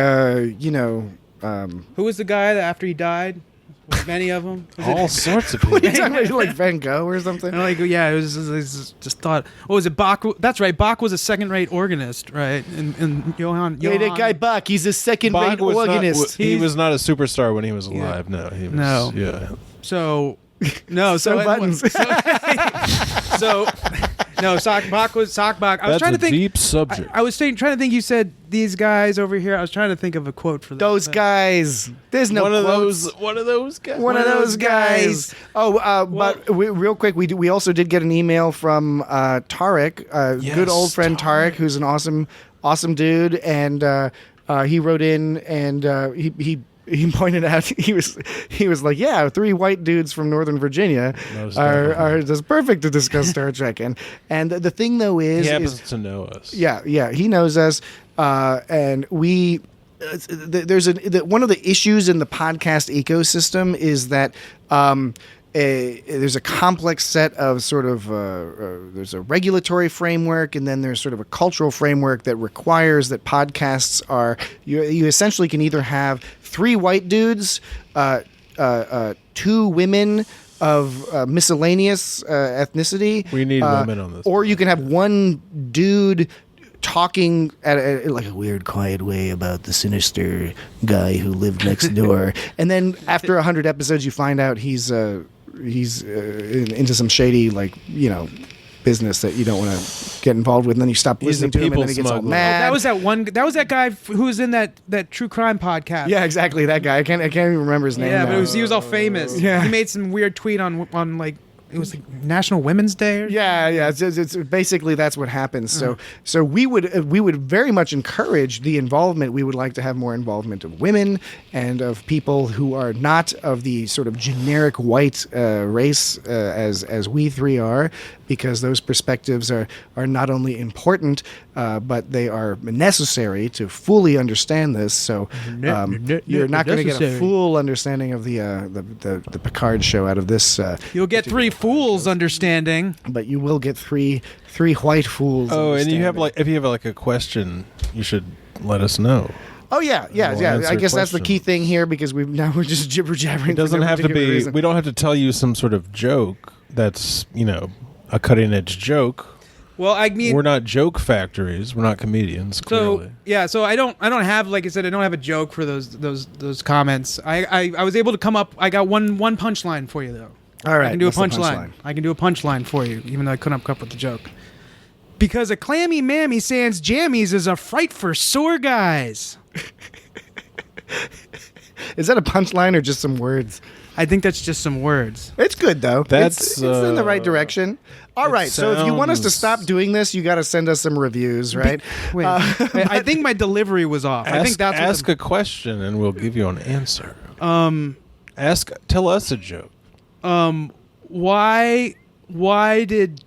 who was the guy that after he died? Many of them. All sorts of What are people. you talking about, like Van Gogh or something? And like, yeah, it was just thought. What was it? Bach. That's right. Bach was a second-rate organist, right? And Johann. Hey, that guy Bach, he's a second-rate organist. He was not a superstar when he was alive. No, he was. No. Yeah. So, no. So buttons. No, Bach was Bach. I was That's trying to a think. deep subject. I was trying to think. You said these guys over here. I was trying to think of a quote for Those guys. There's no one quotes. of those guys. One of those guys. Oh, but real quick, we also did get an email from Tarek, good old friend Tarek, who's an awesome dude, and he wrote in and he pointed out he was like, yeah, 3 white dudes from Northern Virginia are just perfect to discuss Star Trek, and the thing though is he happens to know us. Yeah, he knows us, and we. There's one of the issues in the podcast ecosystem is that there's a complex set of sort of there's a regulatory framework, and then there's sort of a cultural framework that requires that podcasts are you essentially can either have 3 white dudes, 2 women of miscellaneous ethnicity. We need women on this, or you can have 1 dude talking at like a weird, quiet way about the sinister guy who lived next door, and then after 100 episodes, you find out he's into some shady, business that you don't want to get involved with, and then you stop listening to him, and then he gets all mad. That was that guy who was in that true crime podcast. Yeah, exactly, that guy. I can't even remember his name. Yeah, now. but he was all famous. Yeah, he made some weird tweet on like. It was like National Women's Day. Or yeah. It's basically that's what happens. So we would very much encourage the involvement. We would like to have more involvement of women and of people who are not of the sort of generic white race as we 3 are, because those perspectives are not only important but they are necessary to fully understand this. So you're not going to get a full understanding of the Picard show out of this. You'll get 3 fools understanding, but you will get three white fools. Oh, and you have if you have a question, you should let us know. Oh yeah. I guess that's the key thing here, because we're just jibber jabbering. It doesn't have to be. Reason. We don't have to tell you some sort of joke that's a cutting edge joke. Well, I mean, we're not joke factories. We're not comedians. Clearly. So yeah. So I don't have, like I said, I don't have a joke for those comments. I was able to come up. I got one punchline for you though. All right, I can do a punchline. I can do a punchline for you, even though I couldn't come up with the joke. Because a clammy mammy sans jammies is a fright for sore guys. Is that a punchline or just some words? I think that's just some words. It's good though. It's in the right direction. All right, so if you want us to stop doing this, you got to send us some reviews, right? Wait, I think my delivery was off. I think that's ask a question and we'll give you an answer. Tell us a joke. Why did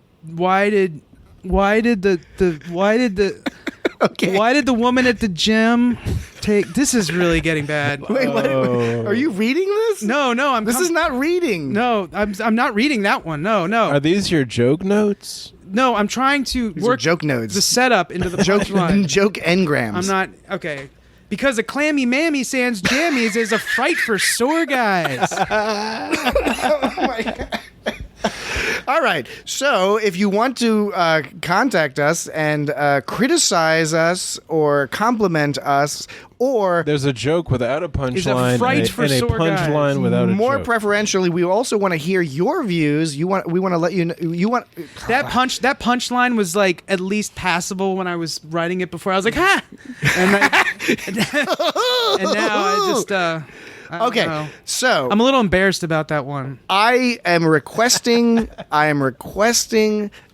the woman at the gym take? This is really getting bad. Wait, what? Are you reading this? No, this is not reading. No, I'm not reading that one. No. Are these your joke notes? No, I'm trying to work joke notes. The setup into the punchline. Joke engrams. I'm not okay. Because a clammy mammy sans jammies is a fright for sore guys. Oh my God. All right. So if you want to contact us and criticize us or compliment us, or there's a joke without a punchline and a punchline without a more joke. Preferentially, we also want to hear your views. We want to let you know. That punchline was like at least passable when I was writing it before. I was like, ha! And now I just. Okay, so I'm a little embarrassed about that one. I am requesting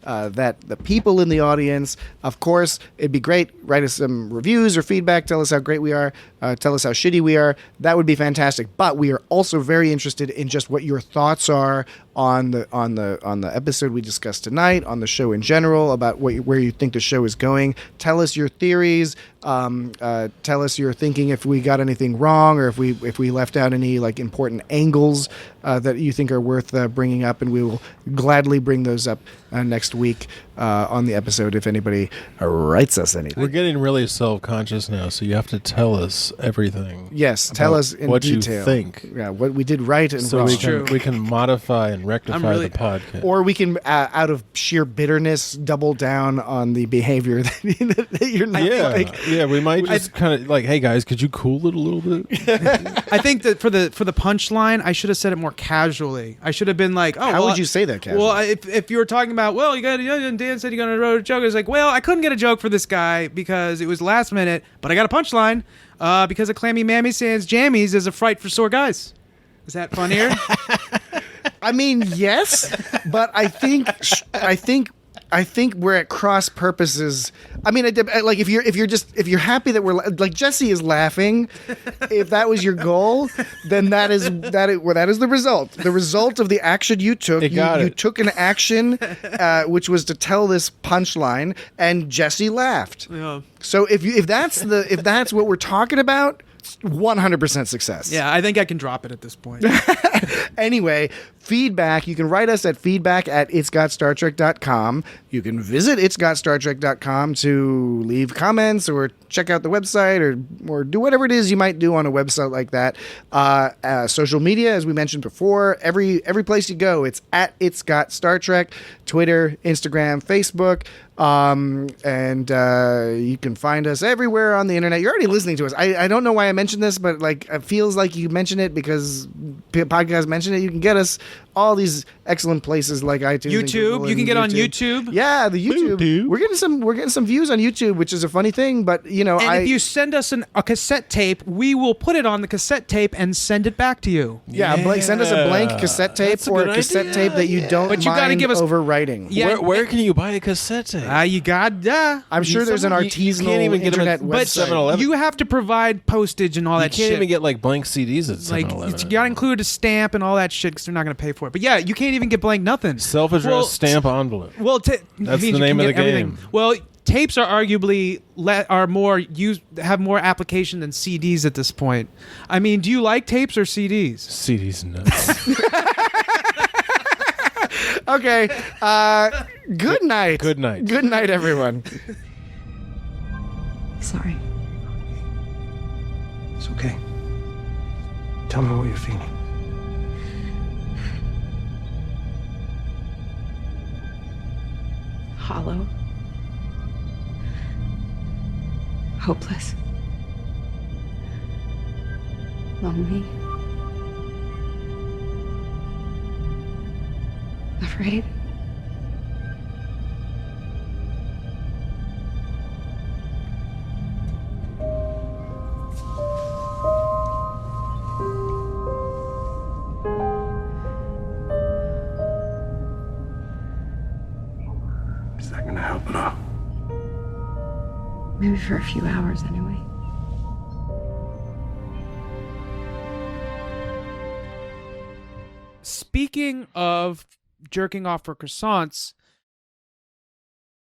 that the people in the audience, of course, it'd be great. Write us some reviews or feedback. Tell us how great we are. Tell us how shitty we are. That would be fantastic. But we are also very interested in just what your thoughts are on the episode we discussed tonight, on the show in general, about where you think the show is going. Tell us your theories. Tell us your thinking if we got anything wrong, or if we left out any important angles that you think are worth bringing up, and we will gladly bring those up next week. on the episode if anybody writes us anything. We're getting really self-conscious now, so you have to tell us everything. Yes, tell us in what detail. You think. Yeah, what we did right and so wrong. we can modify and rectify the podcast. Or we can, out of sheer bitterness, double down on the behavior that you're not like. Yeah, we might just kind of like, hey guys, could you cool it a little bit? I think that for the punchline, I should have said it more casually. I should have been like, "Oh, how would you say that casually?" Well, if you were talking about, well, Dan said you're gonna write a joke. I was like, well, I couldn't get a joke for this guy because it was last minute, but I got a punchline because of Clammy Mammy Sans Jammies is a fright for sore guys. Is that funnier? I mean, yes, but I think we're at cross purposes. I mean, like if you're happy that we're like Jesse is laughing, if that was your goal, then that is the result. The result of the action you took. You took an action, which was to tell this punchline, and Jesse laughed. Yeah. So if that's what we're talking about, 100% success. Yeah, I think I can drop it at this point. Anyway, feedback. You can write us at feedback@itsgotstartrek.com. You can visit itsgotstartrek.com to leave comments or check out the website or do whatever it is you might do on a website like that. Social media, as we mentioned before, every place you go, it's at itsgotstartrek, Twitter, Instagram, Facebook. And you can find us everywhere on the internet. You're already listening to us. I don't know why I mentioned this, but like it feels like you mention it because podcasts mention it. You can get us all these excellent places like iTunes, YouTube. You can get on YouTube. Yeah, the YouTube. We're getting some views on YouTube, which is a funny thing. But if you send us a cassette tape, we will put it on the cassette tape and send it back to you. Yeah. Send us a blank cassette tape or a cassette tape that you don't mind overwriting. Yeah, where can you buy a cassette tape? You got. I'm sure there's an artisanal internet website. But you have to provide postage and all that shit. You can't even get like blank CDs at 7-Eleven. You got to include a stamp and all that shit because they're not going to pay for it. But yeah, you can't even get blank nothing. Self-addressed stamp envelope. Well, that's the name of the game. Well, tapes are arguably have more application than CDs at this point. I mean, do you like tapes or CDs? CDs, no. Okay. Good night. Good night. Good night, everyone. Sorry. It's okay. Tell me what you're feeling. Hollow. Hopeless. Lonely. Afraid. Is that gonna help at all? Maybe for a few hours anyway. Speaking of jerking off for croissants,